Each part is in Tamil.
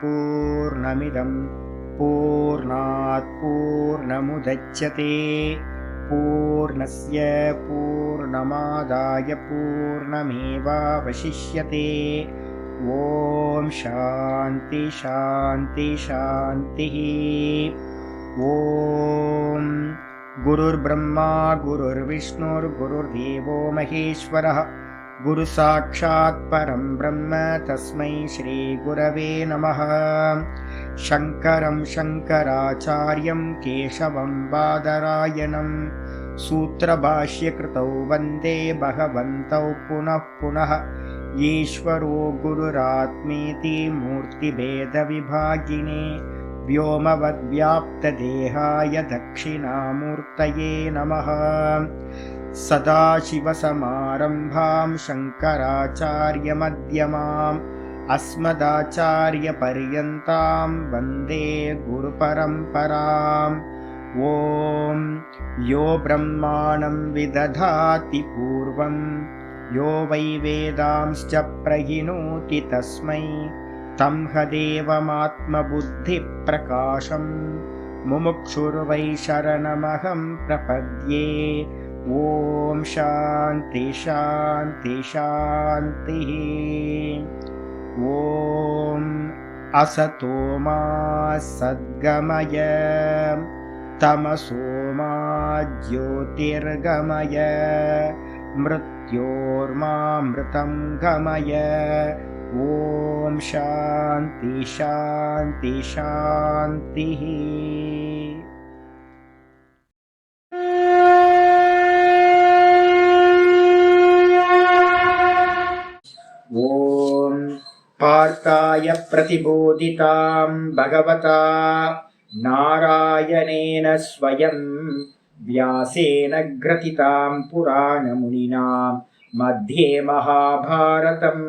पूर्णमिदं पूर्णात् पूर्णमुदच्यते पूर्णस्य पूर्णमादाय पूर्णमेवावशिष्यते। ॐ शान्ति शान्ति शान्तिः। ॐ गुरुर्ब्रह्मा गुरुर्विष्णुर्गुरुर्देवो महेश्वरः गुरुसाक्षात् परं ब्रह्म तस्मै श्रीगुरवे नमः। शङ्करं शङ्कराचार्यं केशवं बादरायणं सूत्रभाष्यकृतौ वन्दे भगवन्तौ पुनः पुनः। ईश्वरो गुरुरात्मेति मूर्तिभेदविभागिने व्योमवद्व्याप्तदेहाय दक्षिणामूर्तये नमः। सदाशिवसमारम्भां शङ्कराचार्यमध्यमाम् अस्मदाचार्यपर्यन्तां वन्दे गुरुपरम्पराम्। ॐ यो ब्रह्माणं विदधाति पूर्वं यो वै वेदांश्च प्रहिणोति तस्मै तं हदेवमात्मबुद्धिप्रकाशं मुमुक्षुर्वै शरणमहं प्रपद्ये। ॐ शान्ति शान्ति शान्तिः। ॐ असतो मा सद्गमय तमसो मा ज्योतिर्गमय मृत्योर्मामृतं गमय। ॐ शान्ति शान्ति शान्तिः। ॐ पार्थाय प्रतिबोधितां भगवता नारायणेन स्वयं व्यासेन ग्रथितां पुराणमुनिना मध्ये महाभारतम्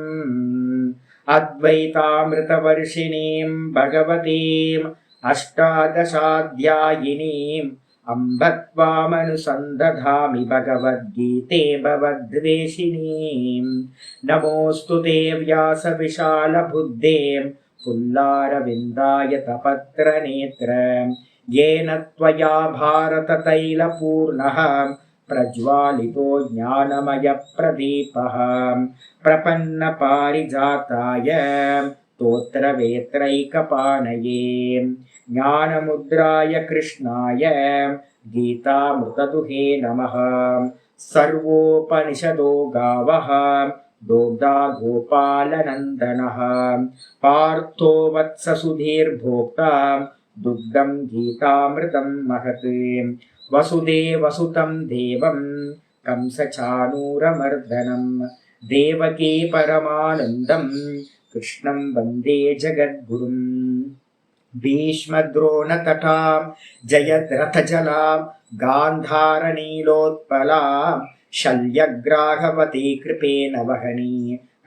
अद्वैतामृतवर्षिणीं भगवतीम् अष्टादशाध्यायिनीम् अम्ब त्वामनुसन्दधामि भगवद्गीते भवद्वेषिणीम्। नमोऽस्तु ते व्यासविशालबुद्धे पुल्लारविन्दाय तपत्रनेत्र येन त्वया भारततैलपूर्णः प्रज्वालितो ज्ञानमयप्रदीपः प्रपन्नपारिजाताय स्तोत्रवेत्रैकपाणये ज्ञानमुद्राय कृष्णाय गीतामृतदुहे नमः। सर्वोपनिषदो गावः दोग्धा गोपालनन्दनः पार्थो वत्ससुधीर्भोक्ता दुग्धं गीतामृतं महत्। वसुदेवसुतं देवं कंसचाणूरमर्दनं देवकी परमानन्दं कृष्णं वन्दे जगद्गुरुम्। भीष्मद्रोणतटां जयद्रथजलां गान्धारनीलोत्पलां शल्यग्राहवती कृपेण वहनी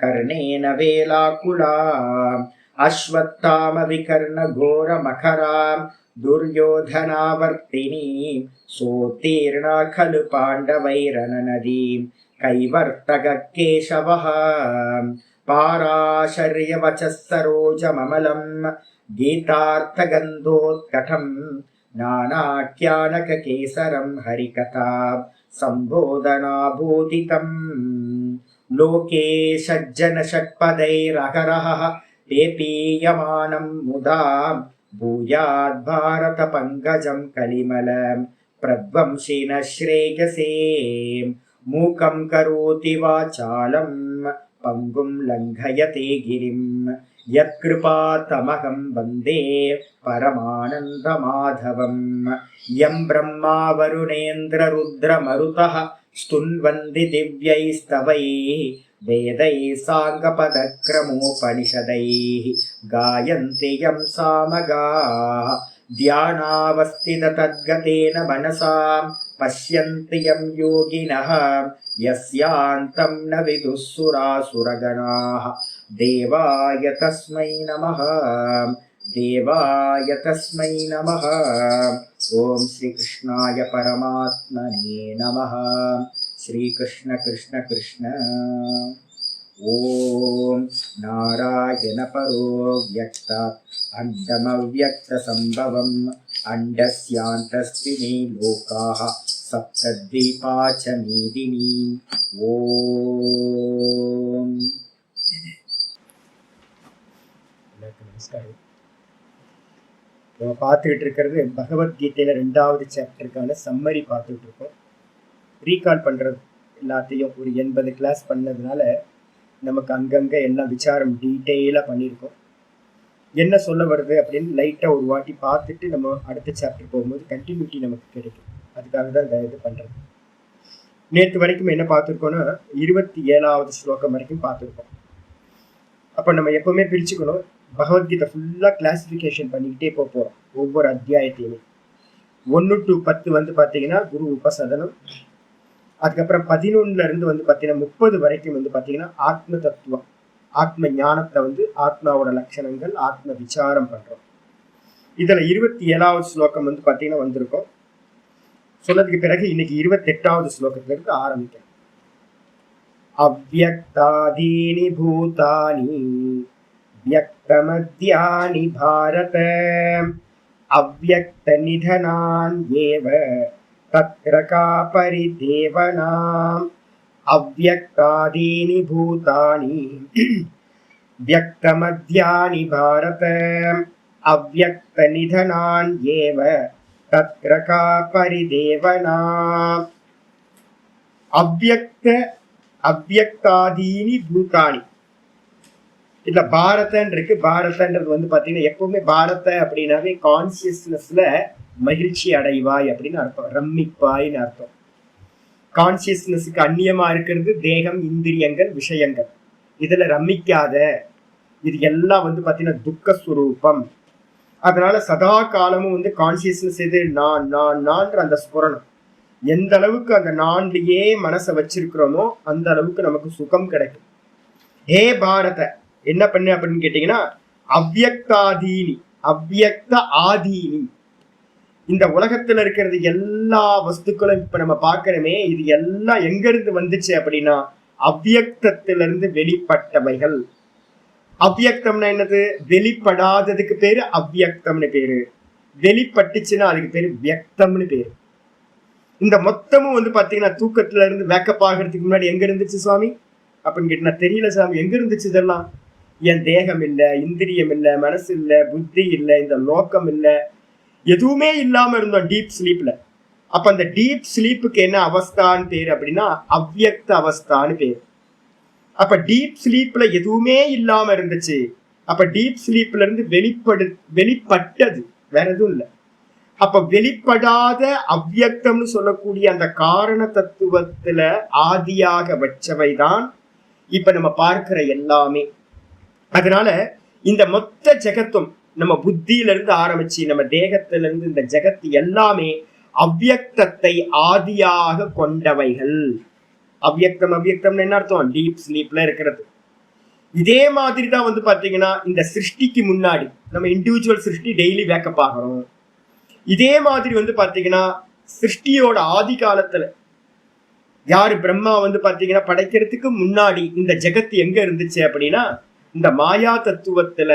कर्णेन वेलाकुलाम् अश्वत्थामविकर्णघोरमखरां दुर्योधनावर्तिनीं सोत्तीर्णा खलु पाण्डवैरननदीं कैवर्तककेशवः पाराशर्यवचः सरोजममलं गीतार्थगन्धोत्कटं नानाख्यानककेसरं हरिकथा सम्बोधनाभूतितम्। लोके सज्जनषट्पदैरहरः पेपीयमानं मुदा भूयाद्भारतपङ्कजं कलिमलं प्रध्वंसिनः श्रेयसे। मूकं करोति वाचालं पङ्गुं लङ्घयते गिरिं यत्कृपातमहं वन्दे परमानन्दमाधवम्। यं ब्रह्मा वरुणेन्द्ररुद्रमरुतः स्तुन्वन्ति दिव्यैस्तवैः वेदैः साङ्गपदक्रमोपनिषदैः गायन्ति यं सामगाः ध्यानावस्थिततद्गतेन मनसा पश्यन्ति यं योगिनः यस्यान्तं न विदुः सुरासुरगणाः। देवाय तस्मै नमः देवाय तस्मै नमः। ॐ श्रीकृष्णाय परमात्मने नमः। श्रीकृष्ण कृष्ण कृष्ण। ஓம் நாராயண பரோ வியக்தாத் அண்டமவ்யக்த சம்பவம் அண்டஸ்யாந்தஸ்தினி லோகாஹ சப்தத்வீபாச்ச மீதினி. ஓம். நமஸ்காரம். நம்ம பார்த்துக்கிட்டு இருக்கிறது பகவத்கீதையில 2வது சாப்டருக்கான சம்மரி பார்த்துட்டு இருக்கோம். ரீகால் பண்றது எல்லாத்தையும் ஒரு 80 கிளாஸ் பண்ணதுனால நமக்கு அங்கங்க எல்லாம் விசாரம் டீட்டெயிலாக பண்ணியிருக்கோம். என்ன சொல்ல வருது அப்படின்னு லைட்டாக ஒரு வாட்டி பார்த்துட்டு நம்ம அடுத்த சாப்டர் போகும்போது கண்டினியூட்டி நமக்கு கிடைக்கும். அதுக்காக தான் இந்த இது பண்ணுறது. நேற்று வரைக்கும் என்ன பார்த்துருக்கோன்னா 27வது ஸ்லோகம் வரைக்கும் பார்த்துருக்கோம். அப்போ நம்ம எப்பவுமே பிரிச்சுக்கணும். பகவத்கீதை ஃபுல்லாக கிளாசிஃபிகேஷன் பண்ணிக்கிட்டே போகிறோம். ஒவ்வொரு அத்தியாயத்தையுமே 1 to 10 வந்து பார்த்தீங்கன்னா குரு உபசதனம். அதுக்கப்புறம் 11 இருந்து வந்து பார்த்தீங்கன்னா 30 வரைக்கும் வந்து பார்த்தீங்கன்னா ஆத்ம தத்துவம், ஆத்ம ஞானத்தை வந்து ஆத்மாவோட லட்சணங்கள், ஆத்ம விசாரம் பண்றோம். இதுல 27வது ஸ்லோகம் வந்து பார்த்தீங்கன்னா வந்திருக்கோம். சொன்னதுக்கு பிறகு இன்னைக்கு 28வது ஸ்லோகத்துல இருந்து ஆரம்பிக்கிறேன். அவ்யக்தாதீனி பூதானி வியக்தமத்யானி பாரத அவ்யக்த நிதனான் ஏவ தத்ர கா பரிதேவனாம். அவ்யக்தாதீனி பூதானி வியக்தமத்யானி பாரத அவ்யக்த நிதனான் ஏவ தத்ர கா பரிதேவனாம். அவ்யக்தாதீனி பூதானி. இதுல பாரதன் இருக்கு. பாரதன்றது வந்து பாத்தீங்கன்னா எப்பவுமே பாரத அப்படின்னாவே கான்சியஸ்னஸ்ல மகிழ்ச்சி அடைவாய் அப்படின்னு அர்த்தம், ரம்மிப்பாய்ன்னு அர்த்தம். கான்சியஸ்னஸுக்கு அந்நியமா இருக்கிறது தேகம், இந்திரியங்கள், விஷயங்கள். இதுல ரம்மிக்காத. இது எல்லாம் வந்து பாத்தீங்கன்னா துக்கஸ்வரூபம். அதனால சதா காலமும் வந்து கான்சியஸ்னஸ் எது? நான் நான் நான்ற அந்த ஸ்புரணம். எந்த அளவுக்கு அந்த நான்லயே மனசை வச்சிருக்கிறோமோ அந்த அளவுக்கு நமக்கு சுகம் கிடைக்கும். ஹே பாரத என்ன பண்ணு அப்படின்னு கேட்டீங்கன்னா அவ்யக்தாதீனி, அவ்யக்த ஆதீனி. இந்த உலகத்துல இருக்கிறது எல்லா வஸ்துக்களும் இப்ப நம்ம பாக்கிறோமே, இது எல்லாம் எங்க இருந்து வந்துச்சு அப்படின்னா அவ்யக்தத்திலிருந்து வெளிப்பட்டவைகள். அவ்யக்தம்னா என்னது? வெளிப்படாததுக்கு பேரு அவ்யக்தம்னு பேரு. வெளிப்பட்டுச்சுன்னா அதுக்கு பேரு வியக்தம்னு பேரு. இந்த மொத்தமும் வந்து பாத்தீங்கன்னா தூக்கத்துல இருந்து வேக்கப் ஆகிறதுக்கு முன்னாடி எங்க இருந்துச்சு சுவாமி அப்படின்னு கேட்டா, தெரியல சாமி. எங்க இருந்துச்சு இதெல்லாம்? என் தேகம் இல்லை, இந்திரியம் இல்லை, மனசு இல்லை, புத்தி இல்லை, இந்த லோகம் இல்லை, எதுவுமே இல்லாம இருந்தோம் டீப் ஸ்லீப்ல. அப்ப அந்த டீப் ஸ்லீப்புக்கு என்ன அவஸ்தான்னு பேரு அப்படின்னா அவ்யக்த அவஸ்தான்னு பேரு. அப்ப டீப் ஸ்லீப்ல எதுவுமே இல்லாம இருந்துச்சு. அப்ப டீப் ஸ்லீப்ல இருந்து வெளிப்பட்டது, வேற எதுவும் இல்லை. அப்ப வெளிப்படாத அவ்யக்தம்னு சொல்லக்கூடிய அந்த காரண தத்துவத்துல ஆதியாக வச்சவைதான் இப்ப நம்ம பார்க்கிற எல்லாமே. அதனால இந்த மொத்த ஜெகத்தும் நம்ம புத்தியில இருந்து ஆரம்பிச்சு நம்ம தேகத்தில இருந்து இந்த ஜெகத்து எல்லாமே அவ்யக்தத்தை ஆதியாக கொண்டவைகள். அவ்யக்தம் அவ்யக்தம்னு என்ன அர்த்தம்? டீப் ஸ்லீப்ல இருக்கிறது. இதே மாதிரி தான் வந்து பாத்தீங்கன்னா இந்த சிருஷ்டிக்கு முன்னாடி நம்ம இண்டிவிஜுவல் சிருஷ்டி டெய்லி வேக்கப் ஆகிறோம். இதே மாதிரி வந்து பாத்தீங்கன்னா சிருஷ்டியோட ஆதி காலத்துல யாரு பிரம்மா வந்து பாத்தீங்கன்னா படைக்கிறதுக்கு முன்னாடி இந்த ஜெகத்து எங்க இருந்துச்சு அப்படின்னா இந்த மாயா தத்துவத்துல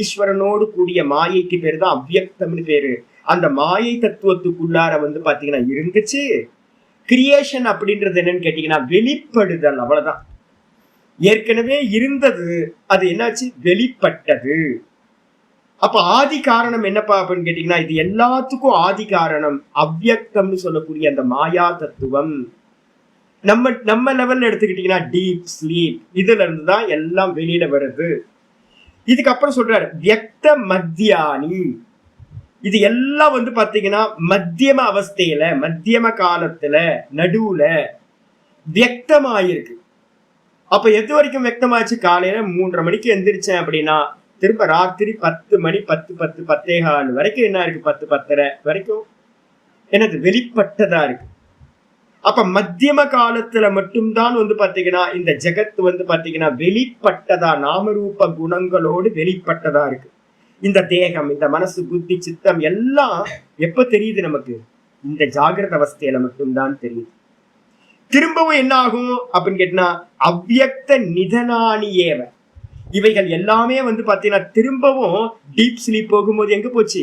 ஈஸ்வரனோடு கூடிய மாயைக்கு பேரு தான் அவ்யக்தம்னு பேரு. அந்த மாயை தத்துவத்துக்குள்ளார வந்து பாத்தீங்கன்னா இருந்துச்சு. கிரியேஷன் அப்படின்றது என்னன்னு கேட்டீங்கன்னா வெளிப்படுதல், அவ்வளவுதான். ஏற்கனவே இருந்தது, அது என்னாச்சு? வெளிப்பட்டது. அப்ப ஆதி காரணம் என்னப்பா அப்படின்னு கேட்டீங்கன்னா இது எல்லாத்துக்கும் ஆதி காரணம் அவ்யக்தம்னு சொல்லக்கூடிய அந்த மாயா தத்துவம். நம்ம லெவல்ல எடுத்துக்கிட்டீங்கன்னா டீப் ஸ்லீப், இதுல இருந்துதான் எல்லாம் வெளியில வருது. இதுக்கப்புறம் சொல்றாரு வியக்த மத்தியானி. இது எல்லாம் வந்து பாத்தீங்கன்னா மத்தியம அவஸ்தையில, மத்தியம காலத்துல, நடுவுல வியக்தமாயிருக்கு. அப்ப எது வரைக்கும் வியக்தமாச்சு? காலையில 3:30 மணிக்கு எந்திரிச்சேன் அப்படின்னா திரும்ப ராத்திரி 10 மணி 10:10 வரைக்கும் என்ன இருக்கு? 10:10 வரைக்கும் என்னது? வெளிப்பட்டதா இருக்கு. அப்ப மத்தியம காலத்துல மட்டும்தான் வந்து பாத்தீங்கன்னா இந்த ஜெகத்து வந்து பாத்தீங்கன்னா வெளிப்பட்டதா, நாமரூப குணங்களோடு வெளிப்பட்டதா இருக்கு. இந்த தேகம், இந்த மனசு, புத்தி, சித்தம் எல்லாம் எப்ப தெரியுது நமக்கு? இந்த ஜாகிரத அவஸ்தையில மட்டும்தான் தெரியுது. திரும்பவும் என்ன ஆகும் அப்படின்னு கேட்டா அவ்யக்த நிதனானி ஏவ. இவைகள் எல்லாமே வந்து பாத்தீங்கன்னா திரும்பவும் டீப் ஸ்லீப் போகும்போது எங்க போச்சு,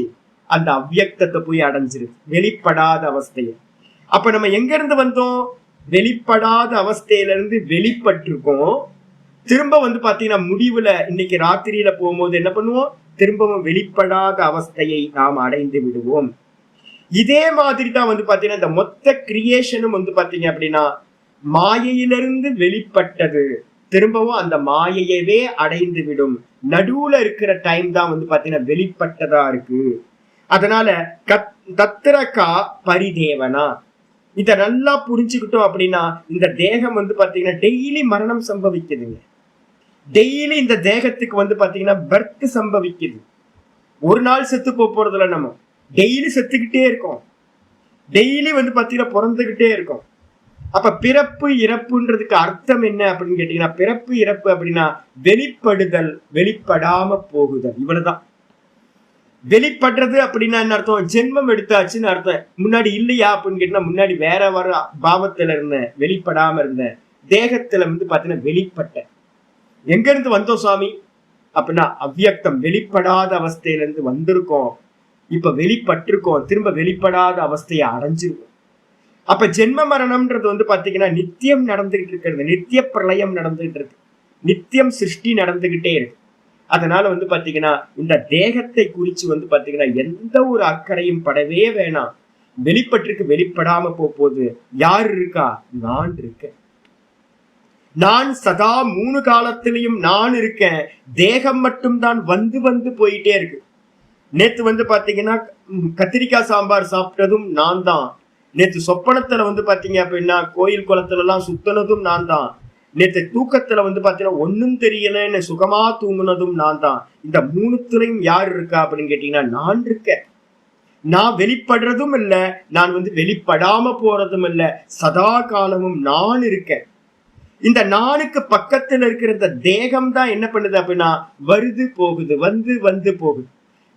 அந்த அவ்யக்தத்தை போய் அடைஞ்சிருது, வெளிப்படாத அவஸ்தையை. அப்ப நம்ம எங்க இருந்து வந்தோம், வெளிப்படாத அவஸ்தையில இருந்து வெளிப்பட்டிருக்கோம். திரும்ப வந்து பாத்தீங்கன்னா முடிவுல இன்னைக்கு ராத்திரியில போகும்போது என்ன பண்ணுவோம், திரும்பவும் வெளிப்படாத அவஸ்தையை நாம் அடைந்து விடுவோம். இதே மாதிரி தான் வந்து பாத்தீங்கன்னா இந்த மொத்த கிரியேஷனும் வந்து பாத்தீங்க அப்படின்னா மாயையிலிருந்து வெளிப்பட்டது திரும்பவும் அந்த மாயையவே அடைந்து விடும். நடுவுல இருக்கிற டைம் தான் வந்து பாத்தீங்கன்னா வெளிப்பட்டதா இருக்கு. அதனால தத்திரக்கா பரிதேவனா, இத நல்லா புரிஞ்சுக்கிட்டோம் அப்படின்னா இந்த தேகம் வந்து பாத்தீங்கன்னா டெய்லி மரணம் சம்பவிக்குதுங்க. டெய்லி இந்த தேகத்துக்கு வந்து பாத்தீங்கன்னா பர்த் சம்பவிக்குது. ஒரு நாள் செத்து போறதுல நம்ம டெய்லி செத்துக்கிட்டே இருக்கோம். டெய்லி வந்து பாத்தீங்கன்னா பிறந்துகிட்டே இருக்கோம். அப்ப பிறப்பு இறப்புன்றதுக்கு அர்த்தம் என்ன அப்படின்னு கேட்டீங்கன்னா, பிறப்பு இறப்பு அப்படின்னா வெளிப்படுதல், வெளிப்படாம போகுதல், இவ்வளவுதான். வெளிப்படுறது அப்படின்னா என்ன அர்த்தம், ஜென்மம் எடுத்தாச்சுன்னு அர்த்தம். முன்னாடி இல்லையா அப்படின்னு கேட்டீங்கன்னா, முன்னாடி வேற வர பாவத்துல இருந்தேன், வெளிப்படாம இருந்தேன். தேகத்துல வந்து பாத்தீங்கன்னா வெளிப்பட்டேன். எங்க இருந்து வந்தோம் சுவாமி அப்படின்னா அவ்வியக்தம், வெளிப்படாத அவஸ்தையில இருந்து வந்திருக்கோம். இப்ப வெளிப்பட்டிருக்கோம், திரும்ப வெளிப்படாத அவஸ்தையை அடைஞ்சிருக்கோம். அப்ப ஜென்ம மரணம்ன்றது வந்து பாத்தீங்கன்னா நித்தியம் நடந்துகிட்டு இருக்கிறது, நித்திய பிரளயம் நடந்துகிட்டு இருக்கு, நித்தியம் சிருஷ்டி நடந்துகிட்டே இருக்கு. அதனால வந்து பாத்தீங்கன்னா இந்த தேகத்தை குறிச்சு வந்து பாத்தீங்கன்னா எந்த ஒரு அக்கறையும் படவே வேணாம். வெளிப்பட்டிருக்கு, வெளிப்படாம போகுது. யார் இருக்கா, நான் இருக்கேன். நான் சதா 3 காலத்திலையும் நான் இருக்கேன். தேகம் மட்டும் தான் வந்து வந்து போயிட்டே இருக்கு. நேத்து வந்து பாத்தீங்கன்னா கத்திரிக்காய் சாம்பார் சாப்பிட்டதும் நான் தான். நேத்து சொப்பனத்துல வந்து பாத்தீங்க அப்படின்னா கோயில் குளத்துல எல்லாம் சுத்தினதும் நான் தான். நேத்து தூக்கத்துல வந்து பாத்தீங்கன்னா ஒன்னும் தெரியலன்னு சுகமா தூங்குனதும் நான் தான். இந்த 3த்துலயும் யார் இருக்கா அப்படின்னு கேட்டீங்கன்னா நான் இருக்கேன். நான் வெளிப்படுறதும் இல்ல, நான் வந்து வெளிப்படாம போறதும் இல்ல, சதா காலமும் நான் இருக்கேன். இந்த நானுக்கு பக்கத்துல இருக்கிற இந்த தேகம் தான் என்ன பண்ணுது அப்படின்னா வருது போகுது, வந்து வந்து போகுது.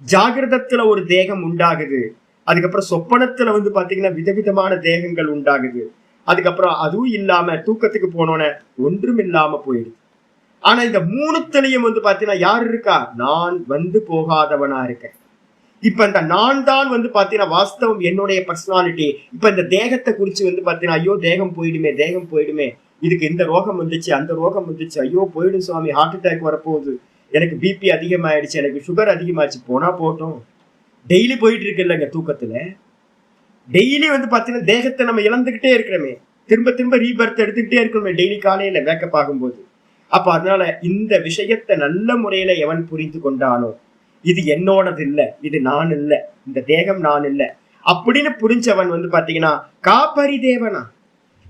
ஜாகிரதத்துல ஒரு தேகம் உண்டாகுது, அதுக்கப்புறம் சொப்பனத்துல வந்து பாத்தீங்கன்னா விதவிதமான தேகங்கள் உண்டாகுது, அதுக்கப்புறம் அதுவும் இல்லாம தூக்கத்துக்கு போனோன்னு ஒன்றும் இல்லாம போயிடுது. ஆனா இந்த 3த்துலயும் வந்து பாத்தீங்கன்னா யார் இருக்கா, நான் வந்து போகாதவனா இருக்கேன். இப்ப இந்த நான் தான் வந்து பாத்தீங்கன்னா வாஸ்தவம் என்னுடைய பர்சனாலிட்டி. இப்ப இந்த தேகத்தை குறிச்சு வந்து பாத்தீங்கன்னா ஐயோ தேகம் போயிடுமே, தேகம் போயிடுமே, இதுக்கு இந்த ரோகம் வந்துச்சு, அந்த ரோகம் வந்துச்சு, ஐயோ போயிடும் சுவாமி, ஹார்ட் அட்டாக் வரப்போகுது, எனக்கு பிபி அதிகமாயிடுச்சு, எனக்கு சுகர் அதிகமாச்சு, போனா போட்டோம். டெய்லி போயிட்டு இருக்கு இல்லைங்க தூக்கத்துல. டெய்லி வந்து பாத்தீங்கன்னா தேகத்தை நம்ம இழந்துகிட்டே இருக்கிறோமே, திரும்ப திரும்ப ரீபர்த் எடுத்துக்கிட்டே இருக்கணுமே டெய்லி காலையில வேக்கப் ஆகும்போது. அப்ப அதனால இந்த விஷயத்தை நல்ல முறையில எவன் புரிந்து கொண்டானோ, இது என்னோடது இல்ல, இது நான் இல்ல, இந்த தேகம் நான் இல்ல அப்படின்னு புரிஞ்சவன் வந்து பாத்தீங்கன்னா காப்பரி தேவனா.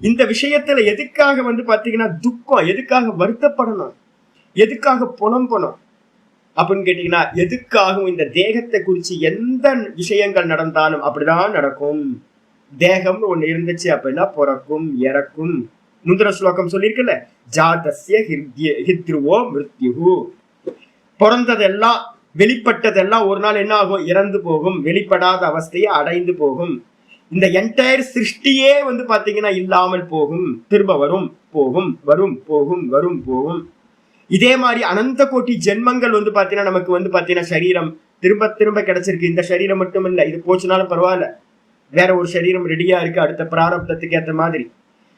இந்த விஷயத்துல எதுக்காக வந்து பாத்தீங்கன்னா துக்கம், எதுக்காக வருத்தப்படணும், எதுக்காக புலம்பணும் அப்படின்னு கேட்டீங்கன்னா எதுக்காகவும் இந்த தேகத்தை குறிச்சு எந்த விஷயங்கள் நடந்தாலும் அப்படிதான் நடக்கும். தேகம்னு ஒண்ணு இருந்துச்சு அப்படின்னா பிறக்கும் இறக்கும். முந்திர ஸ்லோகம் சொல்லியிருக்குல்ல, ஜாதஸ்ய ஹித்ருவோ மிருத்யுஹு. பிறந்ததெல்லாம் வெளிப்பட்டதெல்லாம் ஒரு நாள் என்ன ஆகும், இறந்து போகும், வெளிப்படாத அவஸ்தையை அடைந்து போகும். இந்த என்டையர் சிருஷ்டியே வந்து பாத்தீங்கன்னா இல்லாமல் போகும், திரும்ப வரும் போகும், வரும் போகும், வரும் போகும். இதே மாதிரி அனந்த கோட்டி ஜென்மங்கள் வந்து பாத்தீங்கன்னா நமக்கு வந்து பாத்தீங்கன்னா சரீரம் திரும்ப திரும்ப கிடைச்சிருக்கு. இந்த சரீரம் மட்டும் இல்ல, இது போச்சுனாலும் பரவாயில்ல, வேற ஒரு சரீரம் ரெடியா இருக்கு அடுத்த பிராரப்தத்துக்கு ஏற்ற மாதிரி.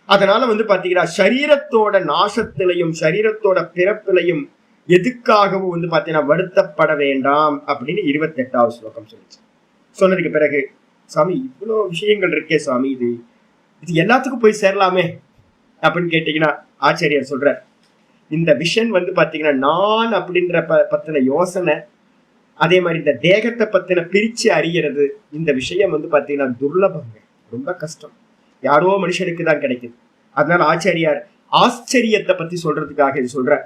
அதனால வந்து பாத்தீங்கன்னா சரீரத்தோட நாசத்திலையும் சரீரத்தோட பிறப்பிலையும் எதுக்காகவும் வந்து பாத்தீங்கன்னா வருத்தப்பட வேண்டாம் அப்படின்னு 28வது ஸ்லோகம் சொல்லிச்சு. சொன்னதுக்கு பிறகு சாமி இவ்வளவு விஷயங்கள் இருக்கே சாமி, இது எல்லாத்துக்கும் போய் சேரலாமே அப்படின்னு கேட்டீங்கன்னா ஆச்சாரியார் சொல்ற இந்த விஷன் வந்து பாத்தீங்கன்னா நான் அப்படின்ற பத்தின யோசனை, அதே மாதிரி இந்த தேகத்தை பத்தின பிரிச்சு அறியறது, இந்த விஷயம் வந்து பாத்தீங்கன்னா துர்லபங்க, ரொம்ப கஷ்டம், யாரோ மனுஷனுக்கு தான் கிடைக்குது. அதனால ஆச்சாரியார் ஆச்சரியத்தை பத்தி சொல்றதுக்காக இது சொல்ற.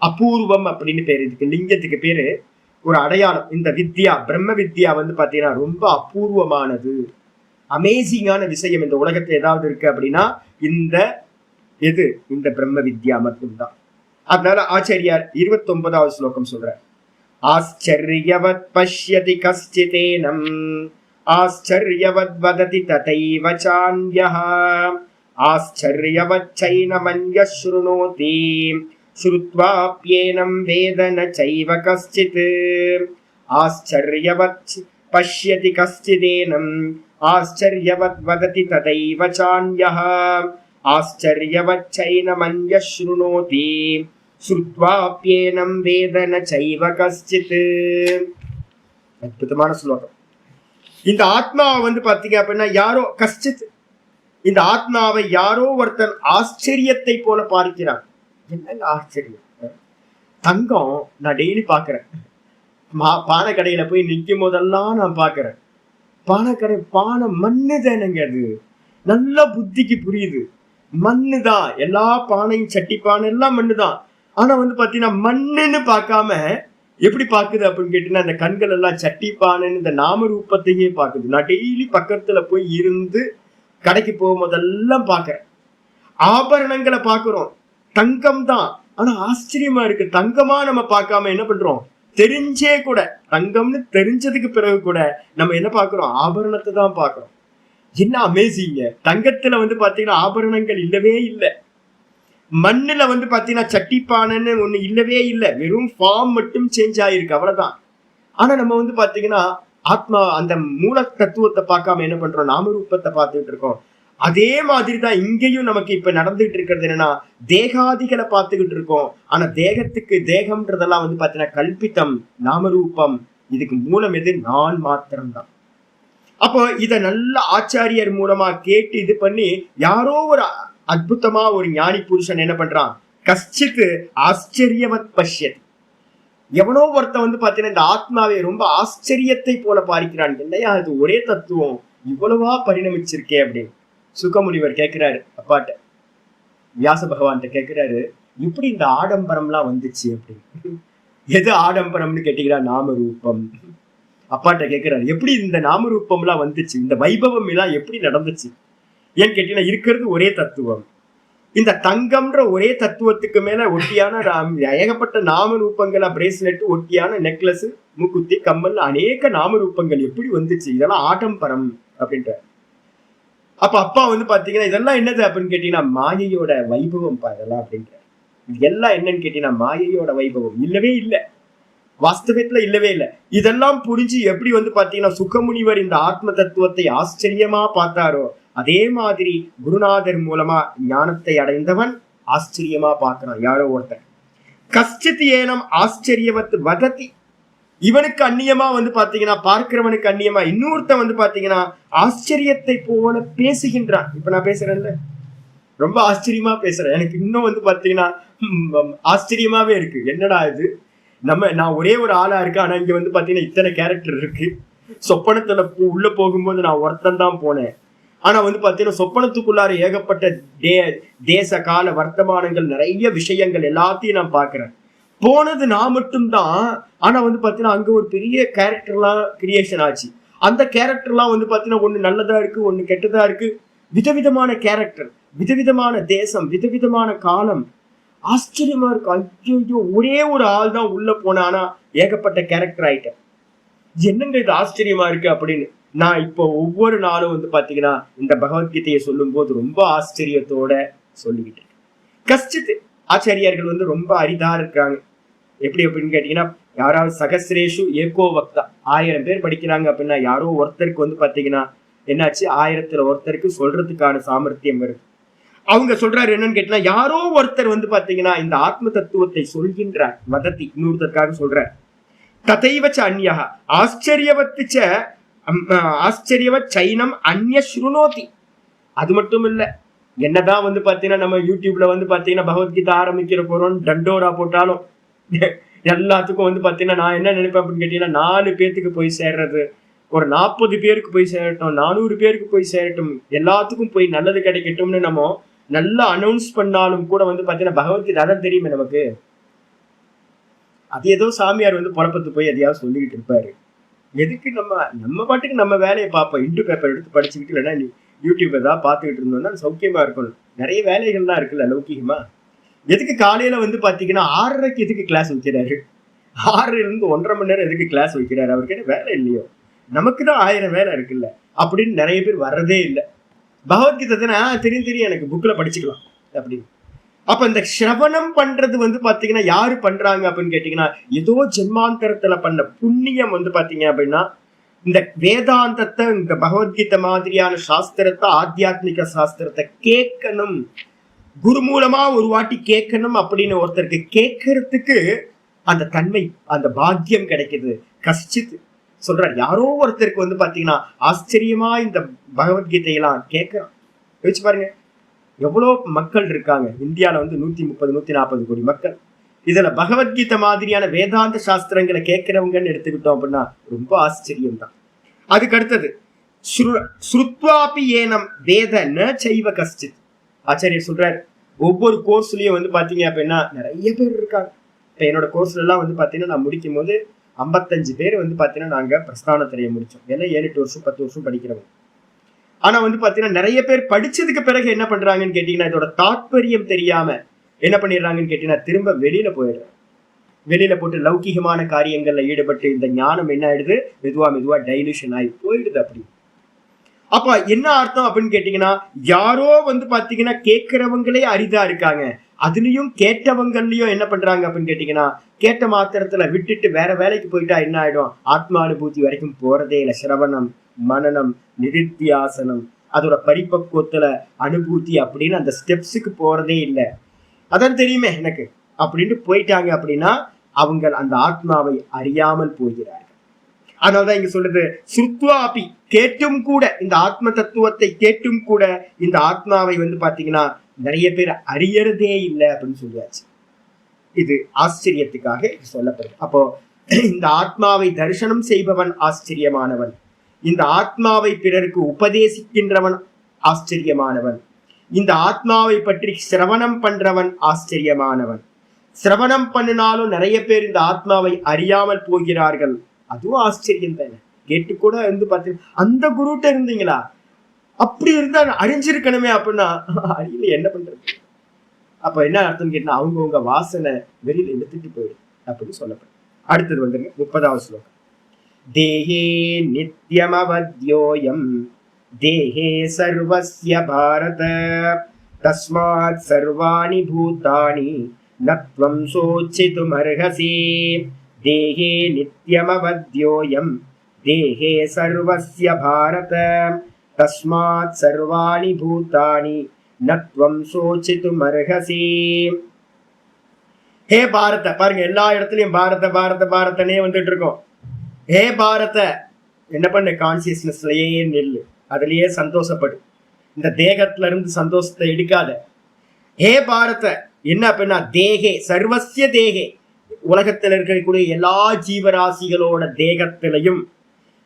அபூர்வம் அப்படின்னு பேரு இதுக்கு, லிங்கத்துக்கு பேரு ஒரு அடையாளம். இந்த வித்யா பிரம்ம வித்யா வந்து பாத்தீங்கன்னா ரொம்ப அபூர்வமானது, அமேசிங்கான விஷயம். இந்த உலகத்துல ஏதாவது இருக்கு அப்படின்னா இந்த பிரம்ம வித்யா மட்டும்தான். அதனால ஆச்சாரியார் 29வது ஸ்லோகம் சொல்ற, ஆச்சரியவத் பஷ்யதி கஷ்சிதேனம் ஆச்சரியவத் வததி ததைவ சான்யஹ ஆச்சரியவச்சைனமன்ய ஸ்ருணோதி ஸ்ருத்வாப்யேனம் வேத ந சைவ கஸ்சித் ஆச்சரியவத் பஷ்யதி கஸ்சிதேனம் ஆச்சரியவத் வததி ததைவ சான்யஹ ஆச்சரியவச்சைனமன்ய ஸ்ருணோதி ஸ்ருத்வாப்யேனம் வேத ந சைவ கஸ்சித். அற்புதமான ஸ்லோகம். இந்த ஆத்மாவை வந்து பாத்தீங்க அப்படின்னா யாரோ கஷ்டித், இந்த ஆத்மாவை யாரோ ஒருத்தன் ஆச்சரியத்தை போல பார்க்கிறான். என்னங்க ஆச்சரியம்? தங்கம் நான் டெய்லி பாக்குறேன். பானை கடையில போய் நிற்கும் போதெல்லாம் நான் பாக்குறேன். பானை பானை மண்ணு தானங்க, அது நல்லா புத்திக்கு புரியுது. மண்ணு தான், எல்லா பானையும் சட்டி பானை எல்லாம் மண்ணு தான். ஆனா வந்து பாத்தீங்கன்னா மண்ணுன்னு பார்க்காம எப்படி பாக்குது அப்படின்னு கேட்டீங்கன்னா, அந்த கண்கள் எல்லாம் சட்டி பானைன்னு இந்த நாம ரூபத்தையே பாக்குது. நான் டெய்லி பக்கத்துல போய் இருந்து கடைக்கு போகும்போதெல்லாம் பாக்குறேன். ஆபரணங்களை பாக்குறோம், தங்கம் தான். ஆனா ஆச்சரியமா இருக்கு, தங்கமா நம்ம பார்க்காம என்ன பண்றோம், தெரிஞ்சே கூட தங்கம்னு தெரிஞ்சதுக்கு பிறகு கூட நம்ம என்ன பாக்குறோம், ஆபரணத்தை தான் பாக்குறோம். என்ன அமேசிங்க! தங்கத்துல வந்து பாத்தீங்கன்னா ஆபரணங்கள் இல்லவே இல்லை. மண்ணுல வந்து பாத்தீங்கன்னா சட்டிப்பானைன்னு ஒண்ணு இல்லவே இல்லை. வெறும் ஃபார்ம் மட்டும் சேஞ்ச் ஆயிருக்கு, அவ்வளவுதான். ஆனா நம்ம வந்து பாத்தீங்கன்னா ஆத்மா அந்த மூல தத்துவத்தை பார்க்காம என்ன பண்றோம், நாமரூபத்தை பார்த்துட்டு இருக்கோம். அதே மாதிரிதான் இங்கேயும் நமக்கு இப்ப நடந்துட்டு இருக்கிறது என்னன்னா, தேகாதிகளை பார்த்துக்கிட்டு இருக்கோம். ஆனா தேகத்துக்கு தேகம்ன்றதெல்லாம் வந்து பாத்தீங்கன்னா கல்பித்தம், நாமரூபம். இதுக்கு மூலம் எது, நான் மாத்திரம்தான். அப்போ இத நல்ல ஆச்சாரியர் மூலமா கேட்டு இது பண்ணி யாரோ ஒரு அற்புதமா ஒரு ஞானி புருஷன் என்ன பண்றான், கஷ்டித் ஆச்சரியவத் பஷ்யத். எவனோ ஒருத்த வந்து பாத்தீங்கன்னா இந்த ஆத்மாவை ரொம்ப ஆச்சரியத்தை போல பார்க்கிறான். இல்லையா, அது ஒரே தத்துவம் இவ்வளவா பரிணமிச்சிருக்கே அப்படின்னு சுகமுனிவர் கேட்கிறாரு அப்பாட்ட, வியாச பகவான்கிட்ட கேட்கிறாரு, இப்படி இந்த ஆடம்பரம்லாம் வந்துச்சு அப்படின்னு. எது ஆடம்பரம்னு கேட்டீங்கன்னா நாமரூபம். அப்பாட்ட கேட்கிறாரு, எப்படி இந்த நாமரூபம்லாம் வந்துச்சு, இந்த வைபவம் எல்லாம் எப்படி நடந்துச்சு ஏன்னு கேட்டீங்கன்னா, இருக்கிறது ஒரே தத்துவம். இந்த தங்கம்ன்ற ஒரே தத்துவத்துக்கு மேல ஒட்டியான ஏகப்பட்ட நாம ரூபங்களா, பிரேஸ்லெட், ஒட்டியான நெக்லஸ், மூக்குத்தி, கம்மல், அநேக நாம ரூபங்கள் எப்படி வந்துச்சு, இதெல்லாம் ஆடம்பரம் அப்படின்ற. அப்ப அப்பா வந்து பாத்தீங்கன்னா இதெல்லாம் என்னது அப்படின்னு கேட்டீங்கன்னா, மாயையோட வைபவம் பா இதெல்லாம் அப்படின்ற. இதெல்லாம் என்னன்னு கேட்டீங்கன்னா மாயையோட வைபவம், இல்லவே இல்லை, வாஸ்தவத்துல இல்லவே இல்லை. இதெல்லாம் புரிஞ்சு எப்படி வந்து பாத்தீங்கன்னா சுகமுனிவர் இந்த ஆத்ம தத்துவத்தை ஆச்சரியமா பார்த்தாரோ, அதே மாதிரி குருநாதர் மூலமா ஞானத்தை அடைந்தவன் ஆச்சரியமா பார்க்கிறான். யாரோ ஒருத்தன் கஷ்டித் ஏனம் ஆச்சரியவத் வததி, இவனுக்கு அந்நியமா வந்து பாத்தீங்கன்னா பார்க்கிறவனுக்கு அந்நியமா இன்னொருத்தன் வந்து பாத்தீங்கன்னா ஆச்சரியத்தை போல பேசுகின்றான். இப்ப நான் பேசுறேன்ல, ரொம்ப ஆச்சரியமா பேசுறேன். எனக்கு இன்னும் வந்து பாத்தீங்கன்னா ஆச்சரியமாவே இருக்கு. என்னடா இது, நான் ஒரே ஒரு ஆளா இருக்கேன், ஆனா இங்க வந்து பாத்தீங்கன்னா இத்தனை கேரக்டர் இருக்கு. சொப்பனத்துல உள்ள போகும்போது நான் ஒருத்தன் தான் போனேன். ஆனா வந்து பாத்தீங்கன்னா சொப்பனத்துக்குள்ளார ஏகப்பட்ட தேச கால வர்த்தமானங்கள், நிறைய விஷயங்கள் எல்லாத்தையும் நான் பாக்குறேன். போனது நான் மட்டும்தான். ஆனா வந்து பாத்தீங்கன்னா அங்க ஒரு பெரிய கேரக்டர்லாம் கிரியேஷன் ஆச்சு. அந்த கேரக்டர்லாம் வந்து பாத்தீங்கன்னா ஒண்ணு நல்லதா இருக்கு, ஒண்ணு கெட்டதா இருக்கு. விதவிதமான கேரக்டர், விதவிதமான தேசம், விதவிதமான காலம். ஆச்சரியமா இருக்கு. ஐயோ, ஒரே ஒரு ஆள் தான் உள்ள போனானா ஏகப்பட்ட கேரக்டர் ஆயிட்டேன். என்னங்க இது ஆச்சரியமா இருக்கு அப்படின்னு நான் இப்போ ஒவ்வொரு நாளும் வந்து பாத்தீங்கன்னா இந்த பகவத்கீதையை சொல்லும் போது ரொம்ப ஆச்சரியத்தோட சொல்லிக்கிட்டு இருக்கேன். கஷ்டித் ஆச்சாரியர்கள் வந்து ரொம்ப அரிதா இருக்காங்க. எப்படி அப்படின்னு கேட்டீங்கன்னா, யாராவது சகசிரேஷு ஏகோ வக்தா, 1000 பேர் படிக்கிறாங்க அப்படின்னா யாரோ ஒருத்தருக்கு வந்து பாத்தீங்கன்னா என்னாச்சு, 1000த்துல ஒருத்தருக்கு சொல்றதுக்கான சாமர்த்தியம் வருது. அவங்க சொல்றாரு என்னன்னு கேட்டீங்கன்னா, யாரோ ஒருத்தர் வந்து பாத்தீங்கன்னா இந்த ஆத்ம தத்துவத்தை சொல்கின்றார், வதத்தி, இன்னொருத்தருக்காக சொல்றார். ததைவச்ச அந்யா ஆச்சரியவத்துச்ச ஆச்சரியவத் சைனம் அந்நிய ஸ்ருணோதி. அது மட்டும் இல்ல, என்னதான் வந்து பாத்தீங்கன்னா நம்ம யூடியூப்ல வந்து பாத்தீங்கன்னா பகவத்கீதை ஆரம்பிக்கிற போறோம் டண்டோரா போட்டாலும் எல்லாத்துக்கும் வந்து பாத்தீங்கன்னா நான் என்ன நினைப்பேன் அப்படின்னு கேட்டீங்கன்னா, 4 பேருக்கு போய் சேர்றது, ஒரு 40 பேருக்கு போய் சேரட்டும், 400 பேருக்கு போய் சேரட்டும், எல்லாத்துக்கும் போய் நல்லது கிடைக்கட்டும்னு நம்ம நல்லா அனௌன்ஸ் பண்ணாலும் கூட வந்து பாத்தீங்கன்னா பகவத்கீதை அதான் தெரியுமே நமக்கு. அது ஏதோ சாமியார் வந்து புறப்பத்து போய் எதையாவது சொல்லிக்கிட்டு இருப்பாரு. எதுக்கு நம்ம பாட்டுக்கு நம்ம வேலையை பார்ப்போம். இன்டு பேப்பர் எடுத்து படிச்சுக்கிட்டு இல்லைன்னா யூடியூப் ஏதாவது பார்த்துக்கிட்டு இருந்தோம்னா சௌக்கியமா இருக்கணும். நிறைய வேலைகள்லாம் இருக்குல்ல லௌகிகமா. எதுக்கு காலையில வந்து பாத்தீங்கன்னா 6:30க்கு எதுக்கு கிளாஸ் வைக்கிறாரு, 6 இருந்து 1.5 மணி நேரம் எதுக்கு கிளாஸ் வைக்கிறாரு, அவருக்கு என்ன வேலை இல்லையோ, நமக்கு தான் 1000 வேலை இருக்குல்ல அப்படின்னு நிறைய பேர் வர்றதே இல்லை. பகவத்கீதை தெரியும் எனக்கு புக்ல படிச்சுக்கலாம் அப்படின்னு. அப்ப இந்த சிரவணம் பண்றது பாத்தீங்கன்னா யாரு பண்றாங்க அப்படின்னு கேட்டீங்கன்னா, ஏதோ ஜென்மாந்தரத்துல பண்ண புண்ணியம் பாத்தீங்க அப்படின்னா இந்த வேதாந்தத்தை, இந்த பகவத்கீதை மாதிரியான சாஸ்திரத்தை, ஆத்தியாத்மிக சாஸ்திரத்தை கேட்கணும், குரு மூலமா ஒரு வாட்டி கேட்கணும் அப்படின்னு ஒருத்தருக்கு கேட்கறதுக்கு அந்த தன்மை, அந்த பாக்கியம் கிடைக்குது. கஷ்டித்து சொல்றாரு, யாரோ ஒருத்தருக்கு பாத்தீங்கன்னா ஆச்சரியமா இந்த பகவத்கீதையெல்லாம் கேட்கிறான். யோசிச்சு பாருங்க, எவ்வளோ மக்கள் இருக்காங்க இந்தியாவில 130-140 கோடி மக்கள். இதுல பகவத்கீதை மாதிரியான வேதாந்த சாஸ்திரங்களை கேட்கிறவங்கன்னு எடுத்துக்கிட்டோம் அப்படின்னா ரொம்ப ஆச்சரியம் தான். அதுக்கு அடுத்தது ஸ்ருத்வாபி ஏனம் வேத ந செய்வ கஷ்டித். ஆச்சாரியர் சொல்றாரு, ஒவ்வொரு கோர்ஸ்லயும் பாத்தீங்க அப்படின்னா நிறைய பேர் இருக்காங்க. இப்ப என்னோட கோர்ஸ்ல எல்லாம் பாத்தீங்கன்னா நான் முடிக்கும் போது 55 பேர் பாத்தீங்கன்னா நாங்க பிரஸ்தானத்திரையை முடிச்சோம். ஏன்னா 7-8 வருஷம் 10 வருஷம் படிக்கிறவங்க. ஆனா பாத்தீங்கன்னா நிறைய பேர் படிச்சதுக்கு பிறகு என்ன பண்றாங்கன்னு கேட்டீங்கன்னா, இதோட தாற்பயம் தெரியாம என்ன பண்ணிடுறாங்கன்னு கேட்டீங்கன்னா திரும்ப வெளியில போயிடுறாங்க. வெளியில போட்டு லௌகிகமான காரியங்கள்ல ஈடுபட்டு இந்த ஞானம் என்ன ஆயிடுது, மெதுவா டைலூஷன் ஆகி போயிடுது. அப்படி அப்ப என்ன அர்த்தம் அப்படின்னு கேட்டீங்கன்னா, யாரோ பாத்தீங்கன்னா கேட்கிறவங்களே அரிதா இருக்காங்க. அதுலயும் கேட்டவங்களையும் என்ன பண்றாங்க அப்படின்னு கேட்டீங்கன்னா, கேட்ட மாத்திரத்துல விட்டுட்டு வேற வேலைக்கு போயிட்டா என்ன ஆயிடும், ஆத்மானுபூதி வரைக்கும் போறதே இல்லை. சிரவணம், மனனம், நிதித்தியாசனம், அதோட பரிபக்குவத்துல அனுபூதி அப்படின்னு அந்த ஸ்டெப்ஸுக்கு போறதே இல்லை. அதான் தெரியுமே எனக்கு அப்படின்ட்டு போயிட்டாங்க அப்படின்னா அவங்க அந்த ஆத்மாவை அறியாமல் போகிறார்கள். அதனாலதான் இங்க சொல்றது, ஸ்ருத்வாபி கேட்டும் கூட, இந்த ஆத்ம தத்துவத்தை கேட்டும் கூட இந்த ஆத்மாவை பாத்தீங்கன்னா நிறைய பேர் அறியறதே இல்லை அப்படின்னு சொல்லியாச்சு. இது ஆச்சரியத்துக்காக சொல்லப்படுது. அப்போ இந்த ஆத்மாவை தரிசனம் செய்பவன் ஆச்சரியமானவன், இந்த ஆத்மாவை பிறருக்கு உபதேசிக்கின்றவன் ஆச்சரியமானவன், இந்த ஆத்மாவை பற்றி சிரவணம் பண்றவன் ஆச்சரியமானவன். சிரவணம் பண்ணினாலும் நிறைய பேர் இந்த ஆத்மாவை அறியாமல் போகிறார்கள், அதுவும் ஆச்சரியம் தானே. கேட்டு கூட பாத்தீங்கன்னா அந்த குருட்ட இருந்தீங்களா, அப்படி இருந்தா அறிஞ்சிருக்கணுமே அப்படின்னா அறியல, என்ன பண்றது? அப்ப என்ன அர்த்தம் கேட்டா, அவங்கவுங்க வாசனை வெளியில எடுத்துட்டு போயிடும் அப்படின்னு சொல்லப்படும். அடுத்தது 30வது ஸ்லோகம். தேஹே நித்யமவத்யோயம் தேஹே சர்வஸ்ய பாரத தஸ்மாத் சர்வாணி பூதானி நத்வம் சோச்சிதுமர்ஹசி. தேஹே நித்யமவத்யோயம் தேஹே சர்வஸ்ய பாரத தஸ்மாத் சர்வாணி பூதானி நத்வம் சோச்சிதுமர்ஹசி. ஹே பாரத, பாருங்க எல்லா இடத்துலயும் பாரத பாரத பாரதனே வந்துட்டு இருக்கோம். ஹே பாரத, என்ன பண்ண, கான்சியஸ்னஸ்லயே நெல்லு, அதுலயே சந்தோஷப்படு, இந்த தேகத்துல இருந்து சந்தோஷத்தை எடுக்காத. ஹே பாரத என்ன அப்படின்னா, தேகே சர்வஸ்ய தேகே, உலகத்தில் இருக்கக்கூடிய எல்லா ஜீவராசிகளோட தேகத்திலையும்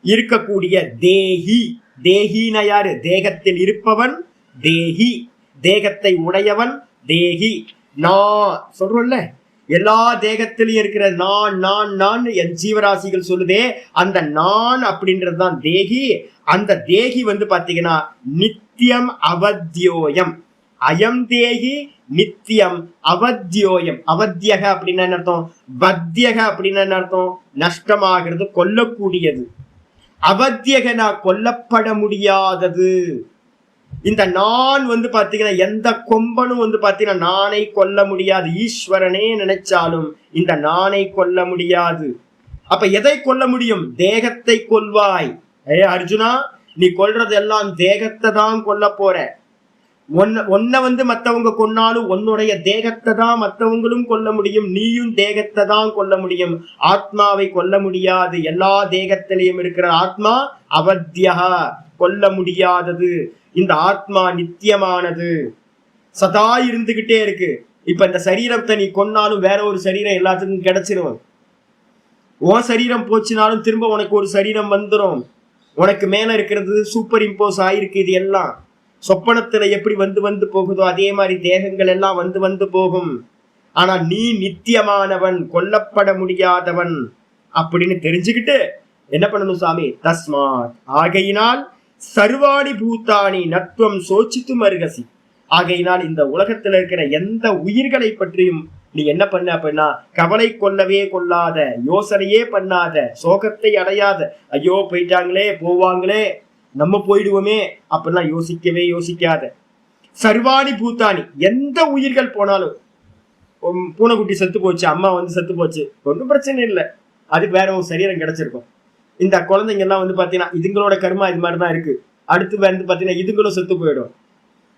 இருக்கக்கூடிய தேகி. தேகினா யாரு? தேகத்தில் இருப்பவன் தேகி, தேகத்தை உடையவன் தேகி. நான் சொல்றோம்ல, எல்லா தேகத்திலையும் இருக்கிற நான் நான் நான் என் ஜீவராசிகள் சொல்லுதே, அந்த நான் அப்படின்றதுதான் தேகி. அந்த தேகி பாத்தீங்கன்னா நித்தியம் அவத்யோயம். அயம் தேகி நித்தியம் அவத்யோயம். அவத்யக அப்படின்னா என்ன அர்த்தம்? வத்தியக அப்படின்னா என்ன அர்த்தம்? நஷ்டமாகிறது, கொல்லக்கூடியது. அவத்தியகனா கொல்லப்பட முடியாதது. இந்த நான் பாத்தீங்கன்னா எந்த கொம்பனும் பாத்தீங்கன்னா நானை கொல்ல முடியாது. ஈஸ்வரனே நினைச்சாலும் இந்த நானை கொல்ல முடியாது. அப்ப எதை கொல்ல முடியும்? தேகத்தை கொல்வாய். அர்ஜுனா, நீ கொல்றது எல்லாம் தேகத்தை தான் கொல்ல போற. ஒன்ன மத்தவங்க கொன்னாலும் உன்னுடைய தேகத்தை தான் மத்தவங்களும் கொல்ல முடியும், நீயும் தேகத்தை தான் கொல்ல முடியும். ஆத்மாவை கொல்ல முடியாது. எல்லா தேகத்திலையும் இருக்கிற ஆத்மா அவத்தியா, கொல்ல முடியாதது. இந்த ஆத்மா நித்தியமானது, சதா இருந்துகிட்டே இருக்கு. இப்ப இந்த சரீரத்தை நீ கொன்னாலும் வேற ஒரு சரீரம் எல்லாத்துக்கும் கிடைச்சிரும். உன் சரீரம் போச்சுனாலும் திரும்ப உனக்கு ஒரு சரீரம் வந்துடும். உனக்கு மேல இருக்கிறது சூப்பர் இம்போஸ் ஆயிருக்கு. இது எல்லாம் சொப்பனத்துல எப்படி வந்து போகுதோ அதே மாதிரி தேகங்கள் எல்லாம் வந்து போகும். ஆனா நீ நித்தியமானவன், கொல்லப்பட முடியாதவன் அப்படின்னு தெரிஞ்சுக்கிட்டு என்ன பண்ணணும் சாமி? தஸ்மாத், ஆகையினால் சர்வாணி பூத்தானி நத்வம் சோச்சித்தும் அருகசி. ஆகையினால் இந்த உலகத்துல இருக்கிற எந்த உயிர்களை பற்றியும் நீ என்ன பண்ண அப்படின்னா கவலை கொள்ளவே கொள்ளாத, யோசனையே பண்ணாத, சோகத்தை அடையாத. ஐயோ போயிட்டாங்களே போவாங்களே நம்ம போயிடுவோமே அப்படிலாம் யோசிக்கவே யோசிக்காத. சர்வாணி பூத்தானி, எந்த உயிர்கள் போனாலும், பூனைக்குட்டி செத்து போச்சு, அம்மா வந்து செத்து போச்சு, ஒன்றும் பிரச்சனை இல்லை, அதுக்கு வேற ஒரு சரீரம் கிடைச்சிருக்கும். இந்த குழந்தைங்க எல்லாம் வந்து பாத்தீங்கன்னா இதுங்களோட கர்மா இது மாதிரிதான் இருக்கு. அடுத்து வந்து பாத்தீங்கன்னா இதுங்களும் செத்து போயிடும்,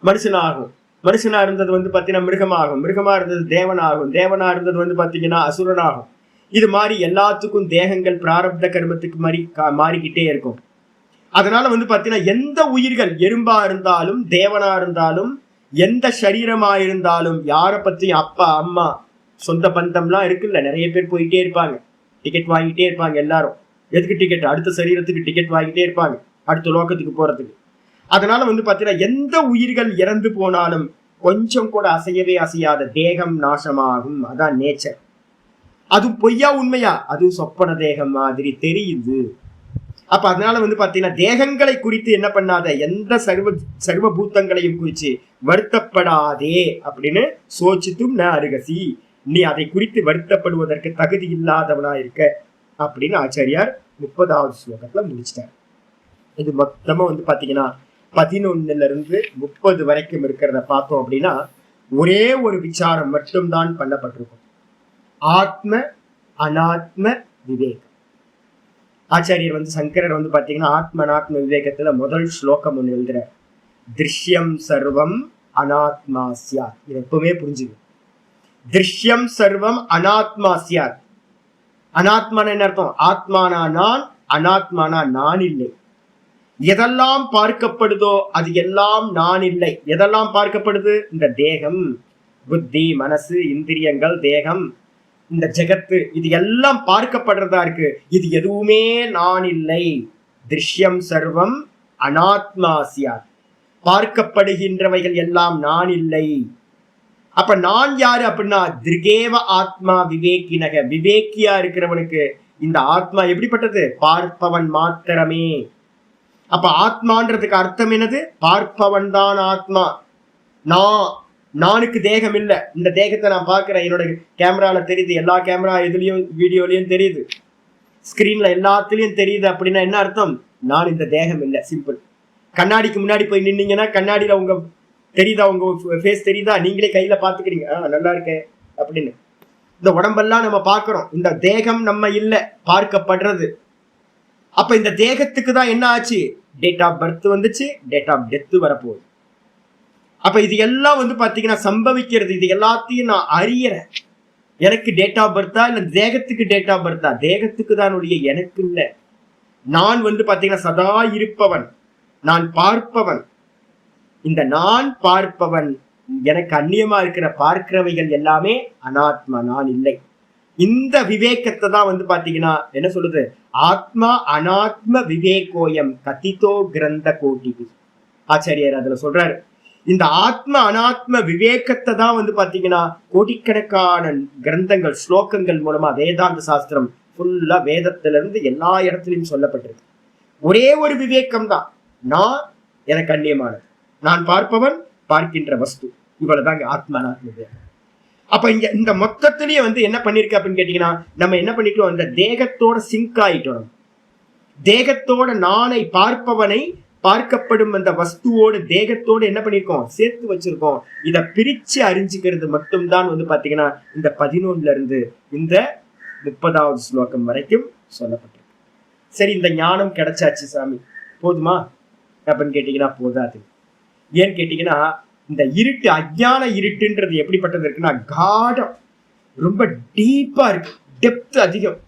மனுஷனா ஆகும். மனுஷனா இருந்தது வந்து பாத்தீங்கன்னா மிருகமாகும், மிருகமா இருந்தது தேவனாகும், தேவனா இருந்தது வந்து பாத்தீங்கன்னா அசுரனாகும். இது மாதிரி எல்லாத்துக்கும் தேகங்கள் பிராரப்த கர்மத்துக்கு மாறிக்கிட்டே இருக்கும். அதனால வந்து பாத்தீங்கன்னா எந்த உயிர்கள், எறும்பா இருந்தாலும் தேவனா இருந்தாலும் எந்த சரீரமா இருந்தாலும், யாரை பத்தியும் அப்பா அம்மா சொந்த பந்தம்லாம் இருக்குல்ல, நிறைய பேர் போயிட்டே இருப்பாங்க, டிக்கெட் வாங்கிட்டே இருப்பாங்க. எல்லாரும் எதுக்கு டிக்கெட்? அடுத்த சரீரத்துக்கு டிக்கெட் வாங்கிட்டே இருப்பாங்க, அடுத்த லோகத்துக்கு போறதுக்கு. அதனால வந்து பாத்தீங்கன்னா எந்த உயிர்கள் இறந்து போனாலும் கொஞ்சம் கூட அசையவே அசையாத தேகம் நாசமாகும். அதான் நேச்சர். அது பொய்யா உண்மையா? அது சொப்பன தேகம் மாதிரி தெரியுது. அப்ப அதனால வந்து பாத்தீங்கன்னா தேகங்களை குறித்து என்ன பண்ணாத, எந்த சர்வ பூத்தங்களையும் குறித்து வருத்தப்படாதே அப்படின்னு சோச்சித்தும் ந அருகசி, நீ அதை குறித்து வருத்தப்படுவதற்கு தகுதி இல்லாதவனா இருக்க அப்படின்னு ஆச்சாரியார் 30வது ஸ்லோகத்துல முடிச்சிட்டார். இது மொத்தமா வந்து பாத்தீங்கன்னா 11ல இருந்து 30 வரைக்கும் இருக்கிறத பார்த்தோம் அப்படின்னா ஒரே ஒரு விசாரம் மட்டும்தான் பண்ணப்பட்டிருக்கும், ஆத்ம அனாத்ம விவேகம். ஆச்சாரியர் வந்து சங்கரர் வந்து பாத்தீங்கன்னா ஆத்ம அனாத்ம விவேகத்துல முதல் ஸ்லோகம் ஒண்ணு எழுதுற, திருஷ்யம் சர்வம் அனாத்மா சியாத். இது எப்பவுமே புரிஞ்சுது. திருஷ்யம் சர்வம் அனாத்மா சியாத். அனாத்மான என்ன அர்த்தம்? ஆத்மானா நான், அனாத்மானா நான் இல்லை. எதெல்லாம் பார்க்கப்படுதோ அது எல்லாம் நான் இல்லை. எதெல்லாம் பார்க்கப்படுது? இந்த தேகம், புத்தி, மனசு, இந்திரியங்கள், தேகம், இந்த ஜெகத்து, இது எல்லாம் பார்க்கப்படுறதா இருக்கு. இது எதுவுமே நான் இல்லை. திருஷ்யம் சர்வம் அனாத்மாசியா, பார்க்கப்படுகின்றவைகள் எல்லாம் நான் இல்லை. அப்ப நான் யாரு அப்படின்னா திருகேவ ஆத்மா விவேகினக, விவேக்கியா இருக்கிறவனுக்கு இந்த ஆத்மா எப்படிப்பட்டது? பார்ப்பவன் மாத்திரமே. அப்ப ஆத்மான்றதுக்கு அர்த்தம் என்னது? பார்ப்பவன் தான் ஆத்மா. நானுக்கு தேகம் இல்லை. இந்த தேகத்தை நான் பார்க்கிறேன், என்னோட கேமரால தெரியுது, எல்லா கேமரா இதுலயும் வீடியோலயும் தெரியுது, ஸ்கிரீன்ல எல்லாத்துலயும் தெரியுது. அப்படின்னா என்ன அர்த்தம்? நான் இந்த தேகம் இல்லை. சிம்பிள். கண்ணாடிக்கு முன்னாடி போய் நின்னீங்கன்னா கண்ணாடியில உங்க தெரியுதா, உங்க ஃபேஸ் தெரியுதா? நீங்களே கையில பாத்துக்கிறீங்க, நல்லா இருக்கே அப்படின்னு. இந்த உடம்பெல்லாம் நம்ம பார்க்கிறோம், இந்த தேகம் நம்ம இல்லை, பார்க்கப்படுறது. அப்ப இந்த தேகத்துக்கு தான் என்ன ஆச்சு? டேட் ஆஃப் பர்த் வந்துச்சு, டேட் ஆஃப் டெத் வரப்போகுது. அப்ப இது எல்லாம் வந்து பாத்தீங்கன்னா சம்பவிக்கிறது. இது எல்லாத்தையும் நான் அறியறேன். எனக்கு டேட் ஆஃப் பர்த்தா இல்ல தேகத்துக்கு டேட் ஆஃப் பர்த்தா? தேகத்துக்கு தான் ஒழிய எனக்கு இல்லை. நான் வந்து பாத்தீங்கன்னா சதா இருப்பவன், நான் பார்ப்பவன். இந்த நான் பார்ப்பவன், எனக்கு அந்நியமா இருக்கிற பார்க்கிறவைகள் எல்லாமே அனாத்மா, நான் இல்லை. இந்த விவேகத்தை தான் வந்து பாத்தீங்கன்னா என்ன சொல்லுது? ஆத்மா அனாத்ம விவேகோயம் கதிதோ கிரந்த கோட்டி. ஆச்சாரியர் அதுல சொல்றாரு, இந்த ஆத்ம அனாத்ம விவேகத்தை தான் வந்து பாத்தீங்கன்னா கோடிக்கணக்கான கிரந்தங்கள், ஸ்லோகங்கள் மூலமா வேதாந்த சாஸ்திரம் ஃபுல்லா வேதத்துல இருந்து எல்லா இடத்துலயும் சொல்லப்பட்டிருக்கு. ஒரே ஒரு விவேகம் தான், நான் எனக்கு அந்நியமானது, நான் பார்ப்பவன், பார்க்கின்ற வஸ்து. இவ்வளவுதாங்க ஆத்ம அனாத்ம விவேகம். அப்ப இங்க இந்த மொத்தத்திலேயே வந்து என்ன பண்ணிருக்கு அப்படின்னு கேட்டீங்கன்னா, நம்ம என்ன பண்ணிட்டோம்? அந்த தேகத்தோட சிங்க் ஆயிட்டோம். தேகத்தோட நானை, பார்ப்பவனை, பார்க்கப்படும் அந்த வஸ்துவோட தேகத்தோடு என்ன பண்ணிருக்கோம்? சேர்த்து வச்சிருக்கோம். இதை பிரிச்சு அறிஞ்சுக்கிறது மட்டும்தான் வந்து பாத்தீங்கன்னா இந்த 11ல இருந்து இந்த 30வது ஸ்லோகம் வரைக்கும் சொல்லப்பட்டிருக்கு. சரி, இந்த ஞானம் கிடைச்சாச்சு சாமி, போதுமா அப்படின்னு கேட்டீங்கன்னா போதாது. ஏன்னு கேட்டீங்கன்னா இந்த இருட்டு, அஜ்ஞான இருட்டுன்றது எப்படிப்பட்டது இருக்குன்னா காடம், ரொம்ப டீப்பா இருக்கு, டெப்த் அதிகம்,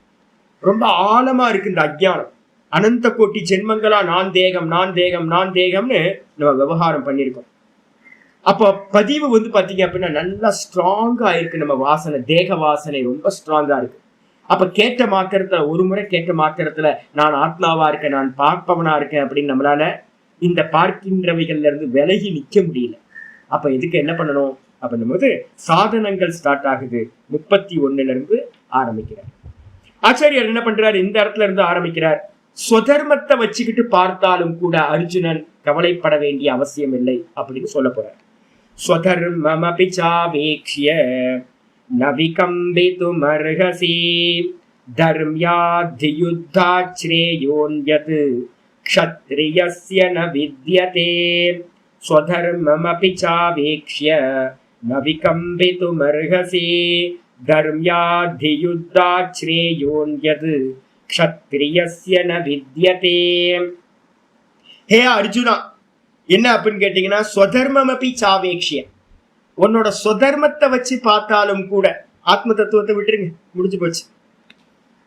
ரொம்ப ஆழமா இருக்கு இந்த அஜ்ஞானம். அனந்த கோட்டி ஜென்மங்களா நான் தேகம், நான் தேகம், நான் தேகம்னு நம்ம விவகாரம் பண்ணியிருக்கோம். அப்போ பதிவு வந்து பாத்தீங்க அப்படின்னா நல்லா ஸ்ட்ராங்கா இருக்கு. நம்ம வாசனை, தேக வாசனை ரொம்ப ஸ்ட்ராங்கா இருக்கு. அப்ப கேட்ட மாத்திரத்துல, ஒரு முறை கேட்ட மாத்திரத்துல நான் ஆத்மாவா இருக்கேன், நான் பார்ப்பவனா இருக்கேன் அப்படின்னு நம்மளால இந்த பார்க்கின்றவைகள்ல இருந்து விலகி நிக்க முடியல. அப்ப இதுக்கு என்ன பண்ணணும் அப்படின்னும் போது சாதனங்கள் ஸ்டார்ட் ஆகுது. 31ல இருந்து ஆரம்பிக்கிறார் ஆச்சாரியர். என்ன பண்றாரு? இந்த இடத்துல இருந்து ஆரம்பிக்கிறார். ஸ்வதர்மத்தை வச்சுக்கிட்டு பார்த்தாலும் கூட அர்ஜுனன் கவலைப்பட வேண்டிய அவசியம் இல்லை அப்படின்னு சொல்ல போறார். ஸ்வதர்மமபி சாவேக்ஷ்ய நவிகம்பிதும் அர்ஹசி தர்ம்யாத் யுத்தாச்ரேயோன்யத் க்ஷத்ரியஸ்ய ந வித்யதே ஸ்வதர்மமபி சாவேக்ஷ்ய ந விகம்பிதுமர்ஹசி தர்ம்யாத்யுத்தாத் ஸ்ரேயோன்யத் க்ஷத்ரியஸ்ய ந வித்யதே. ஹே அர்ஜுனா, என்ன அப்படின்னு கேட்டீங்கன்னா, ஸ்வதர்மமபி சாவேக்ஷ்ய, உன்னோட ஸ்வதர்மத்தை வச்சு பார்த்தாலும் கூட, ஆத்ம தத்துவத்தை விட்டுருங்க, முடிஞ்சு போச்சு.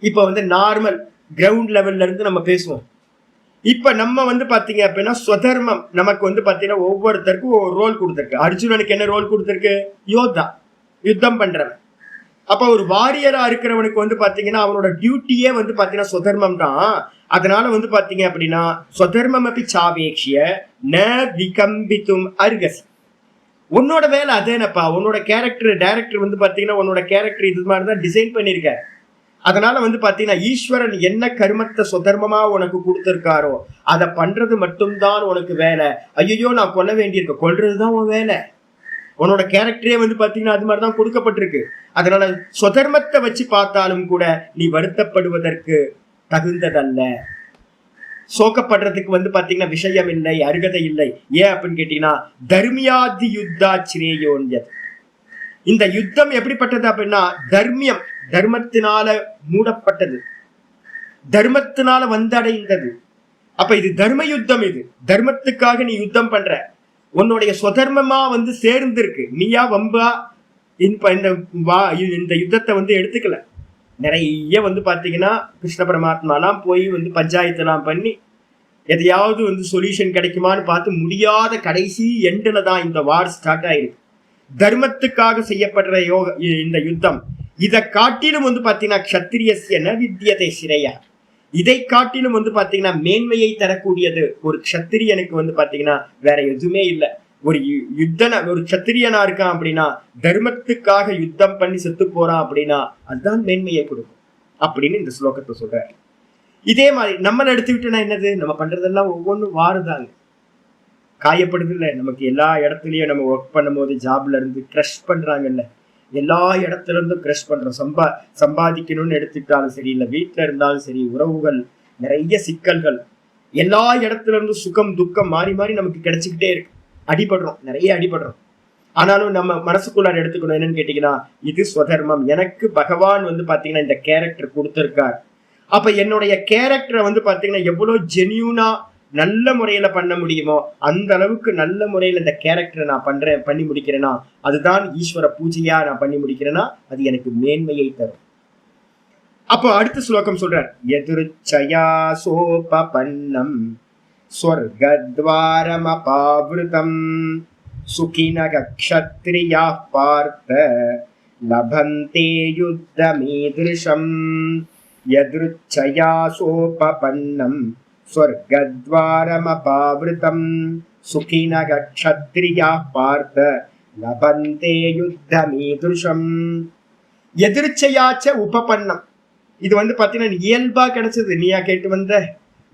இப்ப நார்மல் கிரவுண்ட் லெவல்ல இருந்து நம்ம பேசுவோம். இப்ப நம்ம பாத்தீங்க அப்படின்னா ஸ்வதர்மம் நமக்கு பாத்தீங்கன்னா ஒவ்வொருத்தருக்கும் ஒரு ரோல் கொடுத்துருக்கு. அர்ஜுனனுக்கு என்ன ரோல் கொடுத்துருக்கு? யோத்தா, யுத்தம் பண்றவன். அப்ப ஒரு வாரியரா இருக்கிறவனுக்கு பாத்தீங்கன்னா அவனோட டியூட்டியே பாத்தீங்கன்னா ஸ்வதர்மம் தான். அதனால பாத்தீங்க அப்படின்னா ஸ்வதர்மம் அப்படி சாவேக்ஷிய ந விகம்பித்தும் அர்ஹசி. உன்னோட வேலை அதேனப்பா. உன்னோட கேரக்டர் டைரக்டர் பாத்தீங்கன்னா உன்னோட கேரக்டர் இது மாதிரிதான் டிசைன் பண்ணிருக்க. அதனால பாத்தீங்கன்னா ஈஸ்வரன் என்ன கர்மத்தை சுதர்மமா உனக்கு கொடுத்திருக்காரோ அதை பண்றது மட்டும்தான் உனக்கு வேலை. ஐயோ நான் கொல்ல வேண்டியிருக்க, கொல்றதுதான் உன் வேலை. உன்னோட கேரக்டரே பாத்தீங்கன்னா அது மாதிரிதான் கொடுக்கப்பட்டிருக்கு. அதனால சுதர்மத்தை வச்சு பார்த்தாலும் கூட நீ வருத்தப்படுவதற்கு தகுந்ததல்ல, சோக்கப்படுறதுக்கு பாத்தீங்கன்னா விஷயம் இல்லை, அருகதை இல்லை. ஏன் அப்படின்னு கேட்டீங்கன்னா தர்மியாதி யுத்தா ஸ்ரேயோன்யத். இந்த யுத்தம் எப்படிப்பட்டது அப்படின்னா தர்மியம், தர்மத்தினால மூடப்பட்டது, தர்மத்தினால வந்தடைந்தது. அப்ப இது தர்ம யுத்தம். இது தர்மத்துக்காக நீ யுத்தம் பண்ற. உன்னுடைய சுதர்மமா சேர்ந்து இருக்கு. நீயா வம்பா இந்த யுத்தத்தை எடுத்துக்கல. நிறைய பாத்தீங்கன்னா கிருஷ்ண பரமாத்மாலாம் போய் பஞ்சாயத்தெல்லாம் பண்ணி எதையாவது சொல்யூஷன் கிடைக்குமான்னு பார்த்து முடியாத கடைசி எண்டுல தான் இந்த வார் ஸ்டார்ட் ஆயிருக்கு. தர்மத்துக்காக செய்யப்படுற இந்த யுத்தம். இதை காட்டிலும் பாத்தீங்கன்னா க்ஷத்ரியஸ்ய ந வித்யதே ஸ்ரேயா. இதை காட்டிலும் பாத்தீங்கன்னா மேன்மையை தரக்கூடியது ஒரு க்ஷத்திரியனுக்கு பாத்தீங்கன்னா வேற எதுவுமே இல்லை. ஒரு க்ஷத்திரியனா இருக்கான் அப்படின்னா தர்மத்துக்காக யுத்தம் பண்ணி செத்து போறான் அப்படின்னா அதுதான் மேன்மையை கொடுக்கும் அப்படின்னு இந்த ஸ்லோகத்தை சொல்றாரு. இதே மாதிரி நம்ம எடுத்துக்கிட்டோம்னா என்னது, நம்ம பண்றதெல்லாம் ஒவ்வொன்றும் வாருதாங்க, காயப்படுது இல்லை. நமக்கு எல்லா இடத்துலயும் நம்ம ஒர்க் பண்ணும் போது ஜாப்ல இருந்து கிரஷ் பண்றாங்கல்ல, எல்லா இடத்துல இருந்தும் கிரஷ் பண்றோம். சம்பாதிக்கணும்னு எடுத்துக்கிட்டாலும் சரி, இல்லை வீட்டுல இருந்தாலும் சரி, உறவுகள், நிறைய சிக்கல்கள், எல்லா இடத்துல இருந்தும் சுகம் துக்கம் மாறி மாறி நமக்கு கிடைச்சிக்கிட்டே இருக்கு. அடிபடுறோம், நிறைய அடிபடுறோம். ஆனாலும் நம்ம மனசுக்குள்ளார எடுத்துக்கணும் என்னன்னு கேட்டீங்கன்னா இது ஸ்வதர்மம். எனக்கு பகவான் பாத்தீங்கன்னா இந்த கேரக்டர் கொடுத்திருக்கார். அப்ப என்னுடைய கேரக்டரை பாத்தீங்கன்னா எவ்வளவு ஜென்யூனா நல்ல முறையில பண்ண முடியுமோ அந்த அளவுக்கு நல்ல முறையில இந்த கேரக்டரை நான் பண்ணி முடிக்கிறேன்னா அதுதான் ஈஸ்வர பூஜையா நான் பண்ணி முடிக்கிறேன்னா அது எனக்கு மேன்மையை தரும். அப்போ அடுத்த ஸ்லோகம் சொல்றார், எதிர்ச்சயா சோபபன்னம் ஸ்வர்கத்வாரம் அபாவ்ருதம் சுகினக க்ஷத்ரியாः பார்த்த லபந்தே யுத்தமீத்ருஷம். யத்ருச்சயா சோபபன்னம் ஸ்வர்கத்வாரம் அபாவ்ருதம் சுகினக க்ஷத்ரியாः பார்த்த லபந்தே யுத்தமீத்ருஷம். எதிர்ச்சையாச்ச உபபன்னம். இது பாத்தீங்கன்னா இயல்பா கிடைச்சது. நீயா கேட்டு வந்த?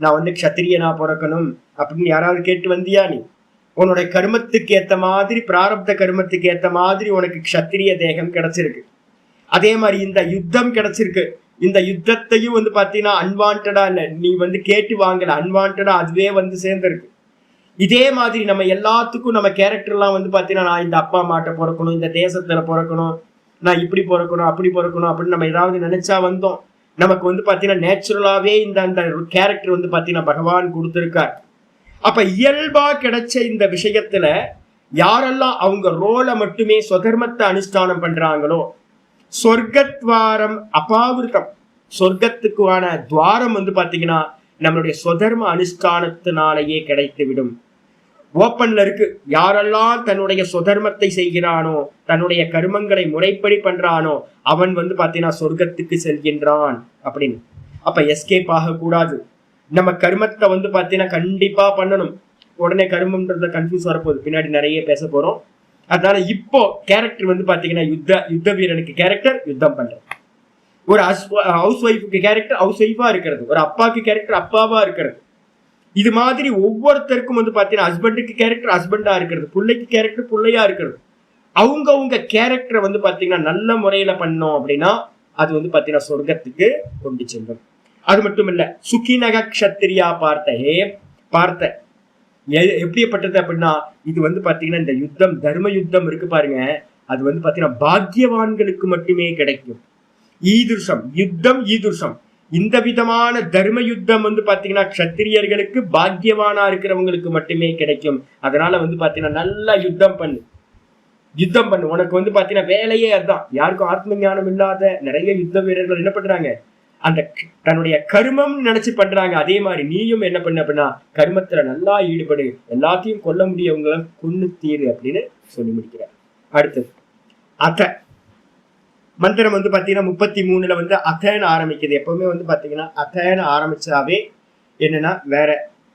நான் க்ஷத்திரியனா பிறக்கணும் அப்படின்னு யாராவது கேட்டு வந்தியா? நீ உன்னுடைய கர்மத்துக்கு ஏத்த மாதிரி, பிராரப்த கர்மத்துக்கு ஏத்த மாதிரி உனக்கு க்ஷத்திரிய தேகம் கிடைச்சிருக்கு. அதே மாதிரி இந்த யுத்தம் கிடைச்சிருக்கு. இந்த யுத்தத்தையும் பாத்தீங்கன்னா அன்வான்டா இல்ல, நீ கேட்டு வாங்கல, அன்வான்டா அதுவே சேர்ந்திருக்கு. இதே மாதிரி நம்ம எல்லாத்துக்கும் நம்ம கேரக்டர் எல்லாம் பாத்தீங்கன்னா நான் இந்த அப்பா அம்மாட்ட பிறக்கணும், இந்த தேசத்துல பிறக்கணும், நான் இப்படி பிறக்கணும் அப்படி பிறக்கணும் அப்படின்னு நம்ம ஏதாவது நினைச்சா வந்தோம். நமக்கு பாத்தீங்கன்னா நேச்சுரலாவே இந்த கேரக்டர் பாத்தீங்கன்னா பகவான் கொடுத்திருக்கார். அப்ப இயல்பா கிடைச்ச இந்த விஷயத்துல யாரெல்லாம் அவங்க ரோலை மட்டுமே சுதர்மத்தை அனுஷ்டானம் பண்றாங்களோ சொர்க்கத்வாரம் அபாவிருத்தம், சொர்க்கத்துக்கான துவாரம் பாத்தீங்கன்னா நம்மளுடைய சுதர்ம அனுஷ்டானத்தினாலேயே கிடைத்து விடும். ஓப்பன்ல இருக்கு. யாரெல்லாம் தன்னுடைய சுதர்மத்தை செய்கிறானோ, தன்னுடைய கர்மங்களை முறைப்படி பண்றானோ அவன் பாத்தீங்கன்னா சொர்க்கத்துக்கு செல்கின்றான் அப்படின்னு. அப்ப எஸ்கேப் ஆகக்கூடாது. நம்ம கர்மத்தை பாத்தீங்கன்னா கண்டிப்பா பண்ணணும். உடனே கர்மம்ன்றத கன்ஃபியூஸ் வரப்போகுது, பின்னாடி நிறைய பேச போறோம். அதனால இப்போ கேரக்டர் பாத்தீங்கன்னா யுத்த வீரனுக்கு கேரக்டர் யுத்தம் பண்றது, ஒரு ஹவுஸ் ஒய்ஃபுக்கு கேரக்டர் ஹவுஸ் ஒய்ஃபா இருக்கிறது, ஒரு அப்பாவுக்கு கேரக்டர் அப்பாவா இருக்கிறது. இது மாதிரி ஒவ்வொருத்தருக்கும் பாத்தீங்கன்னா ஹஸ்பண்டுக்கு கேரக்டர் ஹஸ்பண்டா இருக்கிறது, பிள்ளைக்கு கேரக்டர் பிள்ளையா இருக்கிறது. அவங்க கேரக்டரை பாத்தீங்கன்னா நல்ல முறையில பண்ணோம் அப்படின்னா அது பாத்தீங்கன்னா சொர்க்கத்துக்கு கொண்டு செல்லும். அது மட்டும் இல்ல, சுகிநக க்ஷத்திரியா பார்த்த எப்படிப்பட்டது அப்படின்னா, இது வந்து பாத்தீங்கன்னா இந்த யுத்தம், தர்ம யுத்தம் இருக்கு பாருங்க, அது வந்து பாத்தீங்கன்னா பாக்யவான்களுக்கு மட்டுமே கிடைக்கும். ஈதுர்ஷம் இந்த விதமான தர்ம யுத்தம் வந்து பாத்தீங்கன்னா க்ஷத்திரியர்களுக்கு, பாக்யவானா இருக்கிறவங்களுக்கு மட்டுமே கிடைக்கும். அதனால வந்து பாத்தீங்கன்னா நல்லா யுத்தம் பண்ணு. உனக்கு வந்து பாத்தீங்கன்னா வேலையே அதுதான். யாருக்கும் ஆத்ம ஞானம் இல்லாத நிறைய யுத்த வீரர்கள் என்ன பண்றாங்க, அந்த தன்னுடைய கர்மம் நினைச்சு பண்றாங்க. அதே மாதிரி நீயும் என்ன பண்ண அப்படின்னா கர்மத்துல நல்லா ஈடுபடு, எல்லாத்தையும் கொல்ல முடியவங்கள கொன்னு தீரு அப்படின்னு சொல்லி முடிக்கிறார். அடுத்தது அத மந்திரம் வந்து பாத்தீங்கன்னா 33 வந்து அத்தன்னு ஆரம்பிக்குது. எப்பவுமே வந்து பாத்தீங்கன்னா அத்தன்னு ஆரம்பிச்சாவே என்னன்னா வேற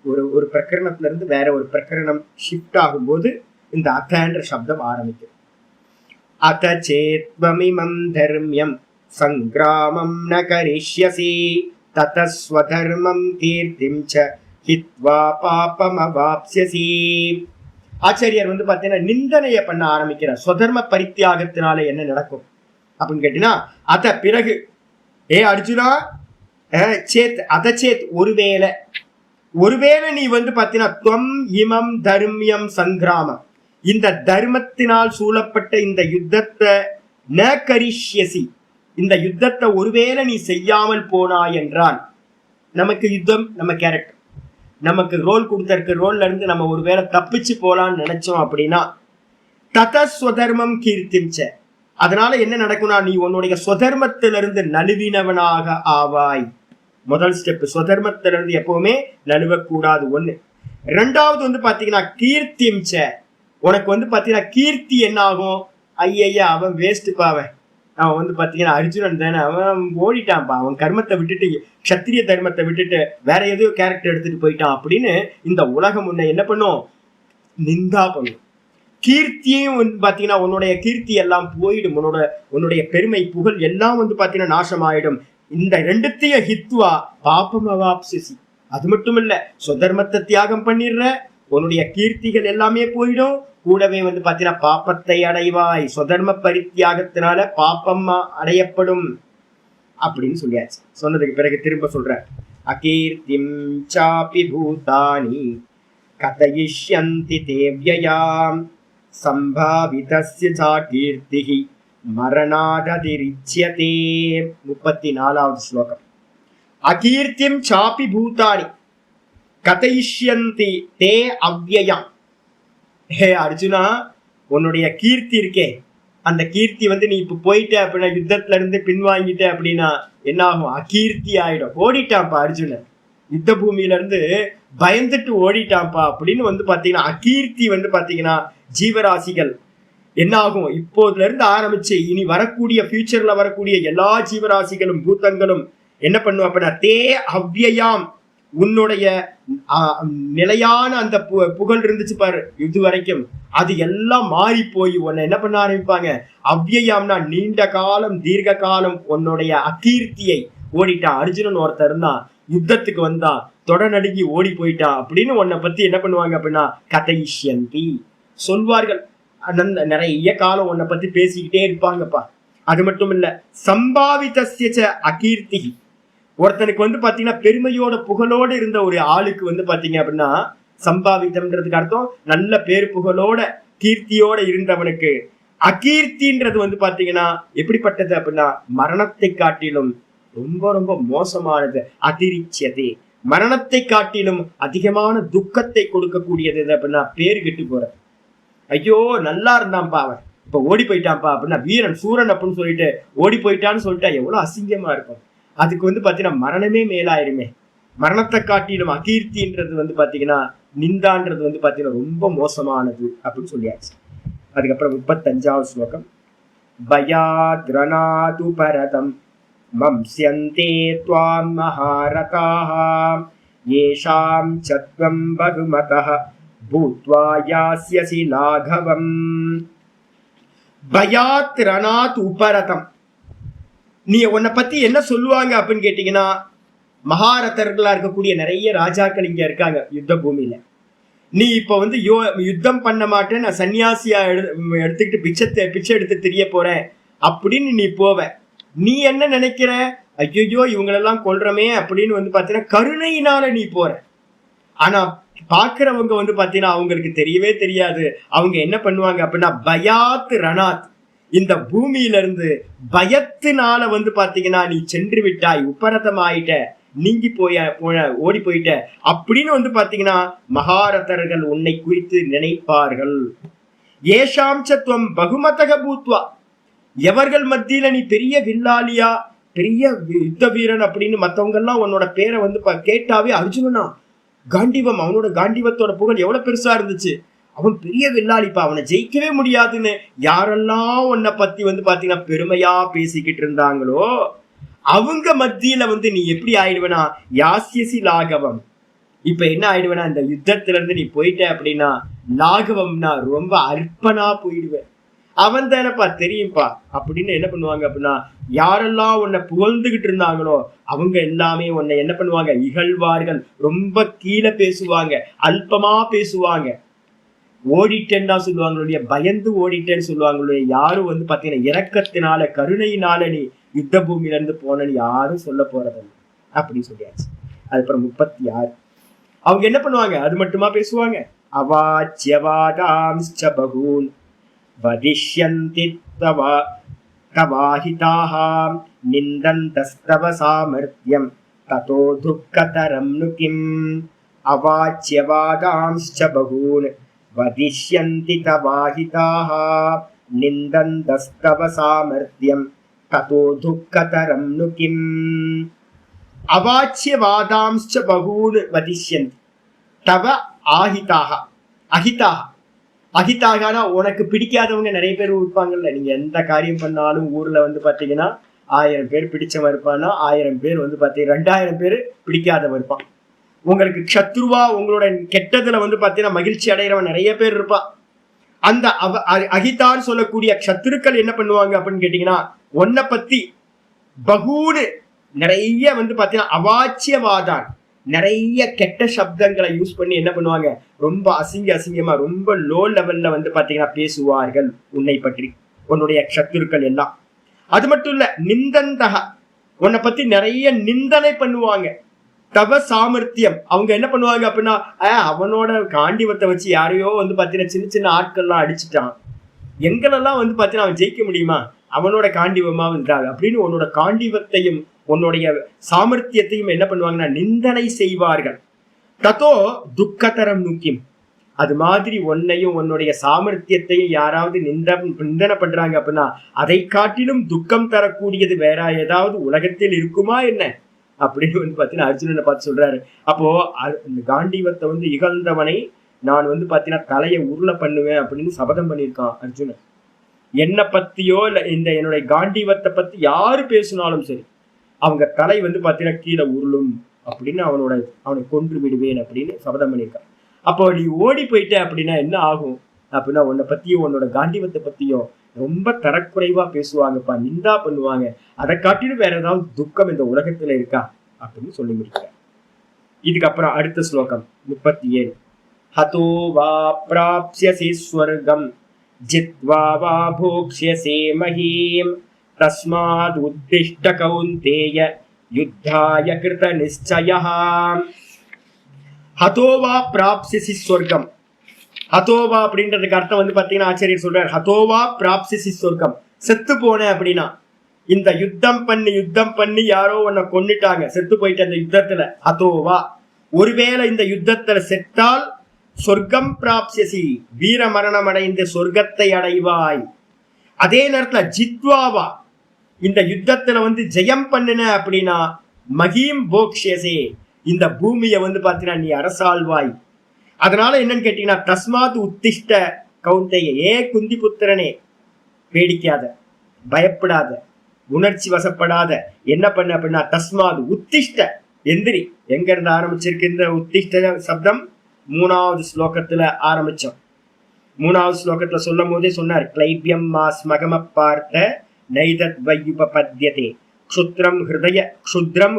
ஒரு பிரகரணத்துல இருந்து வேற ஒரு பிரகரணம் ஷிஃப்ட் ஆகும்போது இந்த அத்தன்ற சப்தம் ஆரம்பிக்கும். அத சேத்வமிமம் தர்மியம் சங்கிராமம் ந கரிஷ்யசி ததஸ்வதர்மம் கீர்த்திம் ச ஹித்வா பாபமவாப்ஸ்யசி. ஆச்சாரியர் வந்து பாத்தீங்கன்னா நிந்தனைய பண்ண ஆரம்பிக்கிறார். ஸ்வதர்ம பரித்தியாகத்தினால என்ன நடக்கும் அப்படின்னு கேட்டீங்கன்னா, அத பிறகு அர்ஜுனா சேத் ஒருவேளை நீ வந்து பாத்தீங்கன்னா துவம் இமம் தர்மியம் சங்கிராமம், இந்த தர்மத்தினால் சூழப்பட்ட இந்த யுத்தத்தை ந கரிஷ்யசி, இந்த யுத்தத்தை ஒருவேளை நீ செய்யாமல் போனாய் என்றால், நமக்கு யுத்தம் நம்ம கேரக்டர், நமக்கு ரோல் கொடுத்திருக்க ரோல்ல இருந்து நம்ம ஒருவேளை தப்பிச்சு போலான்னு நினைச்சோம் அப்படின்னா ததஸ்வதர்மம் கீர்த்திச்ச, அதனால என்ன நடக்கும்னா நீ உன்னுடைய சுதர்மத்திலிருந்து நழுவினவனாக ஆவாய். முதல் ஸ்டெப், சுதர்மத்திலிருந்து எப்பவுமே நழுவக்கூடாது. ஒண்ணு. ரெண்டாவது வந்து பாத்தீங்கன்னா கீர்த்திம்ச, உனக்கு வந்து பாத்தீங்கன்னா கீர்த்தி என்ன ஆகும், ஐயா அவன் வேஸ்ட் பாவன், அவன் வந்து பாத்தீங்கன்னா அர்ஜுனன் தானே, அவன் ஓடிட்டான்ப்பா, அவன் கர்மத்தை விட்டுட்டு க்ஷத்திரிய தர்மத்தை விட்டுட்டு வேற ஏதோ கேரக்டர் எடுத்துட்டு போயிட்டான் அப்படின்னு இந்த உலகம் உன்னை என்ன பண்ணும், நிந்தா பண்ணும். கீர்த்தியும் வந்து பாத்தீங்கன்னா உன்னுடைய கீர்த்தி எல்லாம் போயிடும், உன்னுடைய பெருமை புகழ் எல்லாம் வந்து பாத்தீங்கன்னா நாசமாயிடும். இந்த ரெண்டுத்தையும் ஹித்வா பாபமவாப்ஸ்யசி, அது மட்டும் இல்ல சுதர்மத்தை தியாகம் பண்ணிடுற, உன்னுடைய கீர்த்திகள் எல்லாமே போயிடும், கூடவே வந்து பாத்தீங்கன்னா பாப்பத்தை அடைவாய். சுதர்ம பரித்தியாகத்தினால பாப்பம் அடையப்படும் அப்படின்னு சொல்லியாச்சு. சொன்னதுக்கு பிறகு திரும்ப சொல்ற, அகீர்த்திம் சாபி பூதானி கதயிஷ்யந்தி தேவ்யயாம் சம்பாவிதஸ்ய சா கீர்த்திஹி மரணாததிரிச்யதே. 34வது ஸ்லோகம். அகீர்த்திம் சாபி பூதானி கதயிஷ்யந்தி தே அவ்யயாம். ஹே அர்ஜுனா, உன்னுடைய கீர்த்தி இருக்கே, அந்த கீர்த்தி வந்து நீ இப்ப போயிட்ட அப்படின்னா, யுத்தத்துல இருந்து பின்வாங்கிட்ட அப்படின்னா என்ன ஆகும், அகீர்த்தி ஆயிடும். ஓடிட்டான்ப்பா அர்ஜுனன், யுத்த பூமியில இருந்து பயந்துட்டு ஓடிட்டான்ப்பா அப்படின்னு வந்து பாத்தீங்கன்னா அகீர்த்தி வந்து பாத்தீங்கன்னா ஜீவராசிகள் என்ன ஆகும், இப்போதுல இருந்து ஆரம்பிச்சு இனி வரக்கூடிய ஃபியூச்சர்ல வரக்கூடிய எல்லா ஜீவராசிகளும் பூத்தங்களும் என்ன பண்ணும் அப்படின்னா தே அவ்யயாம், உன்னுடைய நிலையான அந்த புகழ் இருந்துச்சு பாரு இது வரைக்கும், அது எல்லாம் மாறி போய் உன்னை என்ன பண்ண ஆரம்பிப்பாங்க, அவ்யயாம்னா நீண்ட காலம் தீர்க்க காலம் உன்னுடைய அகீர்த்தியை ஓடிட்டான். அர்ஜுனன் ஒருத்தர் இருந்தான், யுத்தத்துக்கு வந்தான், தொடநடுங்கி ஓடி போயிட்டான் அப்படின்னு உன்னை பத்தி என்ன பண்ணுவாங்க அப்படின்னா கதைஷ்யந்தி சொல்வார்கள். நிறைய காலம் உன்னை பத்தி பேசிக்கிட்டே இருப்பாங்கப்பா. அது மட்டும் இல்ல சம்பாவிதஸ்ய அகீர்த்தி, ஒருத்தனுக்கு வந்து பாத்தீங்கன்னா பெருமையோட புகழோட இருந்த ஒரு ஆளுக்கு வந்து பாத்தீங்க அப்படின்னா சம்பாவிதம்ன்றதுக்கு அர்த்தம் நல்ல பேர் புகழோட கீர்த்தியோட இருந்தவனுக்கு அகீர்த்தின்றது வந்து பாத்தீங்கன்னா எப்படிப்பட்டது அப்படின்னா மரணத்தை காட்டிலும் ரொம்ப ரொம்ப மோசமானது. அதிரிச்சதே, மரணத்தை காட்டிலும் அதிகமான துக்கத்தை கொடுக்கக்கூடியது அப்படின்னா பேரு கெட்டு போற. ஐயோ நல்லா இருந்தான்ப்பா அவன், இப்ப ஓடி போயிட்டான்ப்பா அப்படின்னா வீரன் சூரன் அப்படின்னு சொல்லிட்டு ஓடி போயிட்டான்னு சொல்லிட்டா எவ்வளவு அசிங்கமா இருக்கும். அதுக்கு வந்து பாத்தீங்கன்னா மரணமே மேலாயிருமே. மரணத்தை காட்டிலும் அகீர்த்தின்றது வந்து பாத்தீங்கன்னா நிந்தான்றது வந்து பாத்தீங்கன்னா ரொம்ப மோசமானது அப்படின்னு சொல்லியாச்சு. அதுக்கப்புறம் 35வது ஸ்லோகம். பயாத்ரணாது பரதம் மம்ஸ்யந்தே த்வாம் மஹாரதாஹ யேஷாம் சத்வம் பகுமதஹ பூத்வா யாஸ்யசி லாகவம். பயாத்ரணாத் உபரதம், நீ உன்னை பத்தி என்ன சொல்லுவாங்க அப்படின்னு கேட்டீங்கன்னா, மகாரதர்களா இருக்கக்கூடிய நிறைய ராஜாக்கள் இங்க இருக்காங்க யுத்த பூமியில. நீ இப்ப வந்து யுத்தம் பண்ண மாட்டேன், நான் சன்னியாசியா எடுத்துக்கிட்டு பிச்சை எடுத்து தெரிய போறேன் அப்படின்னு நீ போவ. நீ என்ன நினைக்கிற, ஐயோ இவங்களெல்லாம் கொல்றமே அப்படின்னு வந்து பாத்தீங்கன்னா கருணையினால நீ போற. ஆனா பாக்குறவங்க வந்து பாத்தீங்கன்னா அவங்களுக்கு தெரியவே தெரியாது. அவங்க என்ன பண்ணுவாங்க அப்படின்னா பயாத் ரணாத், இந்த பூமியில இருந்து பயத்தினால வந்து பாத்தீங்கன்னா நீ சென்று விட்டாய், உப்பரதம் ஆயிட்ட, நீங்கி ஓடி போயிட்ட அப்படின்னு வந்து பாத்தீங்கன்னா மகாரதர்கள் உன்னை குறித்து நினைப்பார்கள். ஏஷாம்சத்துவம் பகுமதக பூத்வா, எவர்கள் மத்தியில நீ பெரிய வில்லாளியா பெரிய யுத்த வீரன் அப்படின்னு மத்தவங்க எல்லாம் உன்னோட பேரை வந்து கேட்டாவே அர்ஜுனனா காண்டிவம், அவனோட காண்டிவத்தோட புகழ் எவ்வளவு பெருசா இருந்துச்சு, அவன் பெரிய வில்லாளிப்பா, அவனை ஜெயிக்கவே முடியாதுன்னு யாரெல்லாம் உன்னை பத்தி வந்து பாத்தீங்கன்னா பெருமையா பேசிக்கிட்டு இருந்தாங்களோ அவங்க மத்தியில வந்து நீ எப்படி ஆயிடுவேனா யாசியசி லாகவம். இப்ப என்ன ஆயிடுவேனா இந்த யுத்தத்துல இருந்து நீ போயிட்ட அப்படின்னா லாகவம்னா ரொம்ப அற்பனா போயிடுவேன். அவன் தானப்பா தெரியும்பா அப்படின்னு என்ன பண்ணுவாங்க அப்படின்னா யாரெல்லாம் உன்னை புகழ்ந்துகிட்டு இருந்தாங்களோ அவங்க எல்லாமே உன்னை என்ன பண்ணுவாங்க இகழ்வார்கள், ரொம்ப கீழே பேசுவாங்க, அல்பமா பேசுவாங்க. ஓடிட்டேன்னு தான் சொல்லுவாங்களுடைய, பயந்து ஓடிட்டேன்னு சொல்லுவாங்களுடைய. யாரும் வந்து பாத்தீங்கன்னா இரக்கத்தினால கருணையினால நீ யுத்த பூமியில இருந்து போனன்னு யாரும் சொல்ல போறதில்லை அப்படின்னு சொல்லியாச்சு. அதுக்கப்புறம் 36 அவங்க என்ன பண்ணுவாங்க, அது மட்டுமா பேசுவாங்க. அவாச்யவாதாம்ச்ச பகூன் வதிஷ்யந்தி தவாஹிதாஹ நிந்தந்தஸ்தவ சாமர்த்யம் ததோ துக்கதரம் நு கிம். அவாச்யவாதாம்ச்ச பகூன் வதிஷ்யந்தி தவாஹிதாஹ நிந்தந்தஸ்தவ சாமர்த்யம் ததோ துக்கதரம் நு கிம். அவாச்யவாதாம்ச்ச பகூன் வதிஷ்யந்தி தவ ஆஹிதாக. அஹிதாக, அஹிதாகனா உனக்கு பிடிக்காதவங்க நிறைய பேர் இருப்பாங்கல்ல. நீங்க எந்த காரியம் பண்ணாலும் ஊர்ல வந்து பாத்தீங்கன்னா 1000 பேர் பிடிச்சவன் இருப்பான்னா 1000 பேர் வந்து பாத்தீங்கன்னா 2000 பேர் பிடிக்காதவன் இருப்பான். உங்களுக்கு சத்ருவா உங்களோட கெட்டதுல வந்து பாத்தீங்கன்னா மகிழ்ச்சி அடைகிறவன் நிறைய பேர் இருப்பான். அந்த அஹிதான்னு சொல்லக்கூடிய சத்துருக்கள் என்ன பண்ணுவாங்க அப்படின்னு கேட்டீங்கன்னா உன்னை பத்தி பகூனு நிறைய வந்து பாத்தீங்கன்னா அவாச்சியவாதான் நிறைய கெட்ட சப்தங்களை யூஸ் பண்ணி என்ன பண்ணுவாங்க, ரொம்ப அசிங்கமா ரொம்ப லோ லெவல்ல வந்து பாத்தீங்கன்னா பேசுவார்கள் உன்னை பற்றி, உன்னுடைய சத்துருக்கள் எல்லாம். அது மட்டும் இல்ல, நிந்தந்தக உன்னை பத்தி நிறைய நிந்தனை பண்ணுவாங்க. தவ சாமர்த்தியம், அவங்க என்ன பண்ணுவாங்க அப்படின்னா அவனோட காண்டிவத்தை வச்சு யாரையோ வந்து பாத்தீங்கன்னா சின்ன சின்ன ஆட்கள்லாம் அடிச்சுட்டான், எங்களெல்லாம் வந்து பாத்தீங்கன்னா அவன் ஜெயிக்க முடியுமா, அவனோட காண்டிவமா இருந்தாங்க அப்படின்னு உன்னோட காண்டிவத்தையும் உன்னுடைய சாமர்த்தியத்தையும் என்ன பண்ணுவாங்கன்னா நிந்தனை செய்வார்கள். ததோ துக்கதரம் நுக்கிம், அது மாதிரி உன்னையும் உன்னுடைய சாமர்த்தியத்தையும் யாராவது நிந்தனை பண்றாங்க அப்படின்னா அதை காட்டிலும் துக்கம் தரக்கூடியது வேற ஏதாவது உலகத்தில் இருக்குமா என்ன அப்படின்னு வந்து பாத்தீங்கன்னா அர்ஜுனனை பார்த்து சொல்றாரு. அப்போ இந்த காண்டிவத்தை வந்து இகழ்ந்தவனை நான் வந்து பாத்தீங்கன்னா தலையை உருளை பண்ணுவேன் அப்படின்னு சபதம் பண்ணியிருக்கான் அர்ஜுனன். என்னை பத்தியோ இல்ல இந்த என்னுடைய காண்டிவத்தை பத்தி யாரு பேசினாலும் சரி அவங்க தலை வந்து பாத்தீங்கன்னா கீழே உருளும் அப்படின்னு அவனை கொன்று விடுவேன் அப்படின்னு சபதம் பண்ணியிருக்கான். அப்போ நீ ஓடி போயிட்ட அப்படின்னா என்ன ஆகும் அப்படின்னா உன்னை பத்தியும் உன்னோட காண்டிவத்தை பத்தியும் ரொம்ப தரக்குறைவா பேசுவாங்கப்பா, நிந்தா பண்ணுவாங்க, அதை காட்டிலும் வேற ஏதாவது துக்கம் இந்த உலகத்துல இருக்கா அப்படின்னு சொல்லி முடிக்கிறார். இதுக்கப்புறம் அடுத்த ஸ்லோகம் 37. ஹதோ வா ப்ராப்ஸ்யசி ஸ்வர்கம் ஜித்வா வா போக்ஷ்யசே மஹீம் தஸ்மாத் உத்திஷ்ட கௌந்தேய யுத்தாய கிருத நிச்சயः. ஹதோவா பிராப்சிசி சொர்க்கம். ஹதோவா அப்படின்றதுக்கு அர்த்தம் வந்து பாத்தீங்கன்னா ஆச்சரியர் சொல்றார், ஹதோவா பிராப்சிசி சொர்க்கம், செத்து போன அப்படின்னா இந்த யுத்தம் பண்ணி யாரோ உன்னை கொன்னுட்டாங்க, செத்து போயிட்ட அந்த யுத்தத்துல. ஹதோவா, ஒருவேளை இந்த யுத்தத்துல செத்தால் சொர்க்கம் பிராப்சிசி, வீர மரணம் அடைந்த சொர்க்கத்தை அடைவாய். அதே நேரத்துல ஜித்வாவா, இந்த யுத்தத்துல வந்து ஜெயம் பண்ணுன அப்படின்னா மகீம் போக்ஷேசே, இந்த பூமியை வந்து பாத்தீங்கன்னா நீ அரசாள்வாய். அதனால என்னன்னு கேட்டீங்கன்னா தஸ்மாத் உத்திஷ்ட கௌந்தைய, ஏ குந்தி புத்திரனே பேடிக்காத, பயப்படாத, உணர்ச்சி வசப்படாத, என்ன பண்ண அப்படின்னா தஸ்மாத் உத்திஷ்ட, எந்திரி. எங்க இருந்து ஆரம்பிச்சிருக்கு இந்த உத்திஷ்ட சப்தம்? 3வது ஸ்லோகத்துல ஆரம்பிச்சோம். 3வது ஸ்லோகத்துல சொல்லும் போதே சொன்னார், கிளைபியம் மாஸ் மகம பார்த்த நைதத் வையுபத்யதே க்ஷுத்ரம்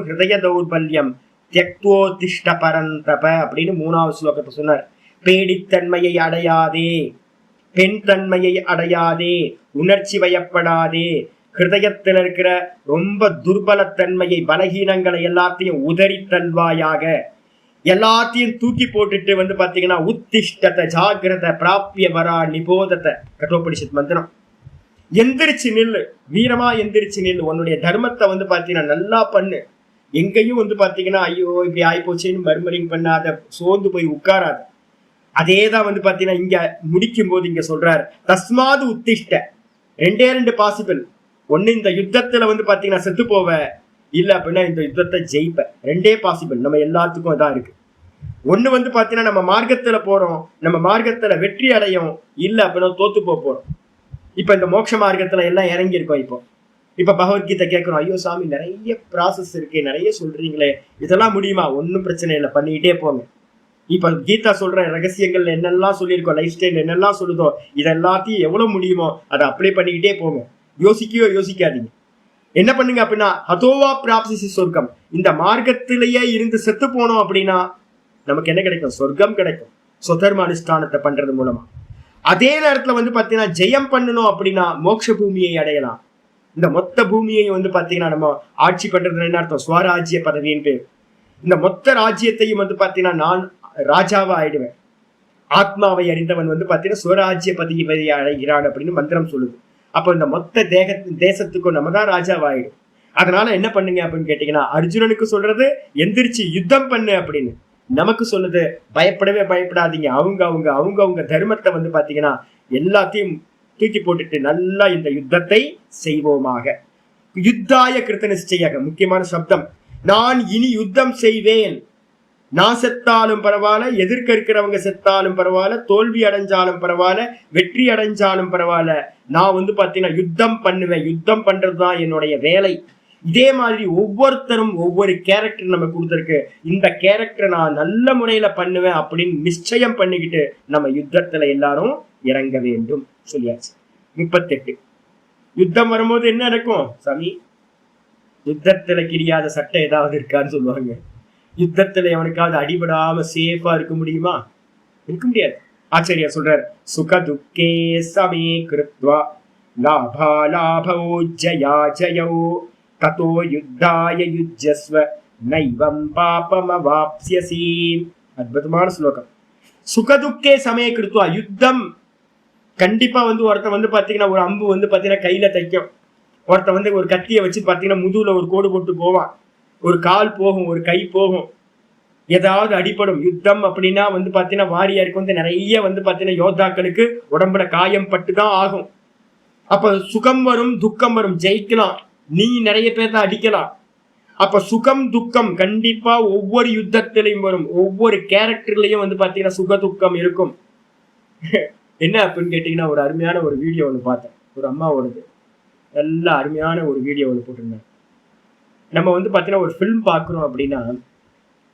ஹிருதய தௌர்பல்யம் தியக்தோதிஷ்ட பரந்தப அப்படின்னு 3வது ஸ்லோகத்தை சொன்னார். பேடித்தன்மையை அடையாதே, பெண் தன்மையை அடையாதே, உணர்ச்சி வயப்படாதே, ஹிருதயத்தில் இருக்கிற ரொம்ப துர்பலத்தன்மையை, பலகீனங்களை எல்லாத்தையும் உதறி தல்வாயாக. எல்லாத்தையும் தூக்கி போட்டுட்டு வந்து பாத்தீங்கன்னா உத்திஷ்டத ஜாகிரத பிராபிய வரா நிபோதத்தை கட்டோபனிஷத் மந்திரம். எந்திரிச்சு நில்லு, வீரமா எந்திரிச்சு நில்லு, உன்னுடைய தர்மத்தை வந்து பாத்தீங்கன்னா நல்லா பண்ணு. எங்கேயும் வந்து பாத்தீங்கன்னா ஐயோ இப்படி ஆயிப்போச்சுன்னு மறுமரிங் பண்ணாத, சோர்ந்து போய் உட்காராத. அதேதான் வந்து பாத்தீங்கன்னா இங்க முடிக்கும் போது இங்க சொல்றாரு தஸ்மாது உத்திஷ்ட. ரெண்டு பாசிபிள். ஒண்ணு இந்த யுத்தத்துல வந்து பாத்தீங்கன்னா செத்து போவ, இல்ல அப்படின்னா இந்த யுத்தத்தை ஜெயிப்ப. ரெண்டே பாசிபிள் நம்ம எல்லாத்துக்கும் இதான் இருக்கு. ஒண்ணு வந்து பாத்தீங்கன்னா நம்ம மார்க்கத்துல போறோம், நம்ம மார்க்கத்துல வெற்றி அடையும், இல்ல அப்படின்னா தோத்து போறோம். இப்ப இந்த மோட்ச மார்க்கத்துல எல்லாம் இறங்கி இருக்கோம். இப்ப பகவத்கீதை கேட்கிறோம், ஐயோ சாமி நிறைய ப்ராசஸ் இருக்கு, நிறைய சொல்றீங்களே, இதெல்லாம் முடியுமா? ஒன்னும் பிரச்சனை இல்லை, பண்ணிக்கிட்டே போங்க. இப்ப கீதா சொல்ற ரகசியங்கள் என்னெல்லாம் சொல்லியிருக்கோம், லைஃப் ஸ்டைல் என்னெல்லாம் சொல்லுதோ இதெல்லாத்தையும் எவ்வளவு முடியுமோ அதை அப்ளை பண்ணிக்கிட்டே போங்க. யோசிக்காதீங்க. என்ன பண்ணுங்க அப்படின்னா ஹதோவா பிராப்சி சொர்க்கம். இந்த மார்க்கத்திலேயே இருந்து செத்து போனோம் அப்படின்னா நமக்கு என்ன கிடைக்கும்? சொர்க்கம் கிடைக்கும், சொதர்ம அனுஷ்டானத்தை பண்றது மூலமா. அதே நேரத்துல வந்து பாத்தீங்கன்னா ஜெயம் பண்ணணும் அப்படின்னா மோட்ச பூமியை அடையலாம். இந்த மொத்த பூமியை வந்து பாத்தீங்கன்னா நம்ம ஆட்சி பண்றது என்ன அர்த்தம்? ஸ்வராஜ்ய பதவியின் பேர். இந்த மொத்த ராஜ்யத்தையும் வந்து பாத்தீங்கன்னா நான் ராஜாவா ஆயிடுவேன். ஆத்மாவை அறிந்தவன் வந்து பாத்தீங்கன்னா ஸ்வராஜ்ய பதவி அடைகிறான் அப்படின்னு மந்திரம் சொல்லுது. அப்போ இந்த மொத்த தேசத்துக்கும் நம்ம தான் ராஜாவாயிடும். அதனால என்ன பண்ணுங்க அப்படின்னு கேட்டீங்கன்னா அர்ஜுனனுக்கு சொல்றது எந்திரிச்சு யுத்தம் பண்ணு அப்படின்னு, நமக்கு சொல்லுது பயப்படாதீங்க. அவங்க தர்மத்தை வந்து பாத்தீங்கன்னா எல்லாத்தையும் தூக்கி போட்டுட்டு நல்லா இந்த யுத்தத்தை செய்வோமாக. யுத்தாய கிருத்த நிச்சயாக முக்கியமான சப்தம். நான் இனி யுத்தம் செய்வேன். நான் செத்தாலும் பரவாயில்ல, எதிர்க்க இருக்கிறவங்க செத்தாலும் பரவாயில்ல, தோல்வி அடைஞ்சாலும் பரவாயில்ல, வெற்றி அடைஞ்சாலும் பரவாயில்ல, நான் வந்து பாத்தீங்கன்னா யுத்தம் பண்ணுவேன். யுத்தம் பண்றதுதான் என்னுடைய வேலை. இதே மாதிரி ஒவ்வொருத்தரும் ஒவ்வொரு கேரக்டர் நம்ம கொடுத்துருக்கு. இந்த கேரக்டரை நான் நல்ல முறையில பண்ணுவேன் அப்படின்னு நிச்சயம் பண்ணிக்கிட்டு நம்ம யுத்தத்துல எல்லாரும் இறங்க வேண்டும் சொல்லியாச்சு. 38 யுத்தம் வரும்போது என்ன நடக்கும் சாமி? யுத்தத்துல கிரியாத சட்டை ஏதாவது இருக்கான்னு சொல்லுவாங்க. யுத்தத்துல எவனுக்காவது அடிபடாம சேஃபா இருக்க முடியுமா? இருக்க முடியாது. ஆச்சாரியா சொல்றார், சுக துக்கே சமே கிருத்வா லாபா லாபோ ஜயா ஜயோ ததோ யுத்தாய யுஜ்யஸ்வ நைவம் பாபமவாப்ஸ்யசி. அற்புதமான ஸ்லோகம். சுகதுக்கே சமய கிருத்வா, யுத்தம் கண்டிப்பா வந்து ஒருத்த வந்து பாத்தீங்கன்னா ஒரு அம்பு வந்து பாத்தீங்கன்னா கையில தைக்கும். ஒருத்த வந்து ஒரு கத்தியை வச்சு பாத்தீங்கன்னா முதுகுல ஒரு கோடு போட்டு போவான். ஒரு கால் போகும், ஒரு கை போகும், ஏதாவது அடிப்படும். யுத்தம் அப்படின்னா வந்து பாத்தீங்கன்னா வாரியாருக்கு வந்து நிறைய வந்து பாத்தீங்கன்னா யோத்தாக்களுக்கு உடம்புல காயம் பட்டுதான் ஆகும். அப்ப சுகம் வரும், துக்கம் வரும், ஜெயிக்கலாம், நீ நிறைய பேர்த்த அடிக்கலாம். அப்ப சுகம் துக்கம் கண்டிப்பா ஒவ்வொரு யுத்தத்திலையும் வரும். ஒவ்வொரு கேரக்டர்லயும் வந்து பாத்தீங்கன்னா சுக துக்கம் இருக்கும். என்ன அப்படின்னு கேட்டீங்கன்னா ஒரு அருமையான ஒரு வீடியோ ஒன்று பார்த்தேன், ஒரு அம்மாவோடது. நல்ல அருமையான ஒரு வீடியோ ஒன்று போட்டிருந்தேன். நம்ம வந்து பாத்தீங்கன்னா ஒரு ஃபிலிம் பார்க்குறோம் அப்படின்னா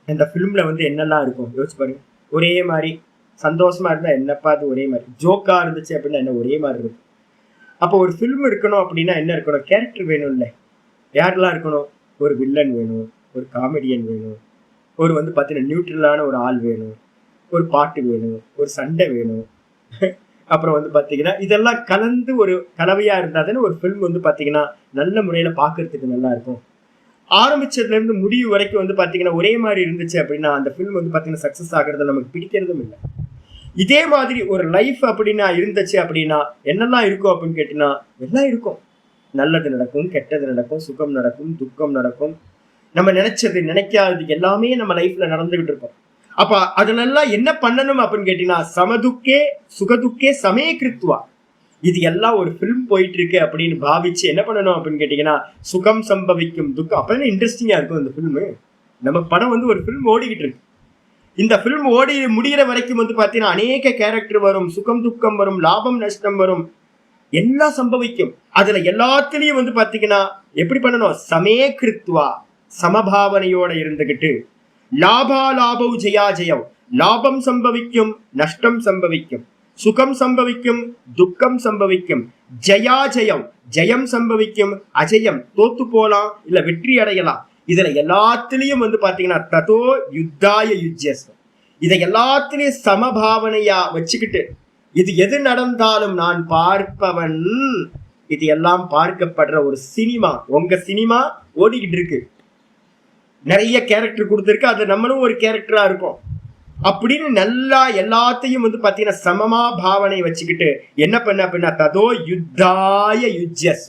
அந்த ஃபிலிம்ல வந்து என்னெல்லாம் இருக்கும் யோசிச்சு பாருங்க. ஒரே மாதிரி சந்தோஷமா இருந்தா என்னப்பா அது ஒரே மாதிரி, ஜோக்கா இருந்துச்சு அப்படின்னா என்ன ஒரே மாதிரி இருக்கும். அப்போ ஒரு ஃபிலிம் இருக்கணும் அப்படின்னா என்ன இருக்கணும்? கேரக்டர் வேணும் இல்லை? யாரெல்லாம் இருக்கணும்? ஒரு வில்லன் வேணும், ஒரு காமெடியன் வேணும், ஒரு வந்து பார்த்தீங்கன்னா நியூட்ரலான ஒரு ஆள் வேணும், ஒரு பாட்டு வேணும், ஒரு சண்டை வேணும். அப்புறம் வந்து பார்த்தீங்கன்னா இதெல்லாம் கலந்து ஒரு கலவையா இருந்தா தானே ஒரு ஃபிலிம் வந்து பார்த்தீங்கன்னா நல்ல முறையில பார்க்கறதுக்கு நல்லா இருக்கும். ஆரம்பிச்சதுல இருந்து முடிவு வரைக்கும் வந்து பாத்தீங்கன்னா ஒரே மாதிரி இருந்துச்சு அப்படின்னா அந்த ஃபிலிம் வந்து பாத்தீங்கன்னா சக்சஸ் ஆகிறது நமக்கு பிடிக்கிறதும் இல்லை. இதே மாதிரி ஒரு லைஃப் அப்படின்னா இருந்துச்சு அப்படின்னா என்னெல்லாம் இருக்கும் அப்படின்னு கேட்டீங்கன்னா எல்லாம் இருக்கும். நல்லது நடக்கும், கெட்டது நடக்கும், சுகம் நடக்கும், துக்கம் நடக்கும், நம்ம நினைச்சது நினைக்காதது எல்லாமே நம்ம லைஃப்ல நடந்துகிட்டு இருக்கோம். அப்ப அதனெல்லாம் என்ன பண்ணணும் அப்படின்னு கேட்டீங்கன்னா சமதுக்கே சுகதுக்கே சமே கிருத்வா. இது எல்லாம் ஒரு ஃபிலிம் போயிட்டு இருக்கு அப்படின்னு பாவிச்சு என்ன பண்ணணும் அப்படின்னு கேட்டீங்கன்னா சுகம் சம்பவிக்கும் துக்கம். அப்பதான் இன்ட்ரெஸ்டிங்கா இருக்கும் இந்த ஃபிலிமு. நம்ம படம் வந்து ஒரு ஃபிலிம் ஓடிக்கிட்டு இருக்கு. இந்த ஃபிலிம் ஓடி முடிகிற வரைக்கும் வந்து பாத்தீங்கன்னா அநேக கேரக்டர் வரும், சுகம் துக்கம் வரும், லாபம் நஷ்டம் வரும், எல்லாம் சம்பவிக்கும். அதுல எல்லாத்திலையும் வந்து பாத்தீங்கன்னா எப்படி பண்ணணும்? சமே கிருத்வா, சமபாவனையோட இருந்துகிட்டு லாபா லாபவ் ஜெயா ஜெயம், லாபம் சம்பவிக்கும், நஷ்டம் சம்பவிக்கும், சுகம் சம்பவிக்கும், துக்கம் சம்பவிக்கும், ஜயா ஜெயம், ஜெயம் சம்பவிக்கும், அஜயம் தோத்து போலாம், இல்ல வெற்றி அடையலாம். இதுல எல்லாத்திலையும் வந்து பாத்தீங்கன்னா ததோ யுத்தாய யுஜ்யஸ், இதை எல்லாத்திலையும் சமபாவனையா வச்சுக்கிட்டு இது எது நடந்தாலும் நான் பார்ப்பவன், இது எல்லாம் பார்க்கப்படுற ஒரு சினிமா. உங்க சினிமா ஓடிக்கிட்டு இருக்கு, நிறைய கேரக்டர் கொடுத்துருக்கு, அது நம்மளும் ஒரு கேரக்டரா இருக்கும் அப்படின்னு நல்லா எல்லாத்தையும் பாத்தீங்கன்னா சமமா பாவனை வச்சுக்கிட்டு என்ன பண்ண அப்படின்னா ததோ யுத்தாய யுஜ்யஸ்,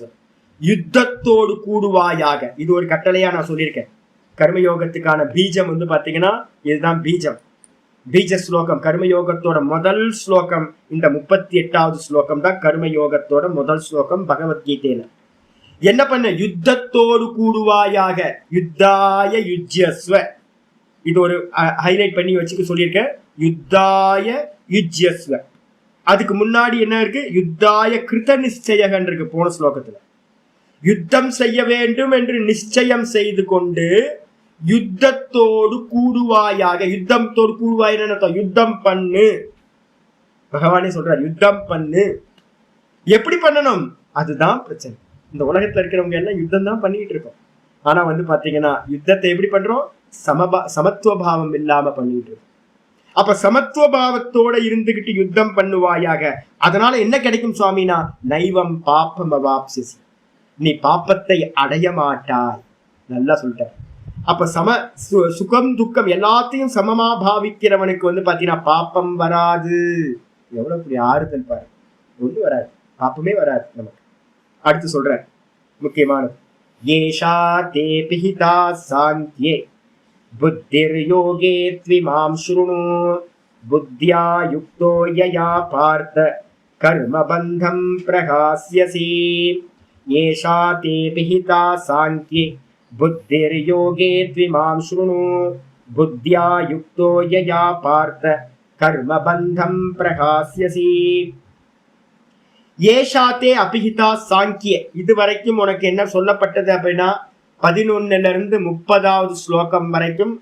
யுத்தத்தோடு கூடுவாயாக. இது ஒரு கட்டளையா நான் சொல்லியிருக்கேன். கர்மயோகத்துக்கான பீஜம் பாத்தீங்கன்னா இதுதான் பீஜம், பீஜ ஸ்லோகம். கர்மயோகத்தோட முதல் ஸ்லோகம் இந்த 38வது ஸ்லோகம் தான் கர்மயோகத்தோட முதல் ஸ்லோகம் பகவத்கீதையில. என்ன பண்ண, யுத்தத்தோடு கூடுவாயாக, யுத்தாய யுஜ்யஸ்வ. இது ஒரு ஹைலைட் பண்ணி வச்சுக்க சொல்லியிருக்கேன், யுத்தாய யுஜ்யஸ்வ. அதுக்கு முன்னாடி என்ன இருக்கு, யுத்தாய கிருத நிச்சயகன் இருக்கு போன ஸ்லோகத்துல. யுத்தம் செய்ய வேண்டும் என்று நிச்சயம் செய்து கொண்டு யுத்தத்தோடு கூடுவாயாக. யுத்தத்தோடு கூடுவாயின்னு யுத்தம் பண்ணு, பகவானே சொல்றார் யுத்தம் பண்ணு. எப்படி பண்ணணும், அதுதான் பிரச்சனை. இந்த உலகத்துல இருக்கிறவங்க எல்லாம் யுத்தம் தான் பண்ணிட்டு இருக்கோம். ஆனா பாத்தீங்கன்னா யுத்தத்தை எப்படி பண்றோம், சமத்துவ பாவம் இல்லாம பண்ணிட்டு இருக்கோம். அப்ப சமத்துவ பாவத்தோட இருந்துகிட்டு யுத்தம் பண்ணுவாயாக. அதனால என்ன கிடைக்கும் சுவாமினா, நைவம் பாப்பம் அவாப்சிசி, நீ பாப்பத்தை அடைய மாட்டாய். நல்லா சொல்லிட்ட. அப்ப சுகம் துக்கம் எல்லாத்தையும் சமமா பாவிக்கிறவனுக்கு பாத்தீங்கன்னா பாப்பம் வராது. எவ்வளவு பெரிய ஆறுதல் பாரு, ஒண்ணு வராது, பாப்பமே வராது நமக்கு. அடுத்து சொல்ற முக்கியமானது, ஏஷா தே பிஹிதா சாங்கியே புத்திர் யோகே த்விமாம் ஸ்ருணு புத்யா யுக்தோ யயா பார்த்த கர்ம பந்தம் பிரகாஸ்யசி. ஏஷா தே பிஹிதா சாங்கியே புத்திர் யோகே த்விமாம் ஸ்ருணு புத்யா யுக்தோ யயா பார்த்த கர்ம பந்தம் பிரகாஸ்யசி. ஏஷாத்தே அபிஹிதா சாங்கிய. இதுவரைக்கும் உனக்கு என்ன சொல்லப்பட்டது அப்படின்னா 11ல இருந்து 30வது ஸ்லோகம் வரைக்கும்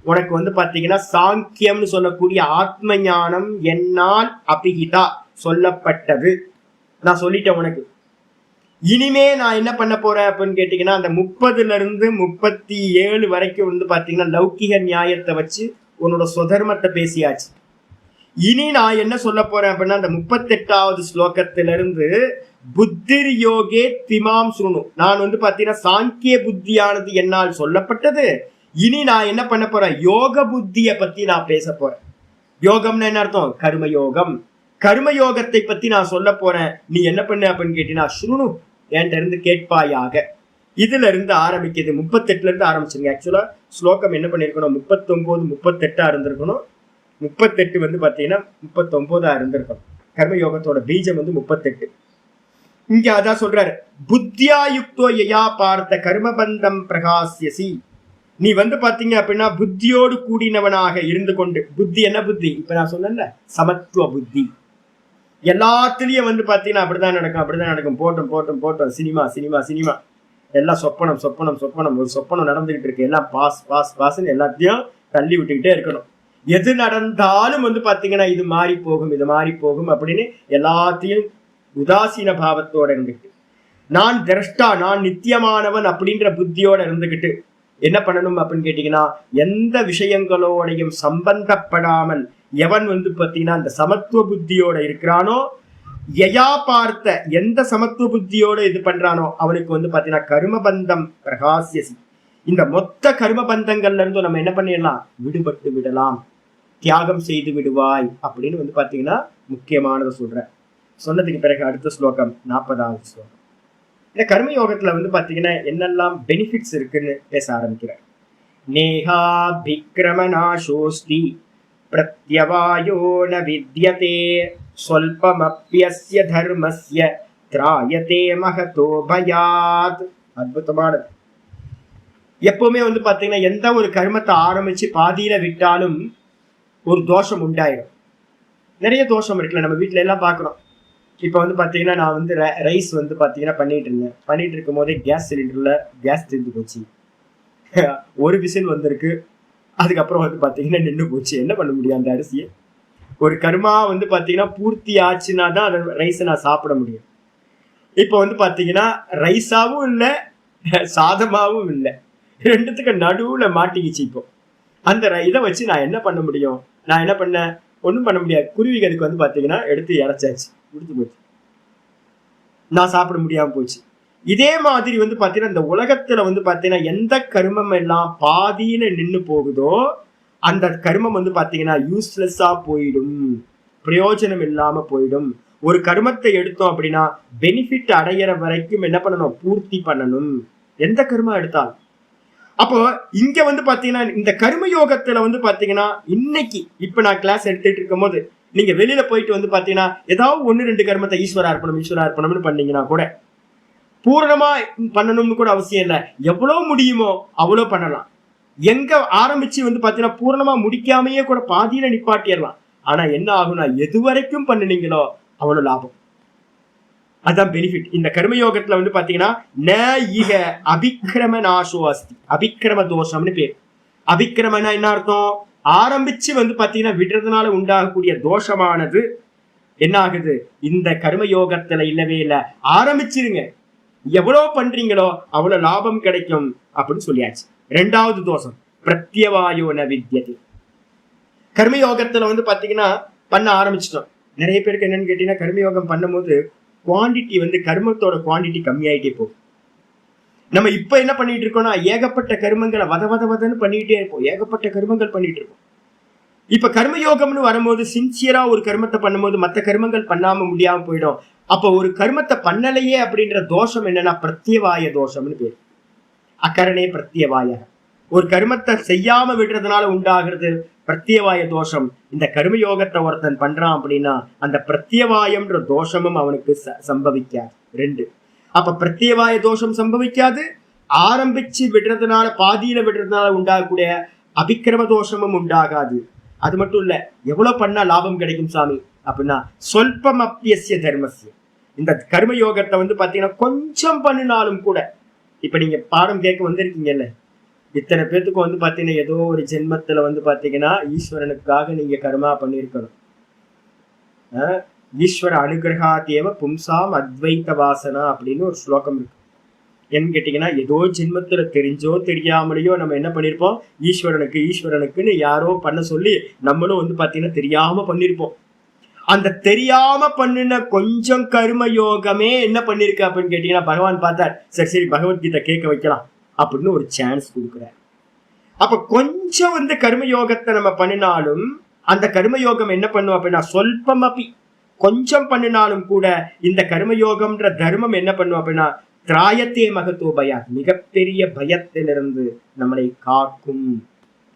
உனக்கு பாத்தீங்கன்னா சாங்கியம்னு சொல்லக்கூடிய ஆத்ம ஞானம் என்னால் அபிஹிதா சொல்லப்பட்டது. நான் சொல்லிட்டேன் உனக்கு. இனிமே நான் என்ன பண்ண போறேன் அப்படின்னு கேட்டீங்கன்னா, அந்த 30ல இருந்து 37 வரைக்கும் பாத்தீங்கன்னா லௌகிக நியாயத்தை வச்சு உன்னோட சுதர்மத்தை பேசியாச்சு. இனி நான் என்ன சொல்ல போறேன் அப்படின்னா, அந்த 38வது ஸ்லோகத்திலிருந்து புத்திர் யோகே திமாம் சுருணு. நான் பாத்தீங்கன்னா சாங்கிய புத்தியானது என்னால் சொல்லப்பட்டது. இனி நான் என்ன பண்ண போறேன், யோக புத்திய பத்தி நான் பேச போறேன். யோகம்னு என்ன அர்த்தம், கர்மயோகம். கர்மயோகத்தை பத்தி நான் சொல்ல போறேன். நீ என்ன பண்ண அப்படின்னு கேட்டீங்கன்னா, சுருணு என்கிட்ட இருந்து கேட்பாயாக. இதுல இருந்து ஆரம்பிக்குது. 38ல இருந்து ஆரம்பிச்சிருங்க. ஆக்சுவலா ஸ்லோகம் என்ன பண்ணிருக்கணும், 39 38 இருந்திருக்கணும். 38 பாத்தீங்கன்னா 39 இருந்திருக்கணும். கர்மயோகத்தோட பீஜம் 38. இங்க அதான் சொல்றாரு, புத்தியாயுக்தோ யயா பார்த்த கர்மபந்தம் பிரகாசியசி. நீ பாத்தீங்க அப்படின்னா புத்தியோடு கூடினவனாக இருந்து கொண்டு. புத்தி என்ன புத்தி, இப்ப நான் சொன்னேன்ல சமத்துவ புத்தி. எல்லாத்துலயும் பாத்தீங்கன்னா அப்படிதான் நடக்கும், அப்படிதான் நடக்கும். போட்டும் போட்டும் போட்டோம், சினிமா சினிமா சினிமா, எல்லாம் சொப்பனம் சொப்பனம் சொப்பனம். ஒரு சொப்பனம் நடந்துகிட்டு இருக்கு, எல்லாம் பாஸ் பாஸ் பாஸ்ன்னு எல்லாத்தையும் தள்ளி விட்டுக்கிட்டே இருக்கணும். எது நடந்தாலும் பாத்தீங்கன்னா இது மாறி போகும், இது மாறி போகும் அப்படின்னு எல்லாத்தையும் உதாசீன பாவத்தோட இருந்துக்கிட்டு, நான் திரஷ்டா, நான் நித்தியமானவன் அப்படின்ற புத்தியோட இருந்துகிட்டு என்ன பண்ணணும் அப்படின்னு கேட்டீங்கன்னா, எந்த விஷயங்களோடையும் சம்பந்தப்படாமல் எவன் பாத்தீங்கன்னா அந்த சமத்துவ புத்தியோட இருக்கிறானோ, யயா பார்த்த எந்த சமத்துவ புத்தியோட இது பண்றானோ அவனுக்கு பாத்தீங்கன்னா கர்மபந்தம் பிரகாசியசி. இந்த மொத்த கர்மபந்தங்கள்ல இருந்தும் நம்ம என்ன பண்ணிடலாம், விடுபட்டு விடலாம், தியாகம் செய்து விடுவாய் அப்படின்னு பாத்தீங்கன்னா முக்கியமானதை சொல்றேன். சொன்னதுக்கு பிறகு அடுத்த ஸ்லோகம் 40வது ஸ்லோகம். இந்த கர்மயோகத்துல பாத்தீங்கன்னா என்னெல்லாம் பெனிஃபிட்ஸ் இருக்குன்னு பேச ஆரம்பிக்கிறேன். நேஹா விக்ரமநாசோஸ்தி பிரத்யவாயோ ந வித்யதே ஸ்வல்பமப்யஸ்ய தர்மஸ்ய த்ராயதே மகதோ பயாத். அற்புதமானது. எப்பவுமே பாத்தீங்கன்னா எந்த ஒரு கர்மத்தை ஆரம்பிச்சு பாதியில விட்டாலும் ஒரு தோஷம் உண்டாயிடும். நிறைய தோஷம் இருக்குல்ல, நம்ம வீட்டுல எல்லாம் பாக்குறோம். இப்ப பாத்தீங்கன்னா நான் ரைஸ் பாத்தீங்கன்னா பண்ணிட்டு இருக்கும் போதே கேஸ் சிலிண்டர்ல கேஸ் தீர்ந்து போச்சு. ஒரு விசில் வந்திருக்கு, அதுக்கப்புறம் பாத்தீங்கன்னா நின்று போச்சு. என்ன பண்ண முடியும், அந்த அரிசியை ஒரு கர்மா பாத்தீங்கன்னா பூர்த்தி ஆச்சுன்னா தான் அந்த ரைஸை நான் சாப்பிட முடியும். இப்ப பாத்தீங்கன்னா ரைஸாவும் இல்லை, சாதமாவும் இல்லை, ரெண்டுத்துக்கு நடுவுல மாட்டிக்கிச்சு. இப்போ அந்த இதை வச்சு நான் என்ன பண்ண முடியும், நான் என்ன பண்ணேன், ஒன்றும் பண்ண முடியாது. குருவிகளுக்கு பாத்தீங்கன்னா எடுத்து இறச்சாச்சு, முடிச்சு போச்சு. நான் சாப்பிட முடியாம போச்சு. இதே மாதிரி வந்து பாத்தீங்கன்னா இந்த உலகத்துல வந்து பாத்தீங்கன்னா எந்த கர்மம் எல்லாம் பாதியில நின்னு போகுதோ அந்த கர்மம் வந்து பாத்தீங்கன்னா யூஸ்லெஸ்ஸா போயிடும், பிரயோஜனம் இல்லாம போயிடும். ஒரு கர்மத்தை எடுத்தோம் அப்படின்னா பெனிஃபிட் அடையிற வரைக்கும் என்ன பண்ணணும், பூர்த்தி பண்ணணும், எந்த கர்மம் எடுத்தாலும். அப்போ இங்க வந்து பாத்தீங்கன்னா இந்த கர்ம யோகத்துல வந்து பாத்தீங்கன்னா இன்னைக்கு இப்ப நான் கிளாஸ் எடுத்துட்டு இருக்கும் போது நீங்க வெளியில போயிட்டு வந்து பாத்தீங்கன்னா ஏதாவது 1-2 கர்மத்தை ஈஸ்வரார்ப்பணம்னு பண்ணீங்கன்னா கூட பூரணமா பண்ணணும்னு கூட அவசியம் இல்லை. எவ்வளவு முடியுமோ அவ்வளவு பண்ணலாம். எங்க ஆரம்பிச்சு வந்து பாத்தீங்கன்னா பூரணமா முடிக்காமையே கூட பாதியில நிப்பாட்டிடலாம். ஆனா என்ன ஆகும்னா எது வரைக்கும் பண்ணினீங்களோ அவ்வளவு லாபம். அதுதான் பெனிஃபிட். இந்த கர்மயோகத்துல வந்து பாத்தீங்கன்னா ந இக அபிக்கிரம நாசோ அஸ்தி, அபிக்கிரம தோஷம்னு பேர். அபிக்கிரமனா என்ன அர்த்தம், ஆரம்பிச்சு வந்து பாத்தீங்கன்னா விடுறதுனால உண்டாகக்கூடிய தோஷமானது என்ன ஆகுது, இந்த கர்மயோகத்துல இல்லவே இல்லை. ஆரம்பிச்சிருங்க, எவ்வளவு பண்றீங்களோ அவ்வளவு லாபம் கிடைக்கும் அப்படின்னு சொல்லியாச்சு. 2வது தோஷம் பிரத்யவாயோ ந வித்யதி. கர்மயோகத்துல வந்து பாத்தீங்கன்னா பண்ண ஆரம்பிச்சிட்டோம். நிறைய பேருக்கு என்னன்னு கேட்டீங்கன்னா கர்மயோகம் பண்ணும்போது குவான்டிட்டி வந்து கர்மத்தோட குவான்டிட்டி கம்மியாயிட்டே போகும். நம்ம இப்ப என்ன பண்ணிட்டு இருக்கோம்னா ஏகப்பட்ட கர்மங்களை வதன்னு பண்ணிட்டே இருப்போம், ஏகப்பட்ட கர்மங்கள் பண்ணிட்டு இருக்கோம். இப்ப கர்மயோகம்னு வரும்போது சின்சியரா ஒரு கர்மத்தை பண்ணும்போது மற்ற கர்மங்கள் பண்ணாம முடியாம போயிடும். அப்ப ஒரு கர்மத்தை பண்ணலையே அப்படின்ற தோஷம் என்னன்னா பிரத்யவாய தோஷம்னு பேர். அக்கரணே பிரத்யவாய. ஒரு கர்மத்தை செய்யாம விடுறதுனால உண்டாகிறது பிரத்யவாய தோஷம். இந்த கர்மயோகத்தை ஒருத்தன் பண்றான் அப்படின்னா அந்த பிரத்யவாயம்ன்ற தோஷமும் அவனுக்கு சம்பவிக்காது. 2. அப்ப பிரத்யவாய தோஷம் சம்பவிக்காது, ஆரம்பிச்சு விடுறதுனால பாதியில விடுறதுனால உண்டாகக்கூடிய அபிக்கிரம தோஷமும் உண்டாகாது. அது மட்டும் இல்ல, எவ்வளவு பண்ணா லாபம் கிடைக்கும் சாமி அப்படின்னா சொல்பம் அப்பியசிய தர்மசிய. இந்த கர்மயோகத்தை வந்து பாத்தீங்கன்னா கொஞ்சம் பண்ணினாலும் கூட, இப்ப நீங்க பாடம் கேட்க வந்திருக்கீங்கல்ல, இத்தனை பேத்துக்கு வந்து பாத்தீங்கன்னா ஏதோ ஒரு ஜென்மத்துல வந்து பாத்தீங்கன்னா ஈஸ்வரனுக்காக நீங்க கர்மா பண்ணிருக்கணும். ஈஸ்வர அனுகிரகா தேவ பும்சாம் அத்வைத வாசனா அப்படின்னு ஒரு ஸ்லோகம் இருக்கு. என்ன கேட்டீங்கன்னா ஏதோ ஜென்மத்துல தெரிஞ்சோ தெரியாமலையோ நம்ம என்ன பண்ணிருப்போம், ஈஸ்வரனுக்குன்னு யாரோ பண்ண சொல்லி நம்மளும் வந்து பாத்தீங்கன்னா தெரியாம பண்ணிருப்போம். அந்த தெரியாம பண்ணின கொஞ்சம் கர்ம யோகமே என்ன பண்ணிருக்கு அப்படின்னு கேட்டீங்கன்னா பகவான் பார்த்தார், சரி பகவத்கீதை கேட்க வைக்கலாம் அப்படின்னு ஒரு சான்ஸ் கொடுக்குறாரு. அப்ப கொஞ்சம் வந்து கர்மயோகத்தை நம்ம பண்ணினாலும் அந்த கர்மயோகம் என்ன பண்ணும் அப்படின்னா சொல்பம் அப்படி கொஞ்சம் பண்ணினாலும் கூட இந்த கர்மயோகம்ன்ற தர்மம் என்ன பண்ணும் அப்படின்னா திராயத்தே மகத்துவ பயா, மிகப்பெரிய பயத்திலிருந்து நம்மளை காக்கும்.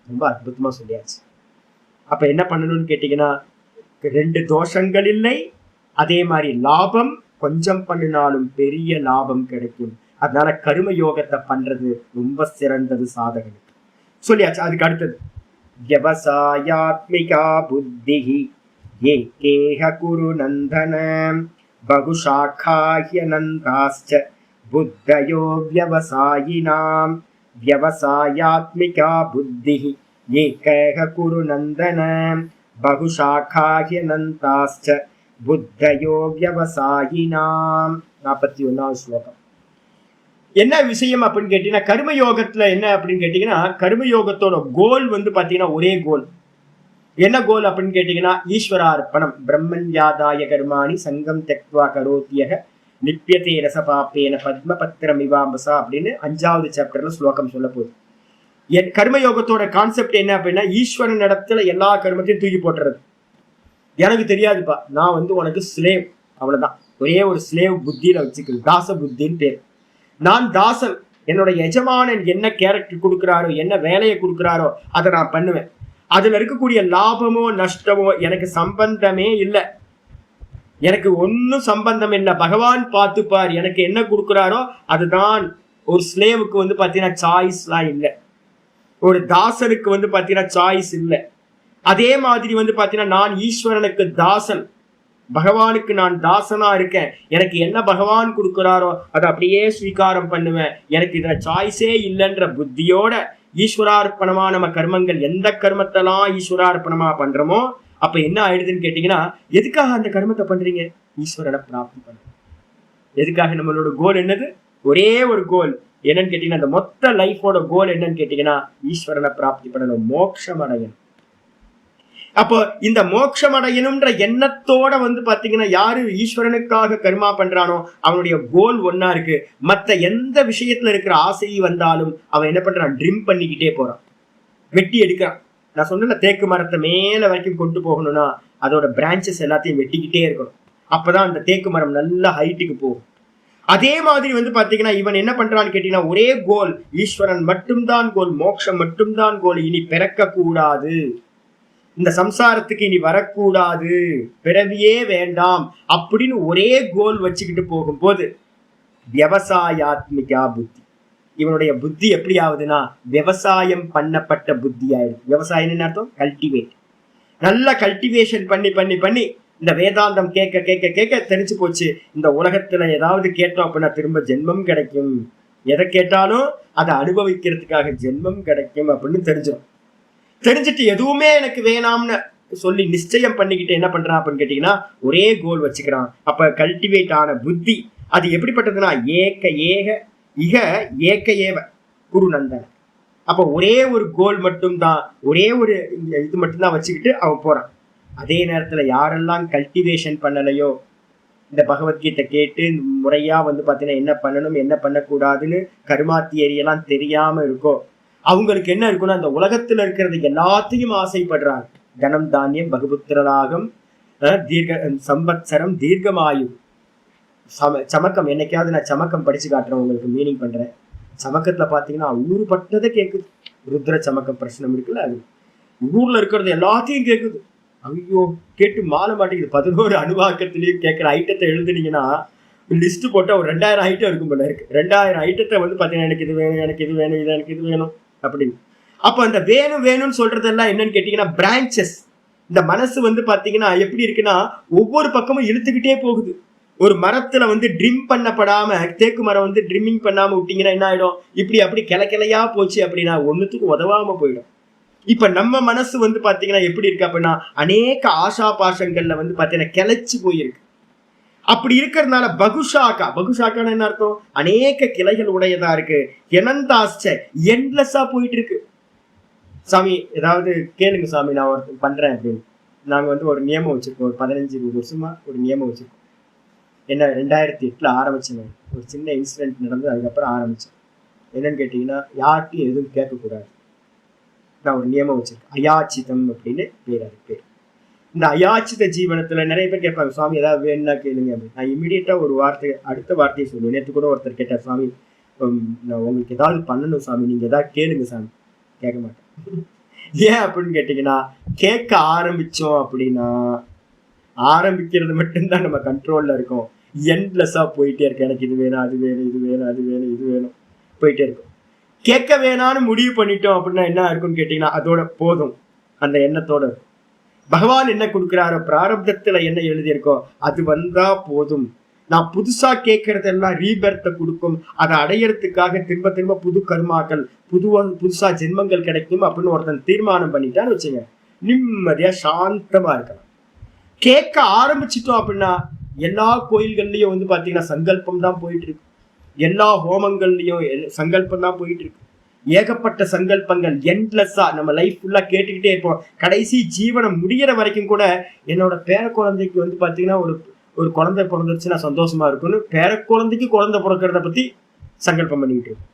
ரொம்ப அற்புதமா சொல்லியாச்சு. அப்ப என்ன பண்ணணும்னு கேட்டீங்கன்னா 2 தோஷங்கள் இல்லை, அதே மாதிரி லாபம், கொஞ்சம் பண்ணினாலும் பெரிய லாபம் கிடைக்கும். அதனால கர்ம யோகத்தை பண்றது ரொம்ப சிறந்தது சாதகனுக்கு சொல்லியாச்சு. அதுக்கு அடுத்தது வியவசாயாத்மிகா புத்திஹி ஏகேஹ குரு நந்தன பகுஷாகாஹ்யனந்தாஸ்ச புத்தயோ வியவசாயினாம். வியவசாயாத்மிகா புத்திஹி ஏகேஹ குரு நந்தன பகுஷாகாஹ்யனந்தாஸ்ச புத்தயோ வியவசாயினாம். 41வது ஸ்லோகம். என்ன விஷயம் அப்படின்னு கேட்டீங்கன்னா கர்மயோகத்துல என்ன அப்படின்னு கேட்டீங்கன்னா கர்மயோகத்தோட கோல் வந்து பாத்தீங்கன்னா ஒரே கோல். என்ன கோல் அப்படின்னு கேட்டீங்கன்னா ஈஸ்வரார்ப்பணம். பிரம்மன் யாதாய கர்மாணி சங்கம் தெக்வா கரோத்தியக நிப்பியதே ரசபாப்பேன பத்ம பத்திரம் இவாம்பசா அப்படின்னு 5வது சாப்டர்ல ஸ்லோகம் சொல்ல போகுது. கர்மயோகத்தோட கான்செப்ட் என்ன அப்படின்னா ஈஸ்வரன் இடத்துல எல்லா கர்மத்தையும் தூக்கி போட்டுறது. எனக்கு தெரியாதுப்பா, நான் வந்து உனக்கு ஸ்லேவ், அவ்வளவுதான். ஒரே ஒரு ஸ்லேவ் புத்தியில வச்சுக்கிறது, தாச புத்தின்னு பேர். நான் தாசன், என்னோட எஜமானன் என்ன கேரக்டர் கொடுக்குறாரோ என்ன வேலையை கொடுக்குறாரோ அதை நான் பண்ணுவேன். அதுல இருக்கக்கூடிய லாபமோ நஷ்டமோ எனக்கு சம்பந்தமே இல்லை, எனக்கு ஒன்னும் சம்பந்தம் இல்லை. பகவான் பார்த்துப்பார், எனக்கு என்ன கொடுக்குறாரோ அதுதான். ஒரு ஸ்லேவுக்கு வந்து பாத்தீங்கன்னா சாய்ஸ்லாம் இல்லை, ஒரு தாசனுக்கு வந்து பாத்தீங்கன்னா சாய்ஸ் இல்லை. அதே மாதிரி வந்து பாத்தீங்கன்னா நான் ஈஸ்வரனுக்கு தாசன், பகவானுக்கு நான் தாசனா இருக்கேன். எனக்கு என்ன பகவான் கொடுக்குறாரோ அதை அப்படியே ஸ்வீகாரம் பண்ணுவேன். எனக்கு இதுல சாய்ஸே இல்லைன்ற புத்தியோட ஈஸ்வரார்ப்பணமா நம்ம கர்மங்கள் எந்த கர்மத்தெல்லாம் ஈஸ்வரார்ப்பணமா பண்றோமோ அப்ப என்ன ஆயிடுதுன்னு கேட்டீங்கன்னா எதுக்காக அந்த கர்மத்தை பண்றீங்க, ஈஸ்வரனை பிராப்தி பண்ற. எதுக்காக? நம்மளோட கோல் என்னது, ஒரே ஒரு கோல் என்னன்னு கேட்டீங்கன்னா அந்த மொத்த லைஃபோட கோல் என்னன்னு கேட்டீங்கன்னா ஈஸ்வரனை பிராப்தி பண்ணணும், மோட்சம் அடையணும். அப்போ இந்த மோட்சம் அடையணும்ன்ற எண்ணத்தோட வந்து பாத்தீங்கன்னா யாரு ஈஸ்வரனுக்காக கர்மா பண்றானோ அவனுடைய கோல் ஒன்னா இருக்கு. மத்த எந்த விஷயத்துல இருக்கிற ஆசை வந்தாலும் அவன் என்ன பண்றான், ட்ரிம் பண்ணிக்கிட்டே போறான், வெட்டி எடுக்கிறான். நான் சொன்ன தேக்கு மரத்தை மேல வரைக்கும் கொண்டு போகணும்னா அதோட பிரான்ச்சஸ் எல்லாத்தையும் வெட்டிக்கிட்டே இருக்கணும். அப்பதான் அந்த தேக்கு மரம் நல்ல ஹைட்டுக்கு போகும். அதே மாதிரி வந்து பாத்தீங்கன்னா இவன் என்ன பண்றான்னு கேட்டீங்கன்னா ஒரே கோல், ஈஸ்வரன் மட்டும்தான் கோல், மோட்சம் மட்டும்தான் கோல், இனி பிறக்க கூடாது, இந்த சம்சாரத்துக்கு இனி வரக்கூடாது, பிறவியே வேண்டாம் அப்படின்னு ஒரே கோல் வச்சுக்கிட்டு போகும்போது விவசாயாத்மிகா புத்தி. இவனுடைய புத்தி எப்படி ஆகுதுன்னா விவசாயம் பண்ணப்பட்ட புத்தி ஆயிடுது. விவசாயம் அர்த்தம் கல்டிவேட். நல்ல கல்டிவேஷன் பண்ணி பண்ணி பண்ணி இந்த வேதாந்தம் கேட்க கேட்க கேட்க தெரிஞ்சு போச்சு, இந்த உலகத்துல ஏதாவது கேட்டோம் அப்படின்னா திரும்ப ஜென்மம் கிடைக்கும், எதை கேட்டாலும் அதை அனுபவிக்கிறதுக்காக ஜென்மம் கிடைக்கும் அப்படின்னு தெரிஞ்சிடும். தெரிஞ்சுட்டு எதுவுமே எனக்கு வேணாம்னு சொல்லி நிச்சயம் பண்ணிக்கிட்டு என்ன பண்றான் அப்படின்னு கேட்டீங்கன்னா ஒரே கோல் வச்சுக்கிறான். அப்ப கல்டிவேட் ஆன புத்தி அது எப்படிப்பட்டதுன்னா ஏக ஏக இக ஏக ஏவ குரு நந்தன். அப்ப ஒரே ஒரு கோல் மட்டும்தான், ஒரே ஒரு இது மட்டும்தான் வச்சுக்கிட்டு அவன் போறான். அதே நேரத்துல யாரெல்லாம் கல்டிவேஷன் பண்ணலையோ, இந்த பகவத்கீதை கேட்டு முறையா வந்து பாத்தீங்கன்னா என்ன பண்ணணும் என்ன பண்ணக்கூடாதுன்னு கர்மா தியரியெல்லாம் தெரியாம இருக்கோ அவங்களுக்கு என்ன இருக்குன்னா அந்த உலகத்துல இருக்கிறது எல்லாத்தையும் ஆசைப்படுறாங்க. தனம் தானியம் பகுபுத்திரராகம் தீர்க்க சம்பத்சரம் தீர்க்கமாயு சமக்கம். என்னைக்காவது நான் சமக்கம் படிச்சு காட்டுறேன், உங்களுக்கு மீனிங் பண்றேன். சமக்கத்துல பாத்தீங்கன்னா ஊருப்பட்டதை கேட்குது. ருத்ர சமக்கம் பிரச்சனை இருக்குல்ல, அது ஊர்ல இருக்கிறது எல்லாத்தையும் கேட்குது. ஐயோ கேட்டு மாற மாட்டேங்குது. 11 அணுவாக்கத்திலையும் கேட்குற ஐட்டத்தை எழுதுனீங்கன்னா லிஸ்ட் போட்டால் ஒரு 2000 ஐட்டம் இருக்கும் போல இருக்கு. 2000 ஐட்டத்தை வந்து பார்த்தீங்கன்னா எனக்கு இது வேணும், எனக்கு இது வேணும், இது எனக்கு இது வேணும் அப்படின்னு. அப்போ அந்த வேணும் வேணும்னு சொல்றதெல்லாம் என்னன்னு கேட்டீங்கன்னா பிரான்ச்சஸ். இந்த மனசு வந்து பார்த்தீங்கன்னா எப்படி இருக்குன்னா ஒவ்வொரு பக்கமும் இழுத்துக்கிட்டே போகுது. ஒரு மரத்துல வந்து ட்ரிம் பண்ணப்படாம, தேக்கு மரம் வந்து ட்ரிம்மிங் பண்ணாம விட்டீங்கன்னா என்ன ஆயிடும், இப்படி அப்படி கிளையா போச்சு அப்படின்னா ஒன்னுத்துக்கும் உதவாம போயிடும். இப்ப நம்ம மனசு வந்து பாத்தீங்கன்னா எப்படி இருக்கு அப்படின்னா அநேக ஆசா பாசங்கள்ல வந்து பாத்தீங்கன்னா கிளைச்சு போயிருக்கு. அப்படி இருக்கிறதுனால பகுஷாக்கான்னு என்ன அர்த்தம், அநேக கிளைகள் உடையதா இருக்கு. எனந்தாஸ்ட என்லெஸ்ஸா போயிட்டு இருக்கு. சாமி ஏதாவது கேளுங்க சாமி, நான் ஒரு பண்றேன் அப்படின்னு. நாங்க வந்து ஒரு நியமம் வச்சிருக்கோம், ஒரு 15-20 வருஷமா ஒரு நியமம் வச்சிருக்கோம். என்ன 2008 ஆரம்பிச்சேன். ஒரு சின்ன இன்சிடென்ட் நடந்து அதுக்கப்புறம் ஆரம்பிச்சேன். என்னன்னு கேட்டீங்கன்னா யார்கிட்டையும் எதுவும் கேட்கக்கூடாது. நான் ஒரு நியமம் வச்சிருக்கேன், அயாச்சிதம் அப்படின்னு பேர். அது பேர். இந்த அயாச்சித ஜீவனத்துல நிறைய பேர் கேட்பாங்க, சுவாமி ஏதாவது வேணும்னா கேளுங்க அப்படின்னு. நான் இமீடியட்டா ஒரு வார்த்தை அடுத்த வார்த்தையை சொல்லுவேன். நேற்று கூட ஒருத்தர் கேட்டார், சுவாமி நான் உங்களுக்கு ஏதாவது பண்ணணும் சாமி, நீங்க ஏதாவது கேளுங்க சாமி. கேட்க மாட்டேன். ஏன் அப்படின்னு கேட்டீங்கன்னா கேட்க ஆரம்பிச்சோம் அப்படின்னா ஆரம்பிக்கிறது மட்டும்தான் நம்ம கண்ட்ரோல்ல இருக்கும். என்லெஸ்ஸா போயிட்டே இருக்கு. எனக்கு இது வேணும், அது வேணும், இது வேணும், அது வேணும், இது வேணும், போயிட்டே இருக்கும். கேட்க வேணான்னு முடிவு பண்ணிட்டோம் அப்படின்னா என்ன இருக்குன்னு கேட்டீங்கன்னா அதோட போதும், அந்த எண்ணத்தோட. பகவான் என்ன கொடுக்குறாரோ, பிராரப்தத்துல என்ன எழுதியிருக்கோ அது வந்தா போதும். நான் புதுசா கேட்கறதெல்லாம் ரீபர்த்தை கொடுக்கும். அதை அடையறதுக்காக திரும்ப திரும்ப புது கர்மாக்கள், புதுசா ஜென்மங்கள் கிடைக்கும் அப்படின்னு ஒருத்தன் தீர்மானம் பண்ணிட்டான்னு வச்சுங்க, நிம்மதியா சாந்தமா இருக்கலாம். கேட்க ஆரம்பிச்சிட்டோம் அப்படின்னா எல்லா கோயில்கள்லயும் வந்து பாத்தீங்கன்னா சங்கல்பம் தான் போயிட்டு இருக்கு. எல்லா ஹோமங்கள்லயும் சங்கல்பம் தான் போயிட்டு இருக்கு. ஏகப்பட்ட சங்கல்பங்கள் என்லெஸ்ஸா நம்ம லைஃப் ஃபுல்லா கேட்டுக்கிட்டே இருப்போம். கடைசி ஜீவனம் முடிகிற வரைக்கும் கூட என்னோட பேர குழந்தைக்கு வந்து பாத்தீங்கன்னா ஒரு குழந்தை பிறந்துருச்சுன்னா சந்தோஷமா இருக்கும்னு பேர குழந்தைக்கு குழந்தை பிறக்கிறத பத்தி சங்கல்பம் பண்ணிக்கிட்டு இருக்கும்.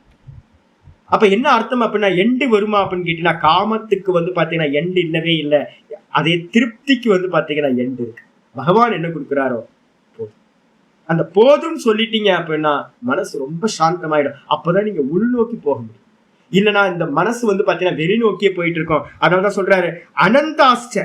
அப்ப என்ன அர்த்தம் அப்படின்னா எண்டு வருமா அப்படின்னு கேட்டீங்கன்னா காமத்துக்கு வந்து பாத்தீங்கன்னா எண்டு இல்லவே இல்லை. அதே திருப்திக்கு வந்து பாத்தீங்கன்னா எண்டு இருக்கு. பகவான் என்ன கொடுக்குறாரோ போதும். அந்த போதும் சொல்லிட்டீங்க அப்படின்னா மனசு ரொம்ப சாந்தமாயிடும். அப்பதான் நீங்க உள்நோக்கி போக முடியும். இல்லைன்னா இந்த மனசு வந்து பாத்தீங்கன்னா வெளிநோக்கியே போயிட்டு இருக்கோம். அதனாலதான் சொல்றாரு அனந்தாஸ்ட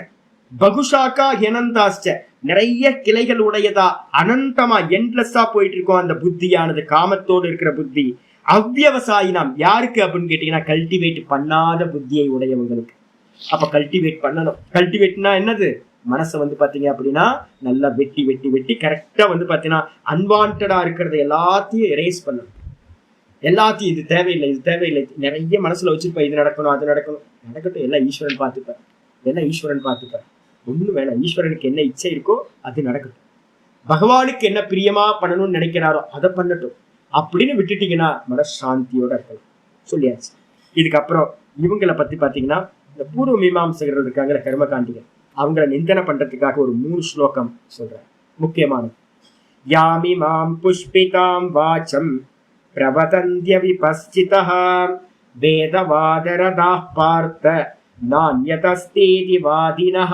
பகுஷாக்கா எனந்தாஸ்ட, நிறைய கிளைகள் உடையதா அனந்தமா என்லெஸ்ஸா போயிட்டு இருக்கோம். அந்த புத்தியானது காமத்தோடு இருக்கிற புத்தி. அவ்வியவசாயினம் யாருக்கு அப்படின்னு கேட்டீங்கன்னா கல்டிவேட் பண்ணாத புத்தியை உடையவங்களுக்கு. அப்ப கல்டிவேட் பண்ணணும். கல்டிவேட்னா என்னது, மனசை வந்து பாத்தீங்க அப்படின்னா நல்லா வெட்டி வெட்டி வெட்டி கரெக்டா வந்து பாத்தீங்கன்னா அன்வான்டா இருக்கிறத எல்லாத்தையும் எரேஸ் பண்ணணும். எல்லாத்தையும் இது தேவையில்லை, இது தேவையில்லை, நிறைய மனசுல வச்சிருப்பேன், இது நடக்கணும், அது நடக்கணும், நடக்கட்டும், எல்லாம் ஈஸ்வரன் பார்த்துப்பார், எல்லாம் ஈஸ்வரன் பார்த்துப்பார், ஒண்ணும் வேணாம். ஈஸ்வரனுக்கு என்ன இச்சை இருக்கோ அது நடக்கட்டும். பகவானுக்கு என்ன பிரியமா பண்ணணும்னு நினைக்கிறாரோ அதை பண்ணட்டும் அப்படின்னு விட்டுட்டீங்கன்னா மனசாந்தியோட இருக்கலாம். சொல்லியாச்சு. இதுக்கப்புறம் இவங்களை பத்தி பாத்தீங்கன்னா இந்த பூர்வ மீமாம்சகர்கள் இருக்காங்கிற கர்மகாண்டிகள், அவங்கள நிந்தனை பண்றதுக்காக ஒரு 3 ஸ்லோகம் சொல்றேன், முக்கியமானது. யாமிமாம் புஷ்பிதாம் வாசம் பிரவதந்த்ய விபஸ்சிதஹ வேதவாதரதாः பார்த்த நான்யதஸ்தீதி வாதினஹ.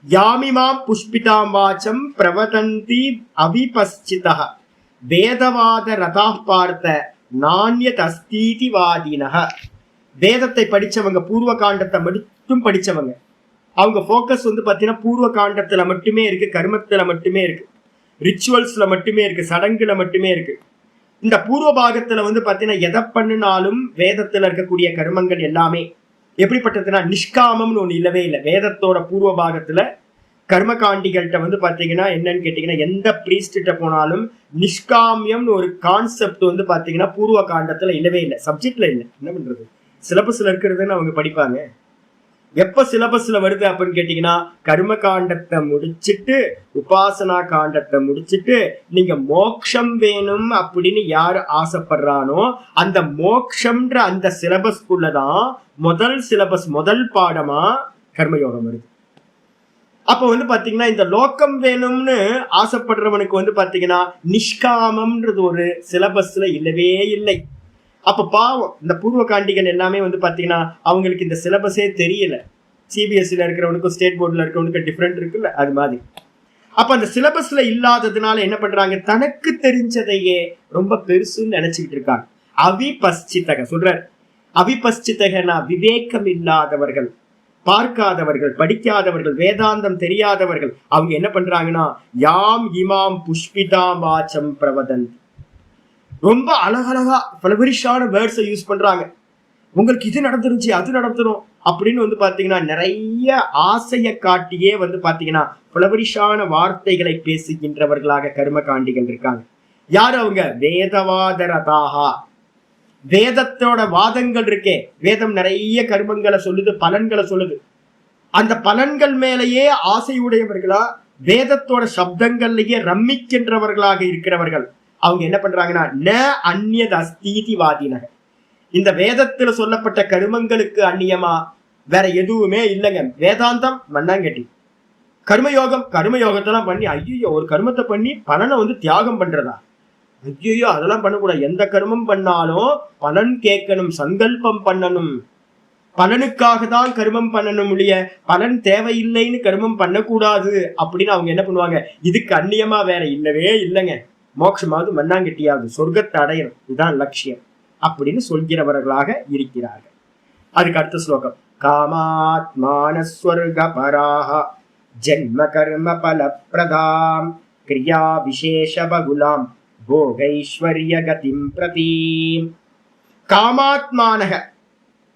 யாமிமாம் புஷ்பிதாம் வாசம் பிரவதந்தி அவிபஸ்சிதஹ வேதவாதரதாः பார்த்த நான்யதஸ்தீதி வாதினஹ. வேதத்தை படிச்சவங்க, பூர்வ காண்டத்தை மட்டும் படிச்சவங்க, அவங்க ஃபோக்கஸ் வந்து பார்த்தீங்கன்னா பூர்வ காண்டத்துல மட்டுமே இருக்கு, கர்மத்துல மட்டுமே இருக்கு, ரிச்சுவல்ஸ்ல மட்டுமே இருக்கு, சடங்குல மட்டுமே இருக்கு. இந்த பூர்வ பாகத்துல வந்து பார்த்தீங்கன்னா எதை பண்ணினாலும் வேதத்துல இருக்கக்கூடிய கர்மங்கள் எல்லாமே எப்படிப்பட்டதுன்னா நிஷ்காமம்னு ஒண்ணு இல்லவே இல்லை. வேதத்தோட பூர்வ பாகத்துல கர்மகாண்டிகள்கிட்ட வந்து பார்த்தீங்கன்னா என்னன்னு கேட்டீங்கன்னா, எந்த பிரீஸ்டிட்ட போனாலும் நிஷ்காமியம்னு ஒரு கான்செப்ட் வந்து பார்த்தீங்கன்னா பூர்வ காண்டத்துல இல்லவே இல்லை, சப்ஜெக்ட்ல இல்லை. என்ன பண்றது, சிலபஸ்ல இருக்கிறதுன்னு அவங்க படிப்பாங்க. எப்ப சிலபஸ்ல வருது அப்படின்னு கேட்டீங்கன்னா, கர்ம காண்டத்தை முடிச்சுட்டு உபாசனா காண்டத்தை முடிச்சுட்டு நீங்க மோட்சம் வேணும் அப்படின்னு யாரு ஆசைப்படுறானோ அந்த மோட்சம்ன்ற அந்த சிலபஸ்குள்ளதான் முதல் சிலபஸ், முதல் பாடமா கர்மயோகம் வருது. அப்ப வந்து பாத்தீங்கன்னா இந்த லோகம் வேணும்னு ஆசைப்படுறவனுக்கு வந்து பாத்தீங்கன்னா நிஷ்காமம்ன்றது ஒரு சிலபஸ்ல இல்லவே இல்லை. அப்ப பாவம் இந்த பூர்வ காண்டிகள் எல்லாமே வந்து பாத்தீங்கன்னா அவங்களுக்கு இந்த சிலபஸே தெரியல. சிபிஎஸ்சில இருக்கிறவனுக்கும் ஸ்டேட் போர்ட்ல இருக்கிறவனுக்கும் டிஃபரெண்ட் இருக்குல்ல, அது மாதிரி. அப்ப அந்த சிலபஸ்ல இல்லாததுனால என்ன பண்றாங்க, தனக்கு தெரிஞ்சதையே ரொம்ப பெருசுன்னு நினைச்சுக்கிட்டு இருக்காங்க. அவிபஸ்சிதக சொல்றார். அவிபஸ்சிதகனா விவேகம் இல்லாதவர்கள், பார்க்காதவர்கள், படிக்காதவர்கள், வேதாந்தம் தெரியாதவர்கள். அவங்க என்ன பண்றாங்கன்னா யாம் இமாம் புஷ்பிதாம் வாசம் பிரவதந்தி, ரொம்ப அழகழகா பலபரிஷான வேர்ட்ஸை யூஸ் பண்றாங்க. உங்களுக்கு இது நடந்துருச்சு, அது நடந்துரும் அப்படின்னு வந்து பாத்தீங்கன்னா நிறைய ஆசையை காட்டியே வந்து பாத்தீங்கன்னா பலபரிஷான வார்த்தைகளை பேசுகின்றவர்களாக கர்மகாண்டிகள் இருக்காங்க. யாரு அவங்க, வேதவாதரதாகா. வேதத்தோட வாதங்கள் இருக்கே, வேதம் நிறைய கர்மங்களை சொல்லுது, பலன்களை சொல்லுது. அந்த பலன்கள் மேலேயே ஆசையுடையவர்களா, வேதத்தோட சப்தங்கள்லயே ரம்மிக்கின்றவர்களாக இருக்கிறவர்கள் அவங்க என்ன பண்றாங்கன்னா ந அந்நியத அஸ்தீதி வாதினக. இந்த வேதத்துல சொல்லப்பட்ட கர்மங்களுக்கு அந்நியமா வேற எதுவுமே இல்லைங்க. வேதாந்தம் மண்ணாங்கட்டி, கர்மயோகம், கர்மயோகத்தெல்லாம் பண்ணி ஐயோ ஒரு கர்மத்தை பண்ணி பலனை வந்து தியாகம் பண்றதா, ஐயோ அதெல்லாம் பண்ணக்கூடாது. எந்த கர்மம் பண்ணாலும் பலன் கேட்கணும், சங்கல்பம் பண்ணணும், பலனுக்காக தான் கர்மம் பண்ணணும், இல்லைய பலன் தேவையில்லைன்னு கர்மம் பண்ணக்கூடாது அப்படின்னு அவங்க என்ன பண்ணுவாங்க, இதுக்கு அந்நியமா வேற இல்லவே இல்லைங்க. மோட்சமாவது மண்ணாங்கட்டியாவது சொர்க்கத்தை அடையணும், இதுதான் லட்சியம் அப்படின்னு சொல்கிறவர்களாக இருக்கிறார்கள். அதுக்கு அடுத்த ஸ்லோகம், காமாத்மானஸ்வர்க பராஹ ஜன்ம கர்ம பல பிரதாம் கிரியா விசேஷ பகுலாம் போகைஸ்வர்ய கதிம் பிரதீம். காமாத்மானக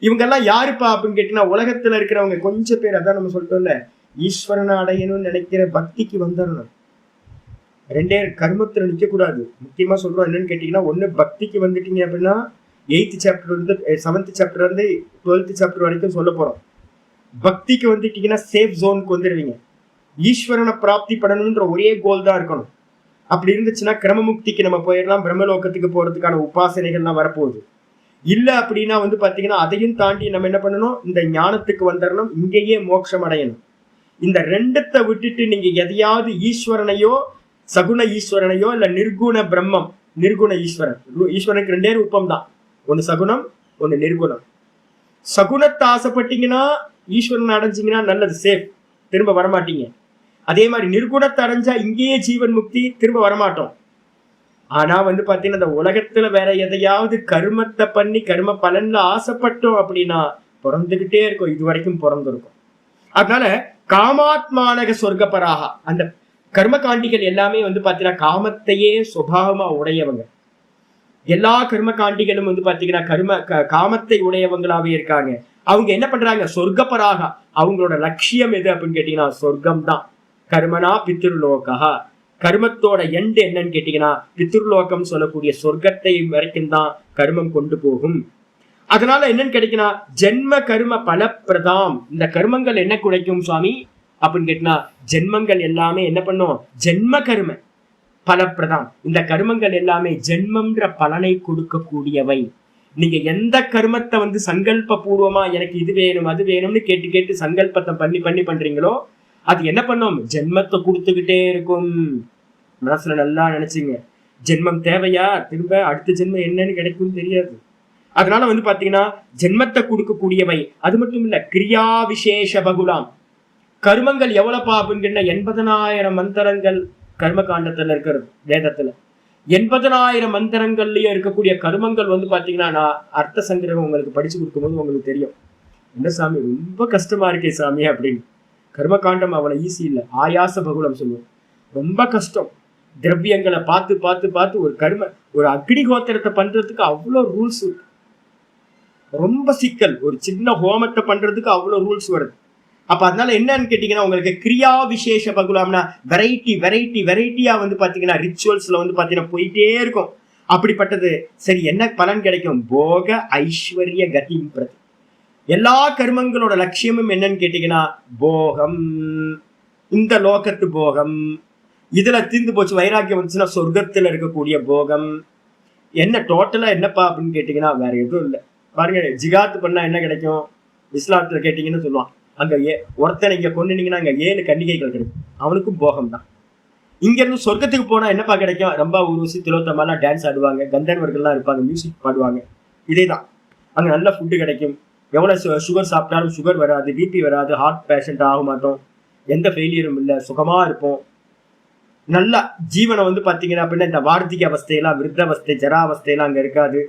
இவங்கெல்லாம் யாருப்பா அப்படின்னு கேட்டீங்கன்னா உலகத்துல இருக்கிறவங்க கொஞ்சம் பேர். அதான் நம்ம சொல்லிட்டோம்ல, ஈஸ்வரனை அடையணும்னு நினைக்கிற பக்திக்கு வந்துடணும். ரெண்டே கர்மத்துல நிக்க கூடாது. முக்கியமா சொல்றோம் என்னன்னு கேட்டீங்கன்னா, ஒண்ணு பக்திக்கு வந்துட்டீங்க அப்படின்னா 8th சாப்டர் வந்து 7th சாப்டர் வந்து 12th சாப்டர் வரைக்கும் சொல்ல போறோம். பக்திக்கு வந்துட்டீங்கன்னா சேஃப் ஜோனுக்கு வந்துடுவீங்க. ஈஸ்வரனை பிராப்தி பண்ணணும்ன்ற ஒரே கோல் தான் இருக்கணும். அப்படி இருந்துச்சுன்னா கிரமமுக்திக்கு நம்ம போயிடலாம், பிரம்மலோகத்துக்கு போறதுக்கான உபாசனைகள்லாம் வரப்போகுது. இல்ல அப்படின்னா வந்து பாத்தீங்கன்னா அதையும் தாண்டி நம்ம என்ன பண்ணணும், இந்த ஞானத்துக்கு வந்துடணும், இங்கேயே மோட்சம் அடையணும். இந்த ரெண்டத்தை விட்டுட்டு நீங்க எதையாவது ஈஸ்வரனையோ சகுண ஈஸ்வரனையோ இல்ல நிர்குண பிரம்மம், நிர்குண ஈஸ்வரன், ஈஸ்வரனுக்கு ரெண்டே ரூபம் தான், ஒன்னு சகுணம் ஒன்னு நிர்குணம். சகுணத்தை ஆசைப்பட்டீங்கன்னா ஈஸ்வரன் அடைஞ்சிங்கன்னா நல்லது, சேஃப், திரும்ப வரமாட்டீங்க. அதே மாதிரி நிர்குணத்தை அடைஞ்சா இங்கேயே ஜீவன் முக்தி, திரும்ப வரமாட்டோம். ஆனா வந்து பாத்தீங்கன்னா இந்த உலகத்துல வேற எதையாவது கர்மத்தை பண்ணி கர்ம பலன்ல ஆசைப்பட்டோம் அப்படின்னா பிறந்துகிட்டே இருக்கும், இது வரைக்கும் பிறந்திருக்கும். அதனால காமாத்மானக சொர்க்கப்பராக, அந்த கர்ம காண்டிகள் எல்லாமே வந்து பாத்தீங்கன்னா காமத்தையே சுபாவமா உடையவங்க. எல்லா கர்ம காண்டிகளும் வந்து பாத்தீங்கன்னா காமத்தை உடையவங்களாவே இருக்காங்க. அவங்க என்ன பண்றாங்க, சொர்க்கப்பராக. அவங்களோட லட்சியம் எது அப்படின்னு கேட்டீங்கன்னா சொர்க்கம் தான். கர்மனா பித்ருலோகா, கர்மத்தோட எண்டு என்னன்னு கேட்டீங்கன்னா பித்ருலோகம் சொல்லக்கூடிய சொர்க்கத்தை வரைக்கும் தான் கர்மம் கொண்டு போகும். அதனால என்னன்னு கிடைக்குன்னா ஜென்ம கர்ம பலப்பிரதாம். இந்த கர்மங்கள் என்ன குறைக்கும் சுவாமி அப்படின்னு கேட்டீங்கன்னா, ஜென்மங்கள் எல்லாமே என்ன பண்ணும், ஜென்ம கர்ம பலப்பிரதாம். இந்த கர்மங்கள் எல்லாமே ஜென்மம்ன்ற பலனை கொடுக்கக்கூடியவை. நீங்க எந்த கர்மத்தை வந்து சங்கல்ப பூர்வமா எனக்கு இது வேணும் அது வேணும்னு கேட்டு கேட்டு சங்கல்பத்தை பண்ணி பண்ணி பண்றீங்களோ அது என்ன பண்ணும்? ஜென்மத்தை கொடுத்துக்கிட்டே இருக்கும். மனசுல நல்லா நினைச்சுங்க. ஜென்மம் தேவையா? திரும்ப அடுத்த ஜென்மம் என்னன்னு கிடைக்கும் தெரியாது. அதனால வந்து பாத்தீங்கன்னா ஜென்மத்தை கொடுக்கக்கூடியவை. அது மட்டும் இல்ல, கிரியா விசேஷ பகுலாம். கர்மங்கள் எவ்வளவுப்பா அப்படின்னு 80,000 மந்திரங்கள் கர்ம காண்டத்துல இருக்கிறது வேதத்துல. 80,000 மந்திரங்கள்லயும் இருக்கக்கூடிய கர்மங்கள் வந்து பாத்தீங்கன்னா நான் அர்த்த சங்கிரகம் உங்களுக்கு படிச்சு கொடுக்கும்போது உங்களுக்கு தெரியும். என்ன சாமி ரொம்ப கஷ்டமா இருக்கே சாமி அப்படின்னு. கர்ம காண்டம் அவ்வளவு ஈஸி இல்லை. ஆயாச பகுலம் சொல்லுவோம். ரொம்ப கஷ்டம். திரவியங்களை பார்த்து பார்த்து பார்த்து ஒரு அக்னிஹோத்திரத்தை பண்றதுக்கு அவ்வளோ ரூல்ஸ் இருக்கு. ரொம்ப சிக்கல். ஒரு சின்ன ஹோமத்தை பண்றதுக்கு அவ்வளோ ரூல்ஸ் வருது. அப்ப அதனால என்னன்னு கேட்டீங்கன்னா உங்களுக்கு கிரியா விசேஷ பகுலாம்னா வெரைட்டியா வந்து பாத்தீங்கன்னா ரிச்சுவல்ஸ்ல வந்து பாத்தீங்கன்னா போயிட்டே இருக்கும். அப்படிப்பட்டது. சரி, என்ன பலன் கிடைக்கும்? போக ஐஸ்வர்ய கதிம் பிரதி. எல்லா கர்மங்களோட லட்சியமும் என்னன்னு கேட்டீங்கன்னா போகம். இந்த லோகத்து போகம். இதுல தீர்ந்து போச்சு, வைராக்கியம் வந்துச்சுன்னா சொர்க்கத்துல இருக்கக்கூடிய போகம். என்ன டோட்டலா என்னப்பா அப்படின்னு கேட்டீங்கன்னா வேற எதுவும் இல்லை. பாருங்க, ஜிகாத்து பண்ணா என்ன கிடைக்கும்? இஸ்லாத்துல கேட்டீங்கன்னு சொல்லுவான். அங்க ஒருத்தனை இங்க கொண்டுனீங்கன்னா அங்க 7 கன்னிகைகள் கிடைக்கும். அவனுக்கும் போகம் தான். இங்க இருந்து சொர்க்கத்துக்கு போனா என்னப்பா கிடைக்கும்? ரொம்ப ஊர்வசி திலோத்தமெல்லாம் டான்ஸ் ஆடுவாங்க, கந்தர்வர்கள்லாம் இருப்பாங்க, மியூசிக் பாடுவாங்க. இதே தான். அங்க நல்ல ஃபுட்டு கிடைக்கும். எவ்வளவு சுகர் சாப்பிட்டாலும் சுகர் வராது, பிபி வராது, ஹார்ட் பேஷண்ட் ஆக மாட்டோம், எந்த ஃபெயிலியரும் இல்லை, சுகமா இருப்போம். நல்ல ஜீவனை வந்து பாத்தீங்கன்னா அப்படின்னா இந்த வார்த்திக அவஸ்தையெல்லாம், விருத்தாவஸ்தை, ஜராவஸ்தையெல்லாம் அங்க இருக்காது.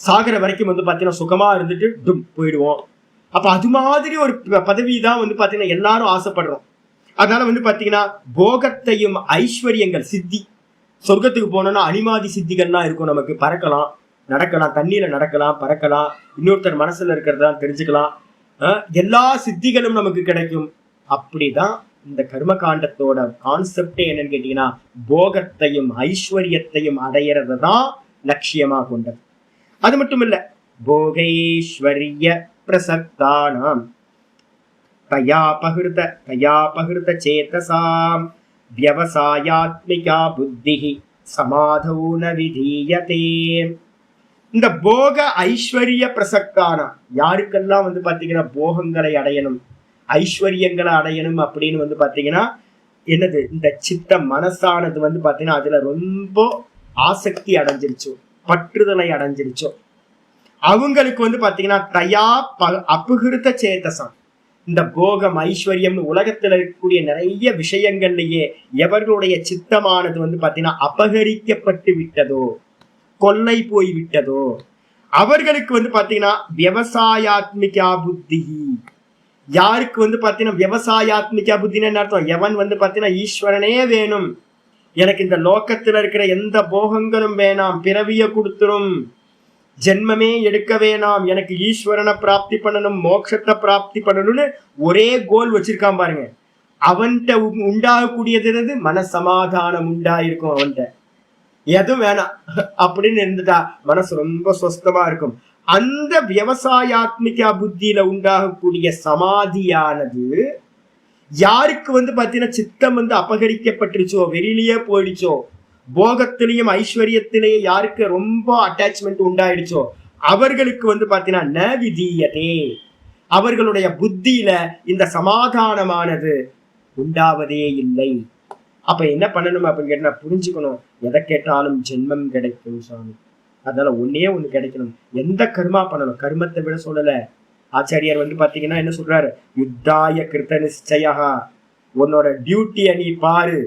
சாகர வரைக்கும் வந்து பாத்தீங்கன்னா சுகமா இருந்துட்டு டும் போயிடுவோம். அப்ப அது மாதிரி ஒரு பதவி தான் வந்து பாத்தீங்கன்னா எல்லாரும் ஆசைப்படுறோம். அதனால வந்து பாத்தீங்கன்னா போகத்தையும் ஐஸ்வர்யங்கள் சித்தி. சொர்க்கத்துக்கு போனோம்னா அனிமாதி சித்திகள்லாம் இருக்கும். நமக்கு பறக்கலாம், நடக்கலாம், தண்ணியில நடக்கலாம், பறக்கலாம், இன்னொருத்தர் மனசுல இருக்கிறதா தெரிஞ்சுக்கலாம். எல்லா சித்திகளும் நமக்கு கிடைக்கும். அப்படிதான் இந்த கர்ம காண்டத்தோட கான்செப்டே என்னன்னு கேட்டீங்கன்னா போகத்தையும் ஐஸ்வர்யத்தையும் அடையிறத தான் லட்சியமா கொண்டது. அது மட்டும் இல்ல, போகைஸ்வரிய பிரசக்தானாம் தயா பகிர்த சேதசாம் வியவசாயாத்மிகா புத்திஹி சமாதௌ ந விதீயதே. இந்த போக ஐஸ்வர்ய பிரசக்தானா, யாருக்கெல்லாம் வந்து பாத்தீங்கன்னா போகங்களை அடையணும், ஐஸ்வர்யங்களை அடையணும் அப்படின்னு வந்து பாத்தீங்கன்னா என்னது, இந்த சித்த மனசானது வந்து பாத்தீங்கன்னா அதுல ரொம்ப ஆசக்தி அடைஞ்சிருச்சோ, பற்றுதலை அடைஞ்சிருச்சோ, அவங்களுக்கு வந்து பாத்தீங்கன்னா தயா அபகிருத சேதசம். இந்த போகம் ஐஸ்வர்யம் உலகத்துல இருக்கக்கூடிய நிறைய விஷயங்கள்லயே எவர்களுடைய சித்தமானது வந்து பாத்தீங்கன்னா அபகரிக்கப்பட்டு விட்டதோ, கொள்ளை போய் விட்டதோ, அவர்களுக்கு வந்து பாத்தீங்கன்னா விவசாயாத்மிகா புத்தி. யாருக்கு வந்து பாத்தீங்கன்னா விவசாயாத்மிகா புத்தின்னு அர்த்தம்? எவன் வந்து பாத்தீங்கன்னா ஈஸ்வரனே வேணும், எனக்கு இந்த லோக்கத்துல இருக்கிற எந்த போகங்களும் வேணாம், பிறவிய கொடுத்துரும், ஜென்மமே எடுக்க வேணாம், எனக்கு ஈஸ்வரனை பிராப்தி பண்ணணும், மோட்சத்தை பிராப்தி பண்ணணும்னு ஒரே கோல் வச்சிருக்கான் பாருங்க. அவன்கிட்ட உண்டாகக்கூடியது மனசமாதானம் உண்டாயிருக்கும். அவன்கிட்ட எதுவும் வேணாம் அப்படின்னு இருந்துட்டா மனசு ரொம்ப சொஸ்தமா இருக்கும். அந்த விவசாயாத்மிகா புத்தியில உண்டாகக்கூடிய சமாதியானது யாருக்கு வந்து பாத்தீங்கன்னா சித்தம் வந்து அபகரிக்கப்பட்டுருச்சோ, வெளியிலேயே போயிடுச்சோ, போகத்திலையும் ஐஸ்வர்யத்திலேயே யாருக்கு ரொம்ப அட்டாச்மெண்ட் உண்டாயிடுச்சோ, அவர்களுக்கு வந்து பாத்தீங்கன்னா ந விதீயதே, அவர்களுடைய புத்தியில இந்த சமாதானமானது உண்டாவதே இல்லை. அப்ப என்ன பண்ணணும் அப்படின்னு கேட்டா புரிஞ்சுக்கணும், எதை கேட்டாலும் ஜென்மம் கிடைக்கும் சாமி. அதனால ஒண்ணு கிடைக்கணும். எந்த கர்மா பண்ணணும், கர்மத்தை விட சொல்லல. ஆச்சாரியார் வந்து பாத்தீங்கன்னா என்ன சொல்றாரு, யுத்தாய கிருத்த நிச்சயா, உன்னோட டியூட்டிய நீ பாரு,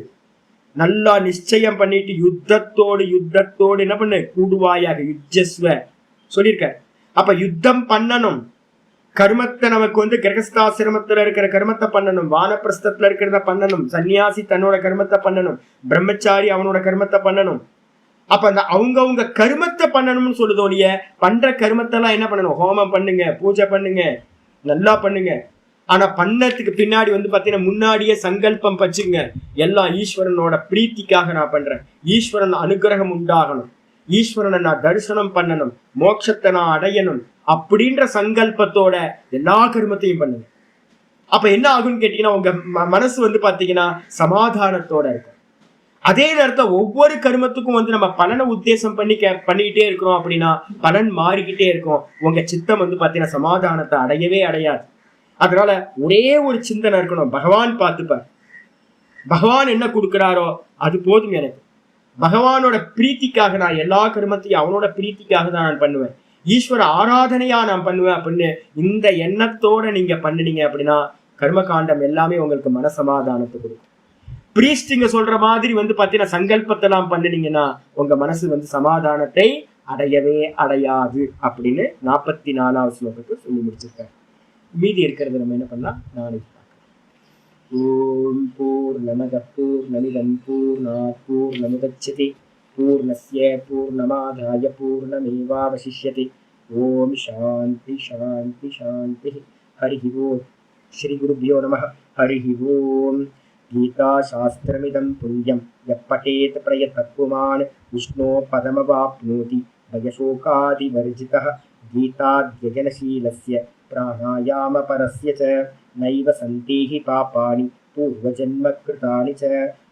நல்லா நிச்சயம் பண்ணிட்டு யுத்தத்தோடு என்ன பண்ணு, கூடுவாயாக யுஜஸ்வ சொல்லியிருக்க. அப்ப யுத்தம் பண்ணணும். கர்மத்தை நமக்கு வந்து கிரகஸ்தாசிரமத்துல இருக்கிற கர்மத்தை பண்ணணும், வானப்பிரஸ்தத்துல இருக்கிறத பண்ணணும், சன்னியாசி தன்னோட கர்மத்தை பண்ணணும், பிரம்மச்சாரி அவனோட கர்மத்தை பண்ணணும். அப்ப அந்த அவங்கவுங்க கர்மத்தை பண்ணணும்னு சொல்லுதோடைய பண்ற கர்மத்தெல்லாம் என்ன பண்ணணும், ஹோமம் பண்ணுங்க, பூஜை பண்ணுங்க, நல்லா பண்ணுங்க. ஆனா பண்ணதுக்கு பின்னாடி வந்து பாத்தீங்கன்னா முன்னாடியே சங்கல்பம் வச்சுங்க, எல்லாம் ஈஸ்வரனோட பிரீத்திக்காக நான் பண்றேன், ஈஸ்வரன் அனுகிரகம் உண்டாகணும், ஈஸ்வரனை நான் தரிசனம் பண்ணணும், மோட்சத்தை நான் அடையணும் அப்படின்ற சங்கல்பத்தோட எல்லா கர்மத்தையும் பண்ணுங்க. அப்ப என்ன ஆகும்னு கேட்டீங்கன்னா உங்க மனசு வந்து பாத்தீங்கன்னா சமாதானத்தோட இருக்கும். அதே நேரத்துல ஒவ்வொரு கர்மத்துக்கும் வந்து நம்ம பலனை உத்தேசம் பண்ணிக்கிட்டே இருக்கிறோம் அப்படின்னா பலன் மாறிக்கிட்டே இருக்கும். உங்க சித்தம் வந்து பாத்தீங்கன்னா சமாதானத்தை அடையவே அடையாது. அதனால ஒரே ஒரு சிந்தனை இருக்கணும், பகவான் பார்த்துப்பார், பகவான் என்ன கொடுக்கிறாரோ அது போதும் எனக்கு. பகவானோட பிரீத்திக்காக நான் எல்லா கர்மத்தையும் அவனோட பிரீத்திக்காக தான் நான் பண்ணுவேன், ஈஸ்வர ஆராதனையா நான் பண்ணுவேன் அப்படின்னு இந்த எண்ணத்தோட நீங்க பண்ணினீங்க அப்படின்னா கர்மகாண்டம் எல்லாமே உங்களுக்கு மனசமாதானத்தை கொடுக்கும். பிரீஸ்டிங்க சொல்ற மாதிரி வந்து பாத்தீங்கன்னா சங்கல்பத்தை எல்லாம் பண்ணினீங்கன்னா உங்க மனசு வந்து சமாதானத்தை அடையவே அடையாது அப்படின்னு 44வது ஸ்லோகத்தை சொல்லி முடிச்சிருக்காரு. மீதி இருக்கிறது நம்ம என்ன பண்ணலாம் நாளைக்கு. ஓம் பூர்ணமத பூர்ணமிதம் பூர்ணாத் பூர்ணமுதச்யதே பூர்ணஸ்ய பூர்ணமாதாய பூர்ணமேவாவசிஷ்யதே. ஓம் சாந்தி சாந்தி சாந்தி. ஹரி ஓம். ஸ்ரீ குருभ्यो நமः. ஹரி ஓம். गीता शास्त्रमिदं पुण्यं यः पठेत् प्रयतः पुमान् विष्णो पदमवाप्नोति भयशोकादिवर्जितः. गीताध्ययनशीलस्य प्राणायामपरस्य च नैव सन्ति हि पापानि पूर्वजन्मकृतानि च.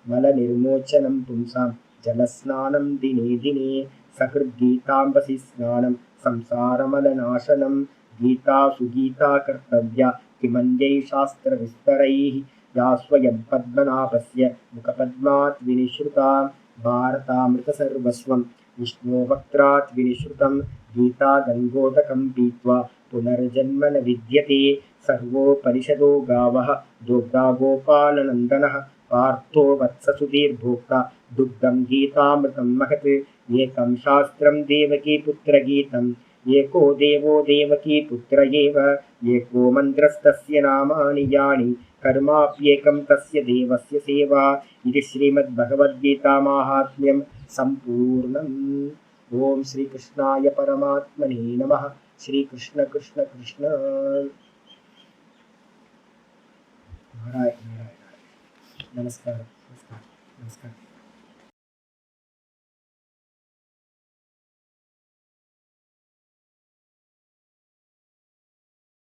मलनिर्मोचनं पुंसां जलस्नानं दिने दिने सकृद्गीताम्बसि स्नानं संसारमलनाशनं. गीता सुगीता कर्तव्या किमन्यै शास्त्रविस्तरैः या स्वयं पद्मनाभस्य मुखपद्मात् विनिश्रुता. भारतामृत सर्वस्वं विष्णो वक्त्रात् विनिश्रुतं. गीता गङ्गोदकं पीत्वा पुनर्जन्म न विद्यते. सर्वोपनिषदो गावः दोग्धा गोपालनन्दनः. पार्थो वत्ससुधीर्भोक्ता दुग्धं गीतामृतं महत्. एकं शास्त्रं देवकी पुत्रगीतम् एको देवो देवकी पुत्र एव. एको मन्त्रस्तस्य नामानि यानि कर्माप्येकं तस्य देवस्य सेवा. इति श्रीमद्भगवद्गीता माहात्म्यं सम्पूर्णम्. ओम श्री कृष्णाय परमात्मने नमः. श्री कृष्ण कृष्ण कृष्ण. नारायण नारायण. नमस्कार नमस्कार नमस्कार.